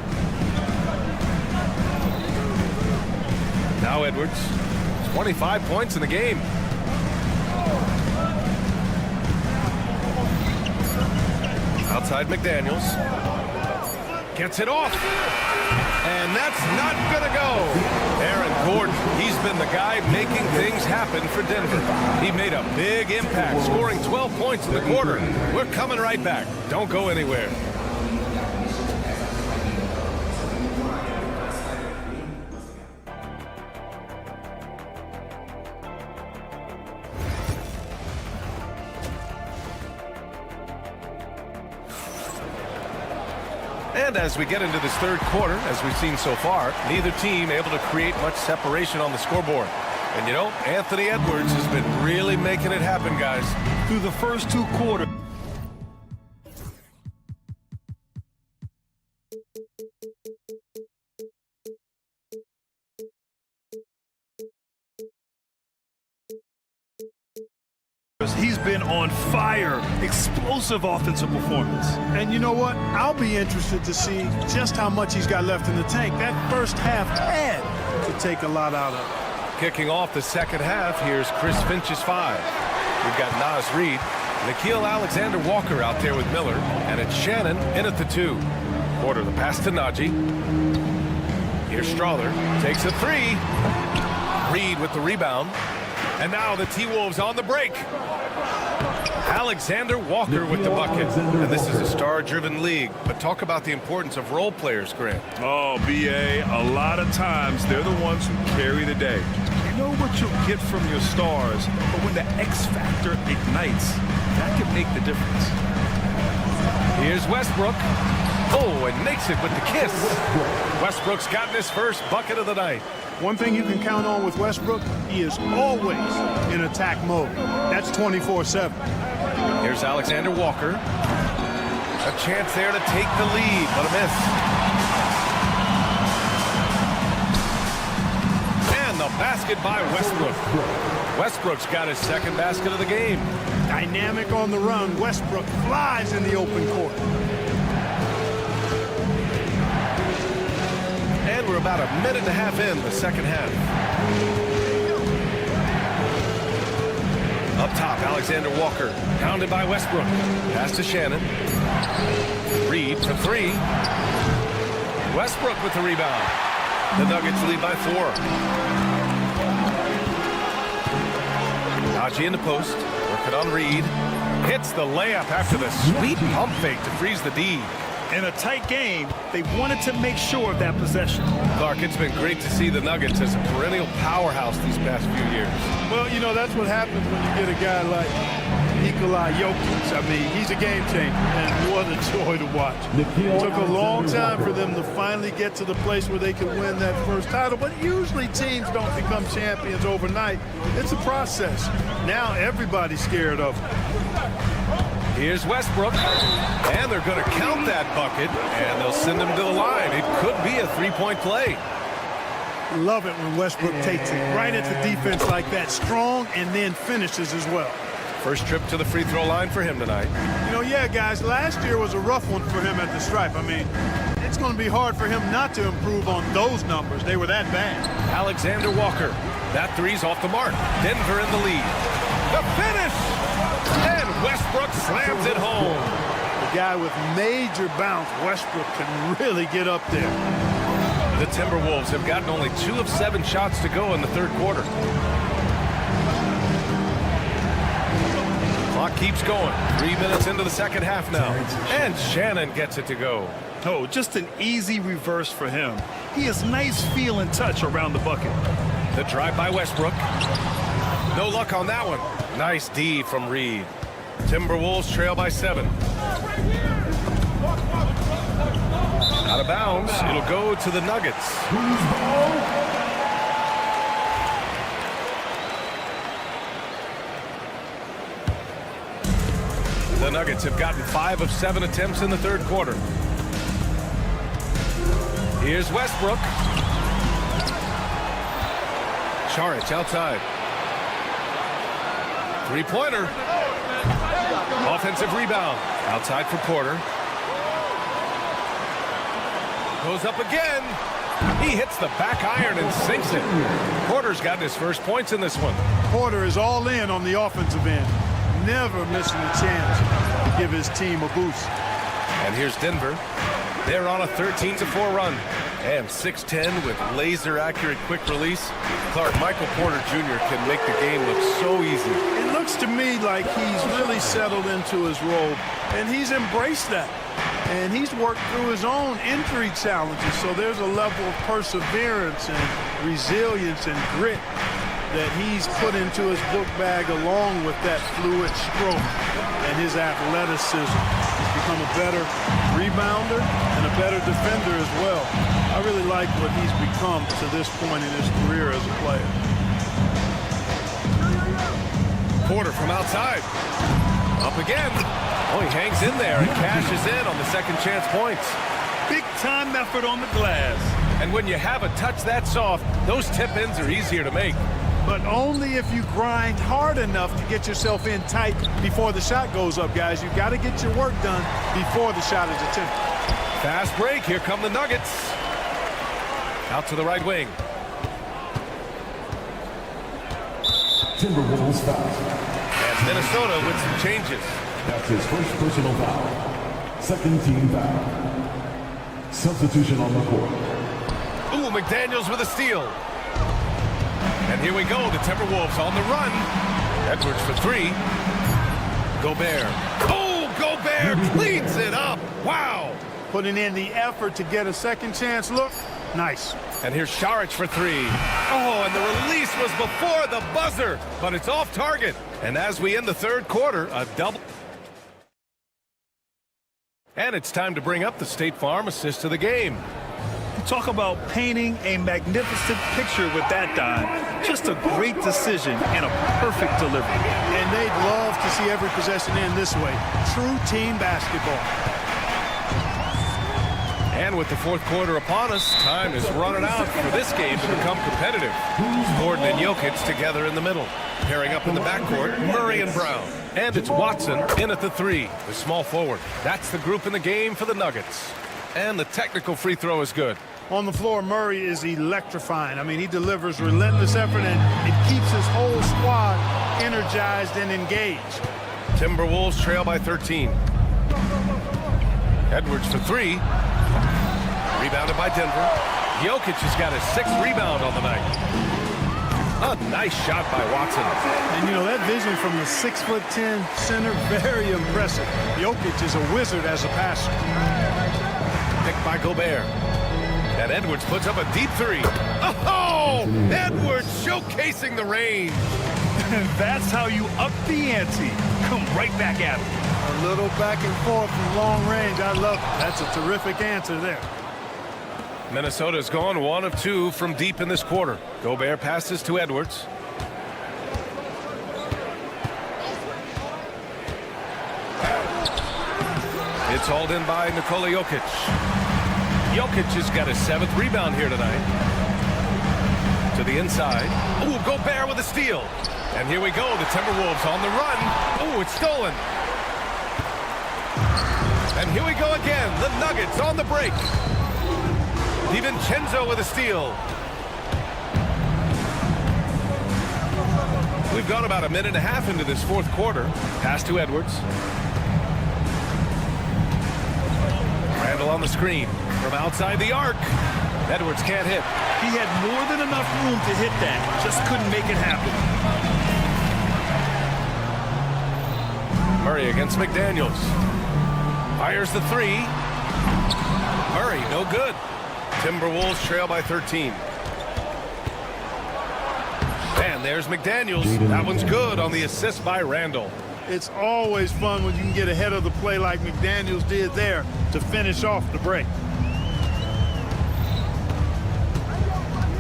Now Edwards. 25 points in the game. Outside McDaniels. Gets it off. And that's not going to go. Aaron Gordon, he's been the guy making things happen for Denver. He made a big impact, scoring 12 points in the quarter. We're coming right back. Don't go anywhere. And as we get into this third quarter, as we've seen so far, neither team able to create much separation on the scoreboard. And you know, Anthony Edwards has been really making it happen, guys. Through the first 2 quarters. He's been on fire. Explosive offensive performance. And you know what? I'll be interested to see just how much he's got left in the tank. That first half had to take a lot out of it. Kicking off the second half, here's Chris Finch's 5. We've got Nas Reed, Nickeil Alexander-Walker out there with Miller, and it's Shannon in at the 2. Porter the pass to Najee. Here's Strother, takes a 3. Reed with the rebound. And now the T-Wolves on the break. Alexander-Walker with the bucket. And this is a star-driven league. But talk about the importance of role players, Grant. Oh, B.A., a lot of times they're the ones who carry the day. You know what you'll get from your stars, but when the X factor ignites, that can make the difference. Here's Westbrook. Oh, and makes it with the kiss. Westbrook's gotten his first bucket of the night. One thing you can count on with Westbrook, he is always in attack mode. That's 24/7. Here's Alexander-Walker. A chance there to take the lead, but a miss. And the basket by Westbrook. Westbrook's got his second basket of the game. Dynamic on the run. Westbrook flies in the open court. And we're about a minute and a half in the second half. Up top, Alexander-Walker, pounded by Westbrook. Pass to Shannon. Reed for 3. Westbrook with the rebound. The Nuggets lead by 4. Now Agbaji in the post, working on Reed. Hits the layup after the sweet pump fake to freeze the D. In a tight game, they wanted to make sure of that possession. Clark, it's been great to see the Nuggets as a perennial powerhouse these past few years. Well, you know, that's what happens when you get a guy like СLA-UA. I mean, he's a game changer, and what a joy to watch. It took a long time for them to finally get to the place where they could win that first title, but usually teams don't become champions overnight. It's a process. Now everybody's scared of them. Here's Westbrook, and they're going to count that bucket, and they'll send him to the line. It could be a three-point play. Love it when Westbrook takes it right at the defense like that, strong, and then finishes as well. First trip to the free throw line for him tonight. You know, yeah, guys, last year was a rough one for him at the stripe. I mean, it's going to be hard for him not to improve on those numbers. They were that bad. Alexander Walker. That three's off the mark. Denver in the lead. The finish! And Westbrook slams it home. The guy with major bounce, Westbrook, can really get up there. The Timberwolves have gotten only 2 of 7 shots to go in the third quarter. Clock keeps going. 3 minutes into the second half now. And Shannon gets it to go. Oh, just an easy reverse for him. He has nice feel and touch around the bucket. The drive by Westbrook. No luck on that one. Nice D from Reed. Timberwolves trail by 7. Out of bounds. It'll go to the Nuggets. The Nuggets have gotten 5 of 7 attempts in the third quarter. Here's Westbrook. Saric outside. Three-pointer. Offensive rebound. Outside for Porter. Goes up again. He hits the back iron and sinks it. Porter's gotten his first points in this one. Porter is all in on the offensive end. Never missing a chance to give his team a boost. And here's Denver. They're on a 13-4 run. And 6'10" with laser-accurate quick release. Clark, Michael Porter Jr. can make the game look so easy. It looks to me like he's really settled into his role, and he's embraced that. And he's worked through his own injury challenges, so there's a level of perseverance and resilience and grit that he's put into his book bag along with that fluid stroke and his athleticism. He's become a better rebounder and a better defender as well. I really like what he's become to this point in his career as a player. Porter from outside. Up again. Oh, he hangs in there and cashes in on the second chance points. Big time effort on the glass. And when you have a touch that soft, those tip-ins are easier to make. But only if you grind hard enough to get yourself in tight before the shot goes up, guys. You've got to get your work done before the shot is attempted. Fast break. Here come the Nuggets. Out to the right wing. Timberwolves foul. And Minnesota with some changes. That's his first personal foul. Second team foul. Substitution on the court. Ooh, McDaniels with a steal. And here we go, the Timberwolves on the run. Edwards for 3. Gobert. Oh, Gobert cleans it up. Wow. Putting in the effort to get a second chance look. Nice. And here's Saric for 3. Oh, and the release was before the buzzer, but it's off target. And as we end the third quarter, a double. And it's time to bring up the State Farm assist of the game. Talk about painting a magnificent picture with that dime. Just a great decision and a perfect delivery. And they'd love to see every possession end this way. True team basketball. And with the fourth quarter upon us, time is running out for this game to become competitive. Gordon and Jokic together in the middle. Pairing up in the backcourt, Murray and Brown. And it's Watson in at the 3, the small forward. That's the group in the game for the Nuggets. And the technical free throw is good. On the floor, Murray is electrifying. I mean, he delivers relentless effort, and it keeps his whole squad energized and engaged. Timberwolves trail by 13. Edwards for 3. Rebounded by Denver. Jokic has got his 6th rebound on the night. A nice shot by Watson. And, you know, that vision from the 6'10" center, very impressive. Jokic is a wizard as a passer. Picked by Gobert. And Edwards puts up a deep three. Oh! Edwards showcasing the range. That's how you up the ante. Come right back at him. A little back and forth from long range. I love it. That's a terrific answer there. Minnesota's gone 1 of 2 from deep in this quarter. Gobert passes to Edwards. It's hauled in by Nikola Jokic. Jokic has got his 7th rebound here tonight. To the inside. Ooh, Gobert with a steal. And here we go, the Timberwolves on the run. Ooh, it's stolen. And here we go again, the Nuggets on the break. DiVincenzo with a steal. We've gone about a minute and a half into this 4th quarter. Pass to Edwards. Randall on the screen from outside the arc. Edwards can't hit. He had more than enough room to hit that. Just couldn't make it happen. Murray against McDaniels. Fires the 3. Murray, no good. Timberwolves trail by 13. And there's McDaniels. That one's good on the assist by Randall. It's always fun when you can get ahead of the play like McDaniels did there to finish off the break.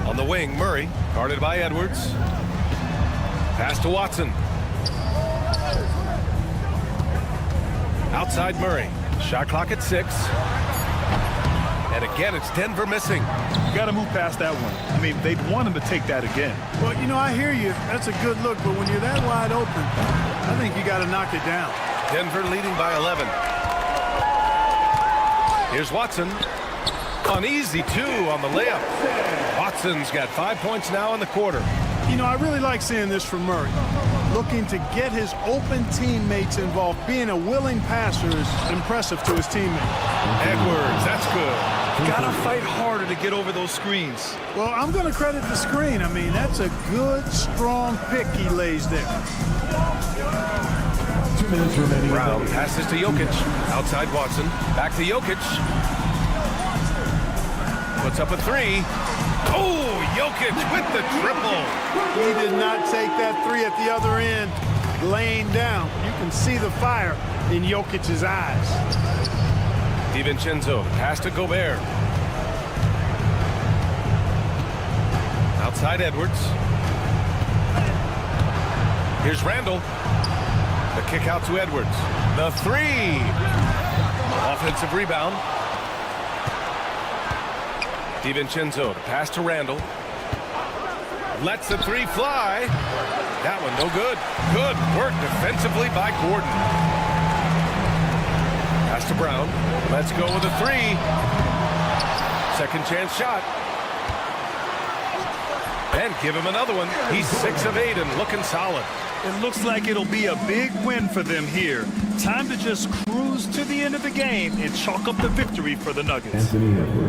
On the wing, Murray, guarded by Edwards. Pass to Watson. Outside Murray. Shot clock at 6. And again, it's Denver missing. You got to move past that one. I mean, they'd want him to take that again. Well, you know, I hear you. That's a good look, but when you're that wide open, I think you got to knock it down. Denver leading by 11. Here's Watson. An easy 2 on the layup. Watson's got 5 points now in the quarter. You know, I really like seeing this from Murray. Looking to get his open teammates involved. Being a willing passer is impressive to his teammates. Edwards, that's good. Gotta fight harder to get over those screens. Well, I'm going to credit the screen. I mean, that's a good, strong pick he lays there. 2 minutes remaining. Brown passes to Jokic. Outside Watson. Back to Jokic. Puts up a 3. Oh, Jokic with the triple. He did not take that 3 at the other end, laying down. You can see the fire in Jokic's eyes. DiVincenzo, pass to Gobert. Outside Edwards. Here's Randall. The kick out to Edwards. The 3. Offensive rebound. DiVincenzo, the pass to Randall. Lets the 3 fly. That one no good. Good work defensively by Gordon. Pass to Brown. Let's go with a 3. Second chance shot. And give him another one. He's 6 of 8 and looking solid. It looks like it'll be a big win for them here. Time to just cruise to the end of the game and chalk up the victory for the Nuggets.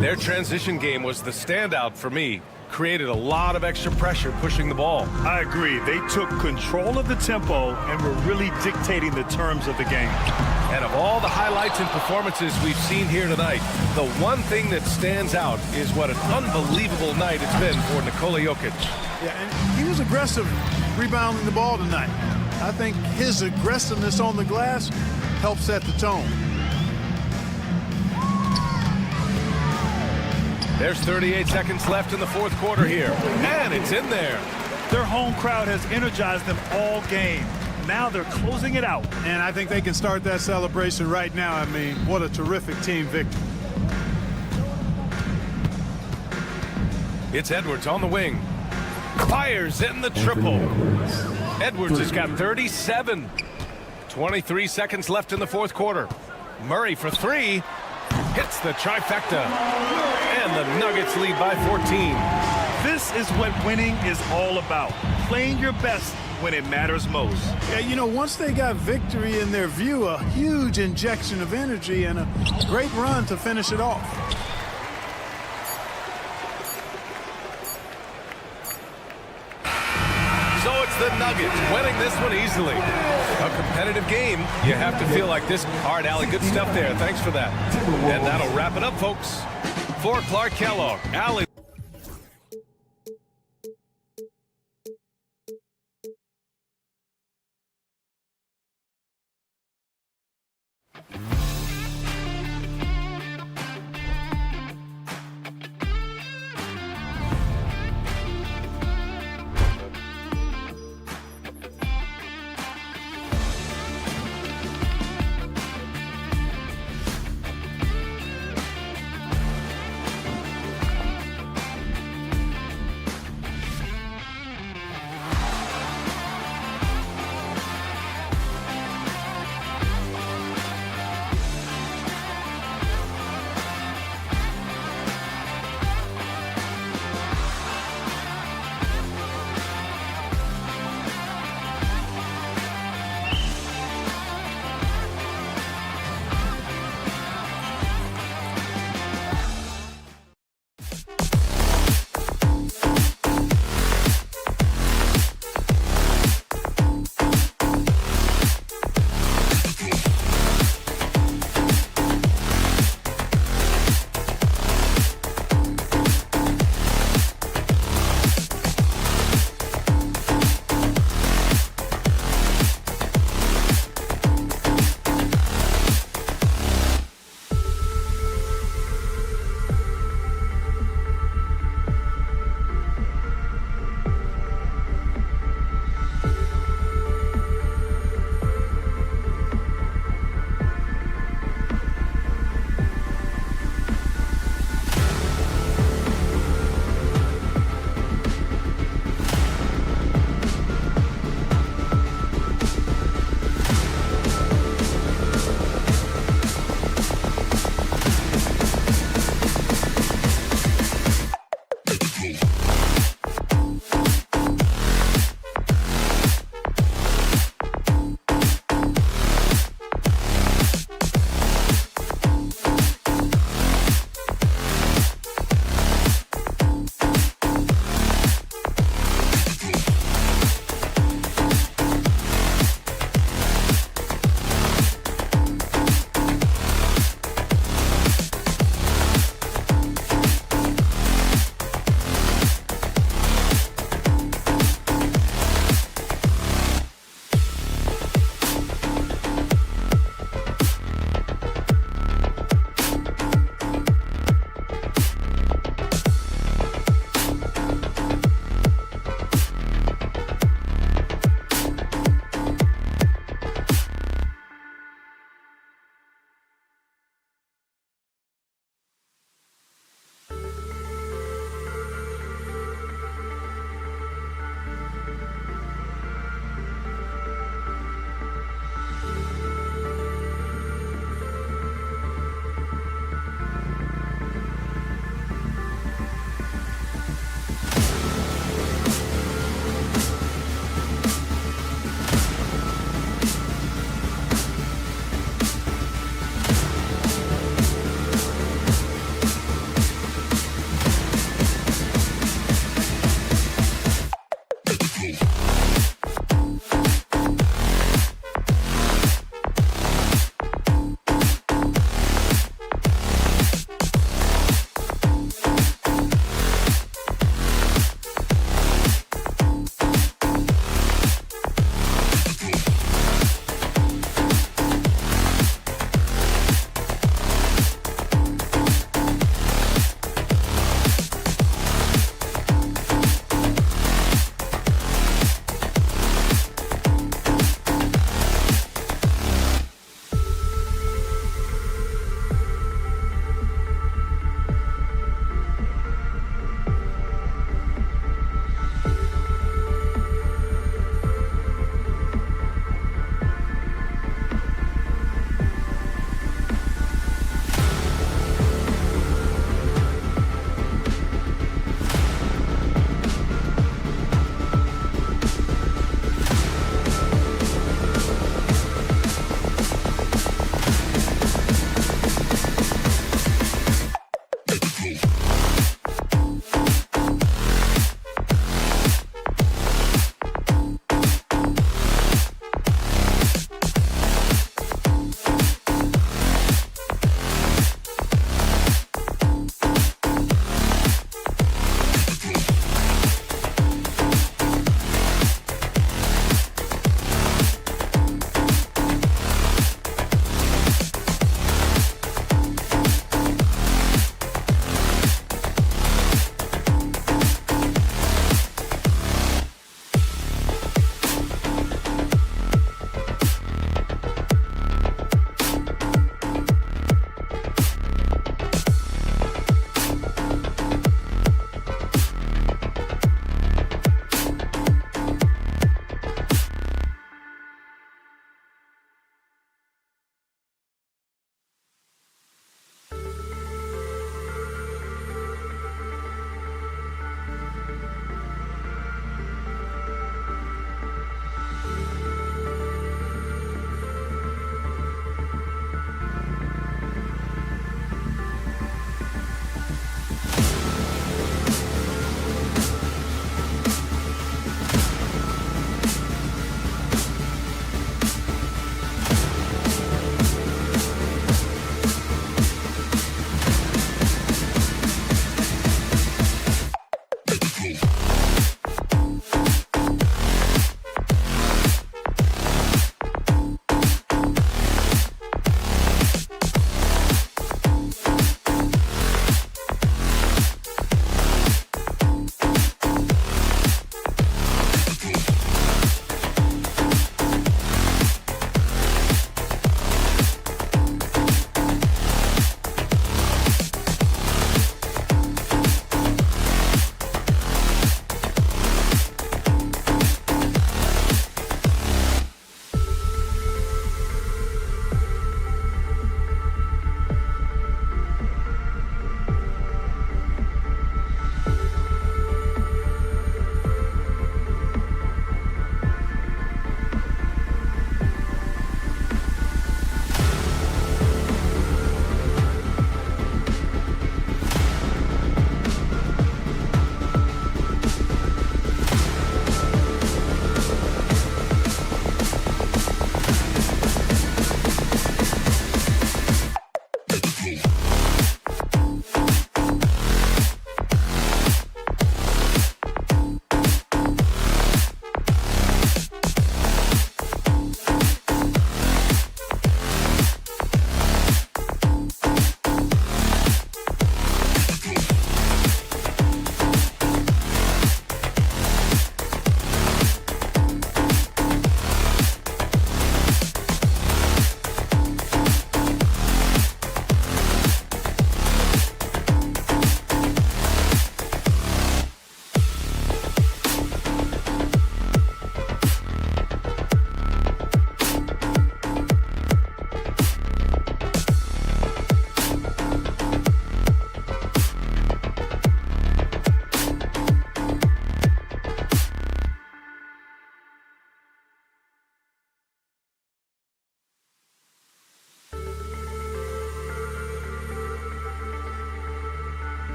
Their transition game was the standout for me. Created a lot of extra pressure pushing the ball. I agree. They took control of the tempo and were really dictating the terms of the game. And of all the highlights and performances we've seen here tonight, the one thing that stands out is what an unbelievable night it's been for Nikola Jokic. Yeah, and he was aggressive rebounding the ball tonight. I think his aggressiveness on the glass helped set the tone. There's 38 seconds left in the 4th quarter here. And it's in there. Their home crowd has energized them all game. Now they're closing it out. And I think they can start that celebration right now. I mean, what a terrific team victory. It's Edwards on the wing. Fires in the triple. Edwards has got 37. 23 seconds left in the 4th quarter. Murray for 3. Hits the trifecta. And the Nuggets lead by 14. This is what winning is all about. Playing your best when it matters most. Yeah, you know, once they got victory in their view, a huge injection of energy and a great run to finish it off. Nuggets winning this one easily. A competitive game. You have to feel like this. All right, Allie, good stuff there. Thanks for that. And that'll wrap it up, folks. For Clark Kellogg, Allie.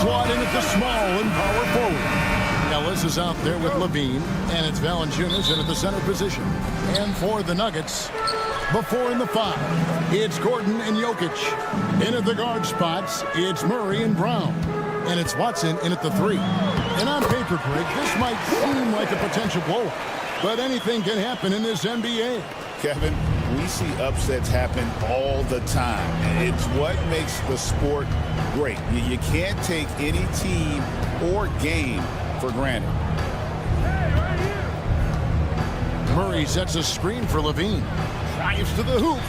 slot in at the small and power forward. Ellis is out there with Levine, and it's Valanciunas in at the center position. And for the Nuggets, before in the 5, it's Gordon and Jokic. In at the guard spots, it's Murray and Brown. And it's Watson in at the 3. And on paper, Greg, this might seem like a potential blowout, but anything can happen in this NBA. Kevin, we see upsets happen all the time. It's what makes the sport great. You can't take any team or game for granted. Murray sets a screen for Levine. Drives to the hoop.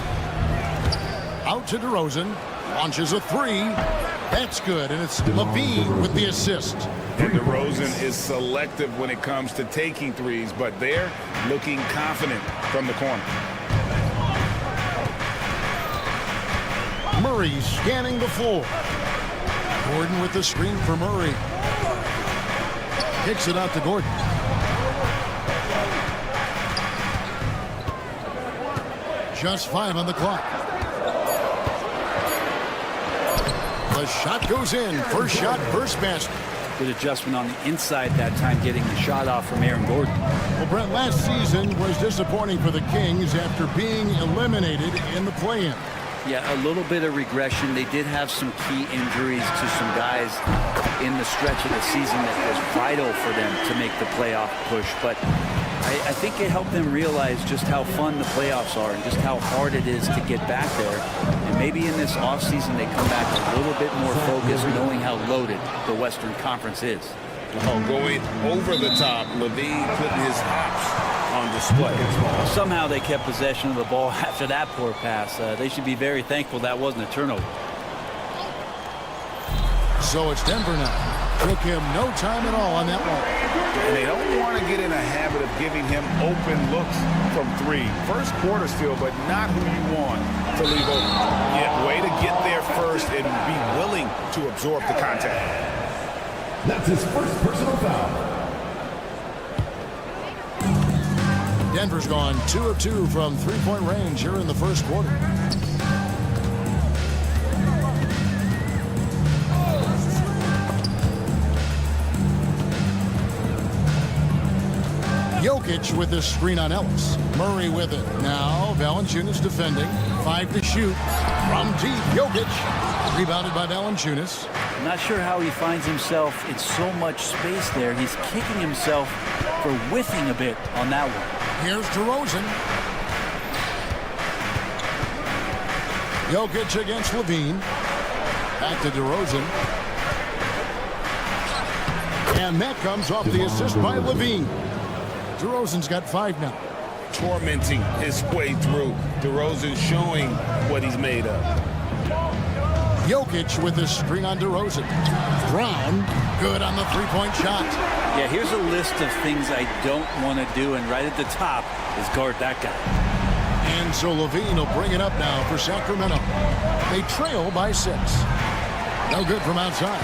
Out to DeRozan. Launches a 3. That's good, and it's Levine with the assist. And DeRozan is selective when it comes to taking threes, but they're looking confident from the corner. Murray scanning the floor. Gordon with the screen for Murray. Kicks it out to Gordon. Just 5 on the clock. The shot goes in. First shot, first basket. Good adjustment on the inside that time, getting the shot off from Aaron Gordon. Well, Brent, last season was disappointing for the Kings after being eliminated in the play-in. Yeah, a little bit of regression. They did have some key injuries to some guys in the stretch of the season that was vital for them to make the playoff push. But I think it helped them realize just how fun the playoffs are and just how hard it is to get back there. And maybe in this offseason they come back a little bit more focused, knowing how loaded the Western Conference is. Oh, going over the top, Levine putting his hops on display. Somehow they kept possession of the ball after that poor pass. They should be very thankful that wasn't a turnover. So it's Denver now. Took him no time at all on that one. And they don't want to get in a habit of giving him open looks from 3. First quarter still, but not who you want to leave open. Yeah, way to get there first and be willing to absorb the contact. That's his first personal foul. Denver's gone 2 of 2 from three-point range here in the first quarter. Jokic with the screen on Ellis. Murray with it. Now Valanciunas defending. 5 to shoot. From deep, Jokic. Rebounded by Valanciunas. I'm not sure how he finds himself in so much space there. He's kicking himself for whiffing a bit on that one. Here's DeRozan. Jokic against Levine. Back to DeRozan. And that comes off the assist by Levine. DeRozan's got 5 now. Tormenting his way through. DeRozan showing what he's made of. Jokic with the screen on DeRozan. Brown, good on the three-point shot. Yeah, here's a list of things I don't want to do, and right at the top is guard that guy. And so Levine will bring it up now for Sacramento. They trail by 6. No good from outside.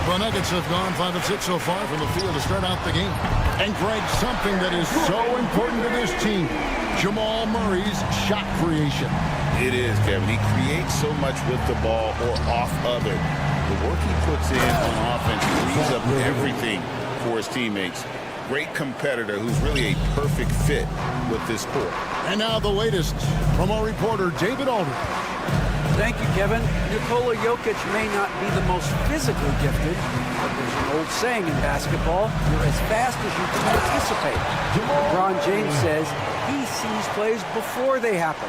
The Nuggets have gone 5 of 6 so far from the field to start out the game. And Greg, something that is so important to this team, Jamal Murray's shot creation. It is, Kevin. He creates so much with the ball or off of it. The work he puts in on offense frees up everything for his teammates. Great competitor who's really a perfect fit with this court. And now the latest from our reporter, David Aldridge. Thank you, Kevin. Nikola Jokic may not be the most physically gifted, but there's an old saying in basketball, you're as fast as you can anticipate. LeBron James says he sees plays before they happen.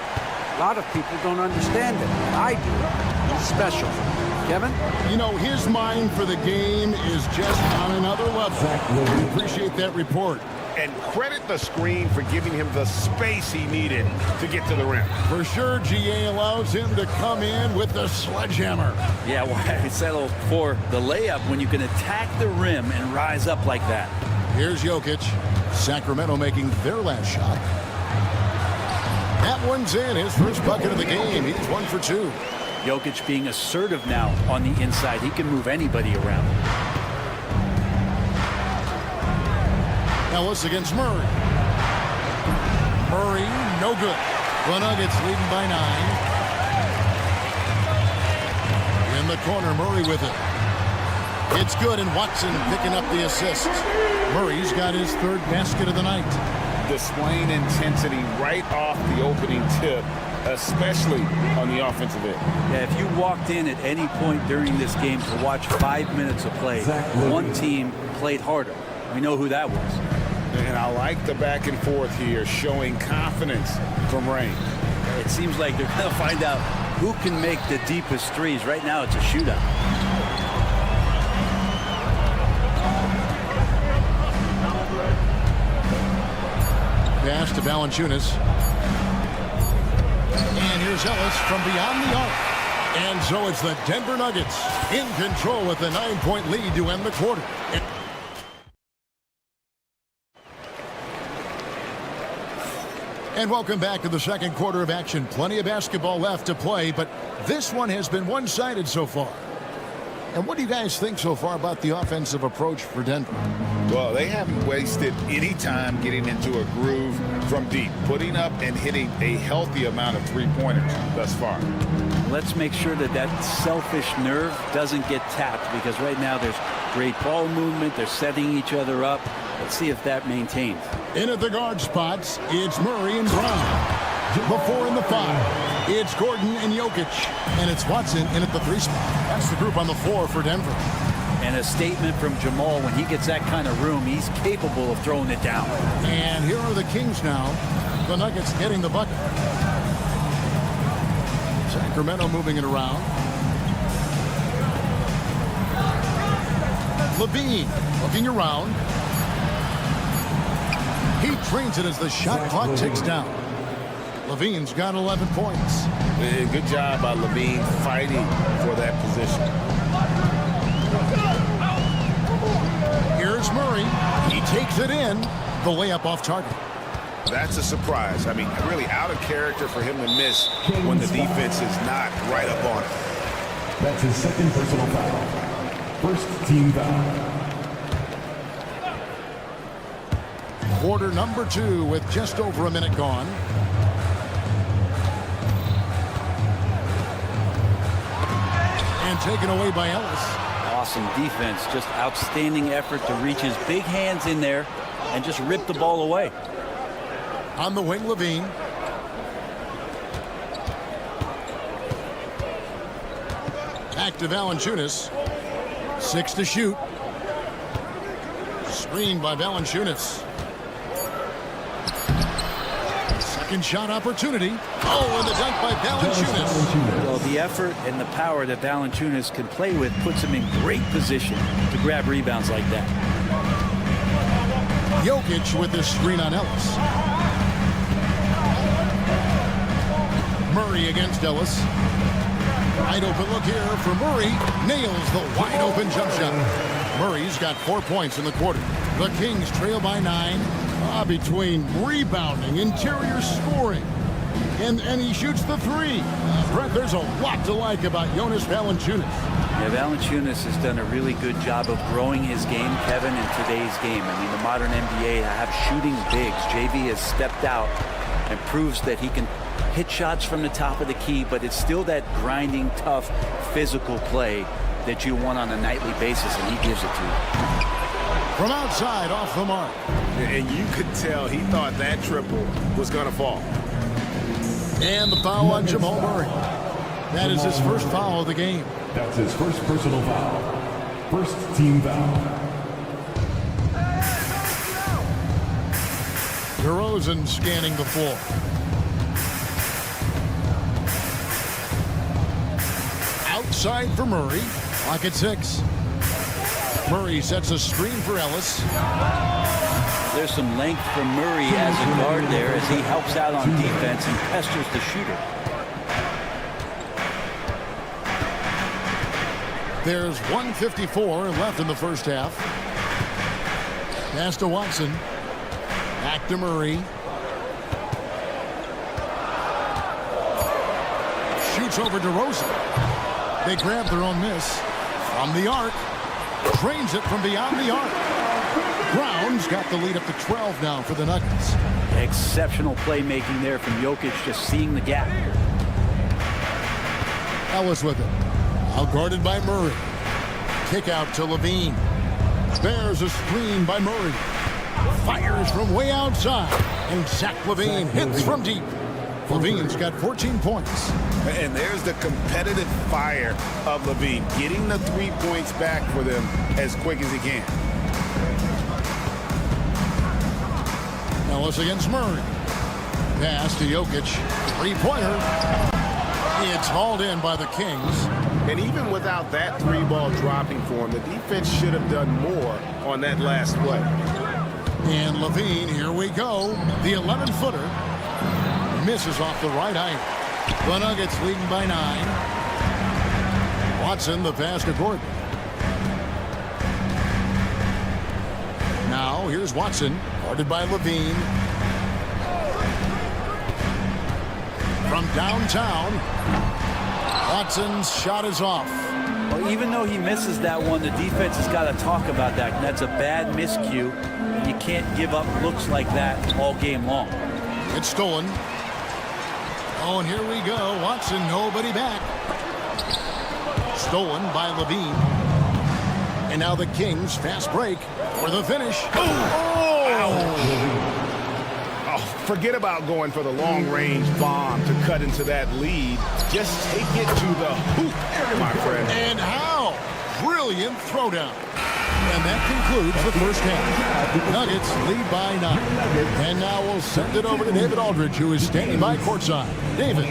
A lot of people don't understand it. I do. He's special. Kevin? You know, his mind for the game is just on another level. We appreciate that report. And credit the screen for giving him the space he needed to get to the rim. For sure, GA allows him to come in with the sledgehammer. Yeah, why settle for the layup when you can attack the rim and rise up like that? Here's Jokic. Sacramento making their last shot. That one's in. His first bucket of the game. He's 1 for 2. Jokic being assertive now on the inside. He can move anybody around. Ellis against Murray. Murray, no good. The Nuggets leading by 9. In the corner, Murray with it. It's good, and Watson picking up the assist. Murray's got his third basket of the night. Displaying intensity right off the opening tip, especially on the offensive end. Yeah, if you walked in at any point during this game to watch 5 minutes of play, one team played harder. We know who that was. And I like the back and forth here, showing confidence from Rain. It seems like they're going to find out who can make the deepest threes. Right now, it's a shootout. Pass to Valanciunas. And here's Ellis from beyond the arc. And so it's the Denver Nuggets in control with a 9-point lead to end the quarter. And welcome back to the second quarter of action. Plenty of basketball left to play, but this one has been one-sided so far. And what do you guys think so far about the offensive approach for Denver? Well, they haven't wasted any time getting into a groove from deep, putting up and hitting a healthy amount of three-pointers thus far. Let's make sure that that selfish nerve doesn't get tapped, because right now there's great ball movement. They're setting each other up. Let's see if that maintains. In at the guard spots, it's Murray and Brown. The 4 and the 5. It's Gordon and Jokic. And it's Watson in at the 3 spot. That's the group on the floor for Denver. And a statement from Jamal: when he gets that kind of room, he's capable of throwing it down. And here are the Kings now. The Nuggets getting the bucket. Sacramento moving it around. Levine looking around. He trains it as the shot clock ticks down. Levine's got 11 points. Good job by Levine fighting for that position. Here's Murray. He takes it in. The layup off target. That's a surprise. I mean, really out of character for him to miss when the defense is not right up on it. That's his second personal foul. First team foul. Quarter number 2 with just over a minute gone. And taken away by Ellis. Awesome defense. Just outstanding effort to reach his big hands in there and just rip the ball away. On the wing, Levine. Back to Valanciunas. 6 to shoot. Screen by Valanciunas. Second shot opportunity. Oh, and the dunk by Valanciunas. Well, the effort and the power that Valanciunas can play with puts him in great position to grab rebounds like that. Jokic with this screen on Ellis. Murray against Ellis. Wide open look here for Murray. Nails the wide open jump shot. Murray's got 4 points in the quarter. The Kings trail by 9. Between rebounding, interior scoring, and he shoots the 3. Brett, there's a lot to like about Jonas Valanciunas. Yeah, Valanciunas has done a really good job of growing his game, Kevin, in today's game. I mean, the modern NBA have shooting bigs. JV has stepped out and proves that he can hit shots from the top of the key, but it's still that grinding, tough, physical play that you want on a nightly basis, and he gives it to you. From outside, off the mark. And you could tell he thought that triple was going to fall. And the foul on Jamal Murray. That is his first foul of the game. That's his first personal foul. First team foul. DeRozan scanning the floor. Outside for Murray. Clock at 6. Murray sets a screen for Ellis. There's some length from Murray as a guard there as he helps out on defense and pesters the shooter. There's 1:54 left in the first half. Pass to Watson. Back to Murray. Shoots over DeRozan. They grab their own miss. From the arc. Drains it from beyond the arc. Brown's got the lead up to 12 now for the Nuggets. Exceptional playmaking there from Jokic, just seeing the gap. Ellis with it. Out guarded by Murray. Kick out to Levine. There's a screen by Murray. Fires from way outside. And Zach LaVine hits from deep. LaVine's got 14 points. And there's the competitive fire of LaVine, getting the 3 points back for them as quick as he can. Ellis against Murray. Pass to Jokic. Three-pointer. It's hauled in by the Kings. And even without that three ball dropping for him, the defense should have done more on that last play. And LaVine, here we go. The 11-footer misses off the right iron. The Nuggets leading by 9. Watson, the pass to Gordon. Now, here's Watson, guarded by LaVine. From downtown, Watson's shot is off. Well, even though he misses that one, the defense has got to talk about that. And that's a bad miscue. You can't give up looks like that all game long. It's stolen. Oh, and here we go. Watson, nobody back. Stolen by LaVine. And now the Kings, fast break for the finish. Oh, forget about going for the long-range bomb to cut into that lead. Just take it to the hoop, my friend. And how? Brilliant throwdown. And that concludes the first half. Nuggets lead by 9. And now we'll send it over to David Aldridge, who is standing by courtside. David.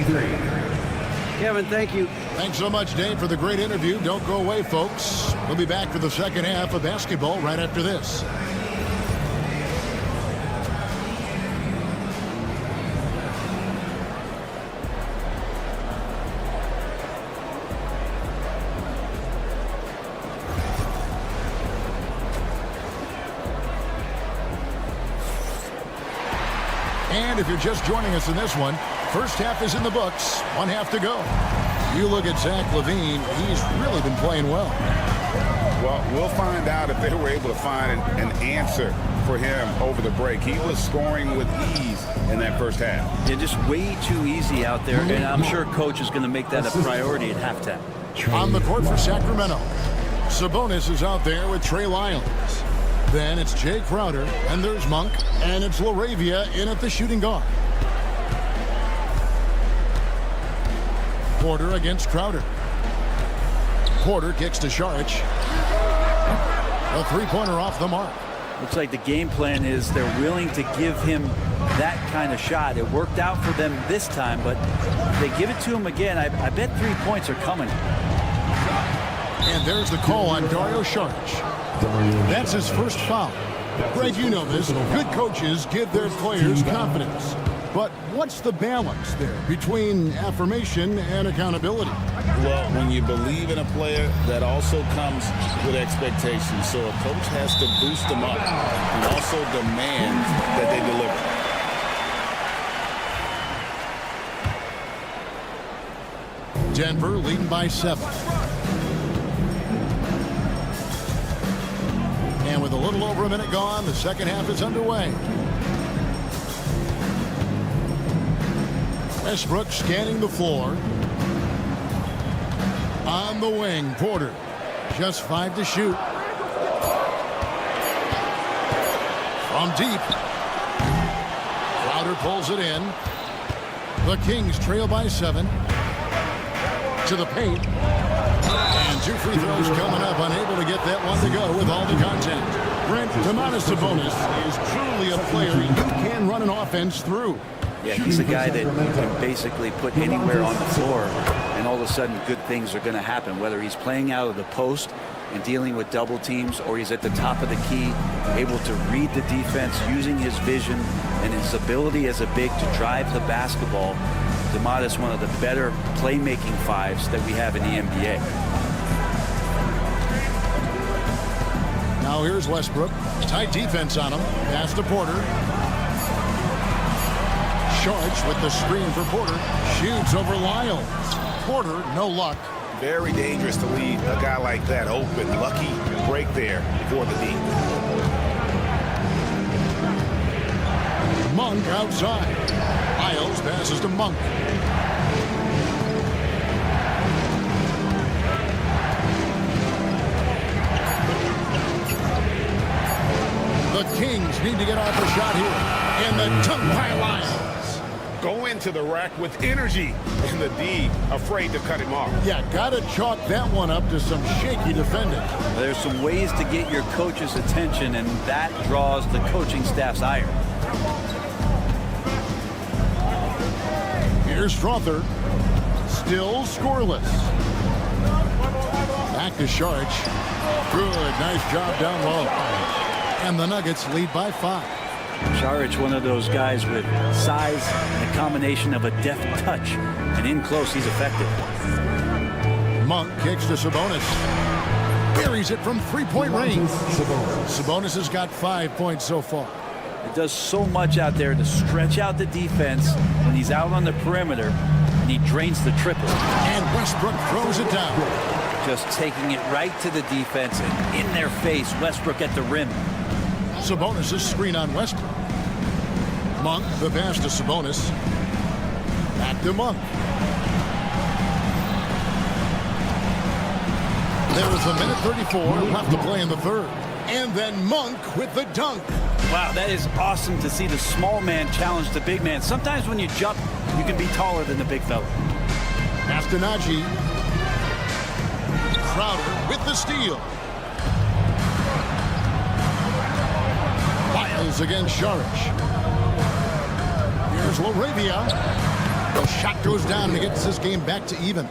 Kevin, thank you. Thanks so much, Dave, for the great interview. Don't go away, folks. We'll be back for the second half of basketball right after this. And if you're just joining us in this one, first half is in the books. 1 half to go. You look at Zach LaVine, he's really been playing well. Well, we'll find out if they were able to find an answer for him over the break. He was scoring with ease in that first half. Yeah, just way too easy out there, and I'm sure coach is going to make that a priority at halftime. On the court for Sacramento, Sabonis is out there with Trey Lyles. Then it's Jay Crowder, and there's Monk, and it's LaRavia in at the shooting guard. Porter against Crowder. Porter kicks to Šarić. A three-pointer off the mark. Looks like the game plan is they're willing to give him that kind of shot. It worked out for them this time, but if they give it to him again, I bet 3 points are coming. And there's the call on Dario Šarić. That's his first foul. Greg, you know this. Good coaches give their players confidence. But what's the balance there between affirmation and accountability? Well, when you believe in a player, that also comes with expectations. So a coach has to boost them up and also demand that they deliver. Denver leading by 7. And with a little over a minute gone, the second half is underway. Westbrook scanning the floor. On the wing, Porter. Just 5 to shoot. From deep. Crowder pulls it in. The Kings trail by 7. To the paint. And 2 free throws coming up. Unable to get that one to go with all the contact. Brent, Domantas Sabonis is truly a player you can run an offense through. Yeah, he's a guy that you can basically put anywhere on the floor, and all of a sudden good things are going to happen, whether he's playing out of the post and dealing with double teams, or he's at the top of the key, able to read the defense using his vision and his ability as a big to drive the basketball. Domantas, one of the better playmaking fives that we have in the NBA. Now here's Westbrook. Tight defense on him. Pass to Porter. Šarić with the screen for Porter. Shoots over Lyles. Porter, no luck. Very dangerous to leave a guy like that open. Lucky break there for the D. Monk outside. Lyles passes to Monk. The Kings need to get off a shot here. And the dunk by Lyles. Go into the rack with energy. And the D afraid to cut him off. Yeah, got to chalk that one up to some shaky defending. There's some ways to get your coach's attention, and that draws the coaching staff's ire. Here's Strother. Still scoreless. Back to Saric. Good, nice job down low. And the Nuggets lead by 5. Saric, one of those guys with size and a combination of a deft touch. And in close, he's effective. Monk kicks to Sabonis. Buries it from three-point range. Sabonis has got 5 points so far. It does so much out there to stretch out the defense when he's out on the perimeter, and he drains the triple. And Westbrook throws it down. Just taking it right to the defense and in their face. Westbrook at the rim. Sabonis' screen on Westbrook. Monk, the pass to Sabonis. Back to Monk. There was a minute 34 left to play in the third. And then Monk with the dunk. Wow, that is awesome to see the small man challenge the big man. Sometimes when you jump, you can be taller than the big fella. Astonagi. Crowder with the steal. Lyles against Saric. Here's LaRavia. The shot goes down and he gets this game back to even.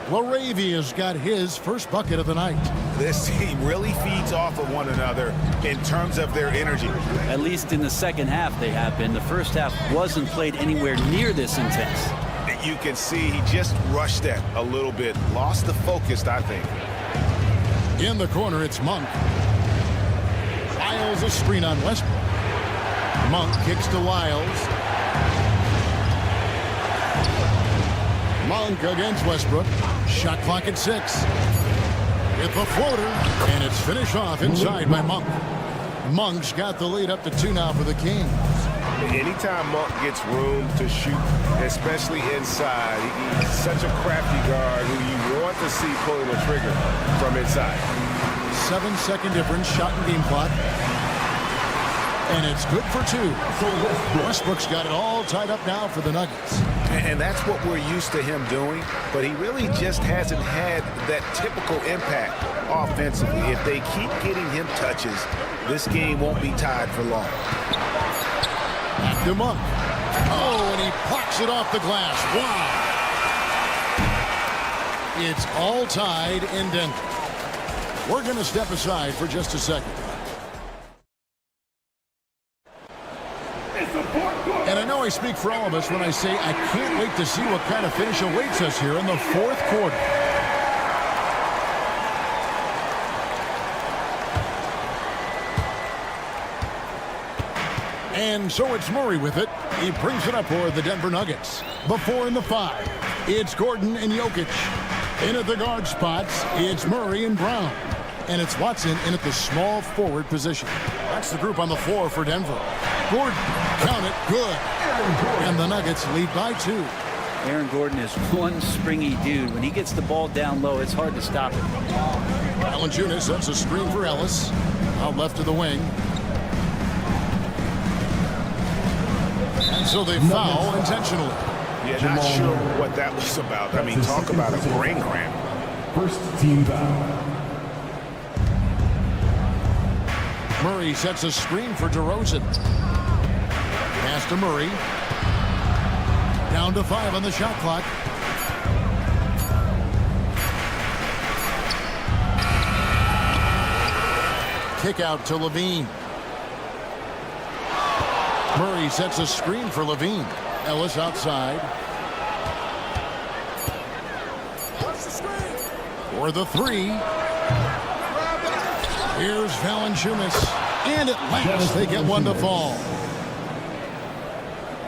LaRavia's got his first bucket of the night. This team really feeds off of one another in terms of their energy. At least in the second half they have been. The first half wasn't played anywhere near this intense. You can see he just rushed that a little bit. Lost the focus, I think. In the corner, it's Monk. Lyles a screen on Westbrook. Monk kicks to Lyles. Monk against Westbrook. Shot clock at 6. With the floater, and it's finished off inside by Monk. Monk's got the lead up to 2 now for the Kings. Anytime Monk gets room to shoot, especially inside, he's such a crafty guard who you want to see pulling the trigger from inside. 7-second difference, shot and game clock. And it's good for 2. Westbrook's got it all tied up now for the Nuggets. And that's what we're used to him doing, but he really just hasn't had that typical impact offensively. If they keep getting him touches, this game won't be tied for long. Back to Monk. Oh, and he plucks it off the glass. Wow. It's all tied in Denver. We're going to step aside for just a second. And I know I speak for all of us when I say I can't wait to see what kind of finish awaits us here in the fourth quarter. And so it's Murray with it. He brings it up for the Denver Nuggets. Before in the 5, it's Gordon and Jokic. In at the guard spots, it's Murray and Brown. And it's Watson in at the small forward position. That's the group on the floor for Denver. Gordon, count it, good. And the Nuggets lead by 2. Aaron Gordon is one springy dude. When he gets the ball down low, it's hard to stop him. Valanciunas sets a screen for Ellis. Out left to the wing. And so they foul intentionally. Yeah, not sure what that was about. I mean, talk about a brain cramp. First team foul. Murray sets a screen for DeRozan. Pass to Murray. Down to 5 on the shot clock. Kick out to Levine. Murray sets a screen for Levine. Ellis outside. For the 3. Here's Valanciunas. And at last they get one to fall.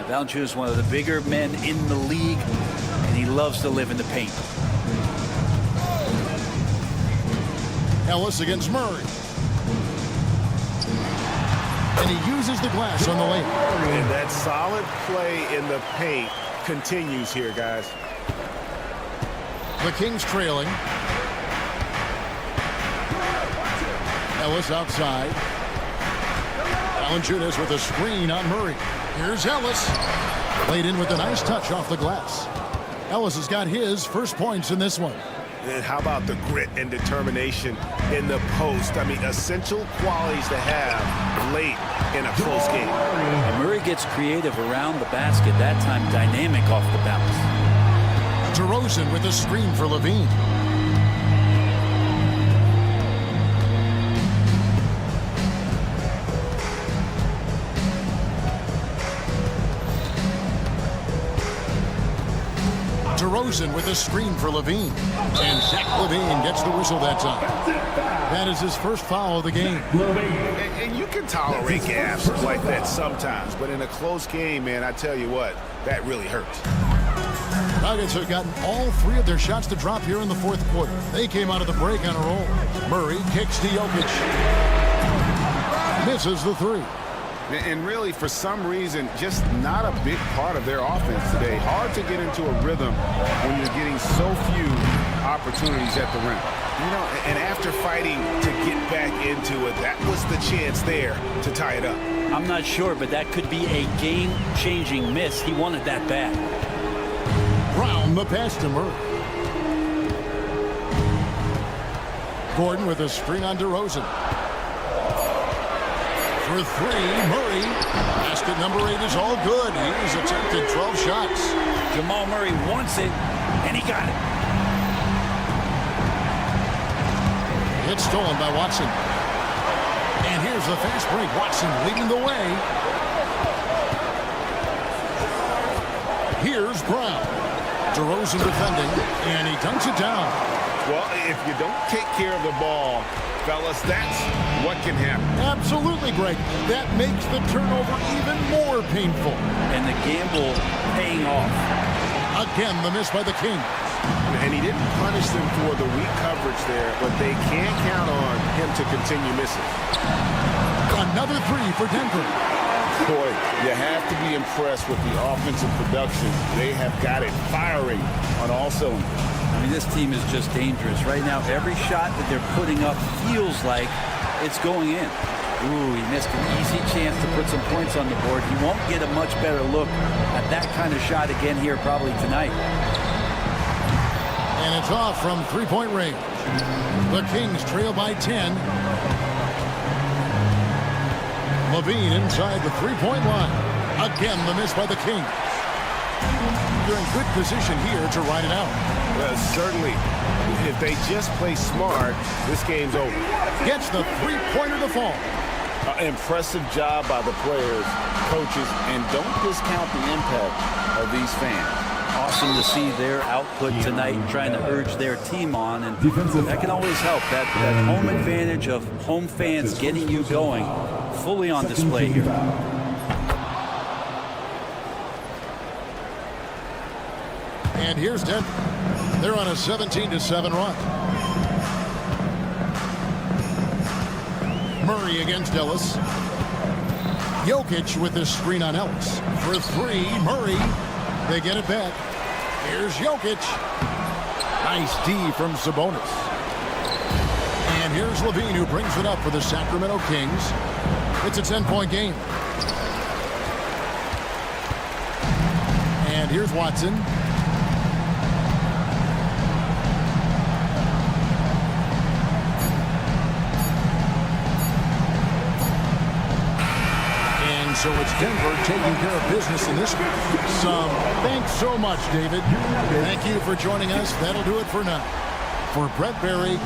Valanciunas is one of the bigger men in the league, and he loves to live in the paint. Ellis against Murray. And he uses the glass on the lane. And that solid play in the paint continues here, guys. The Kings trailing. Ellis outside. Valanciunas with a screen on Murray. Here's Ellis. Played in with a nice touch off the glass. Ellis has got his first points in this one. And how about the grit and determination in the post? I mean, essential qualities to have late in a close game. And Murray gets creative around the basket, that time dynamic off the bounce. DeRozan with a screen for Levine. DeRozan with a screen for Levine. And Zach Levine gets the whistle that time. That is his first foul of the game. And you can tolerate gaffes like that sometimes, but in a close game, man, I tell you what, that really hurts. Nuggets have gotten all three of their shots to drop here in the fourth quarter. They came out of the break on a roll. Murray kicks to Jokic. Misses the three. And really, for some reason, just not a big part of their offense today. Hard to get into a rhythm when you're getting so few opportunities at the rim. You know, and after fighting to get back into it, that was the chance there to tie it up. I'm not sure, but that could be a game-changing miss. He wanted that bad. Brown the pass to Murray. Gordon with a screen on DeRozan. For three, Murray. Basket number 8 is all good. He's attempted 12 shots. Jamal Murray wants it, and he got it. It's stolen by Watson. And here's the fast break. Watson leading the way. Here's Brown. DeRozan defending, and he dunks it down. Well, if you don't take care of the ball, fellas, that's what can happen. Absolutely, Greg. That makes the turnover even more painful. And the gamble paying off. Again, the miss by the Kings. And he didn't punish them for the weak coverage there, but they can't count on him to continue missing. Another three for Denver. Boy, you have to be impressed with the offensive production. They have got it firing on all cylinders. I mean, this team is just dangerous. Right now, every shot that they're putting up feels like it's going in. Ooh, he missed an easy chance to put some points on the board. He won't get a much better look at that kind of shot again here probably tonight. And it's off from three-point range. The Kings trail by 10. Levine inside the three-point line. Again, the miss by the Kings. They're in good position here to ride it out. Well, certainly, if they just play smart, this game's over. Gets the three-pointer to fall. Impressive job by the players, coaches, and don't discount the impact of these fans. Awesome to see their output tonight, trying to urge their team on, and that can always help. That home advantage of home fans getting you going, fully on display here. And here's Denver. They're on a 17-7 run. Murray against Ellis. Jokic with this screen on Ellis. For three, Murray. They get it back. Here's Jokic. Nice D from Sabonis. And here's Levine, who brings it up for the Sacramento Kings. It's a 10-point game. And here's Watson. And so it's Denver taking care of business in this one. Thanks so much, David. Thank you for joining us. That'll do it for now. For Brett Berry.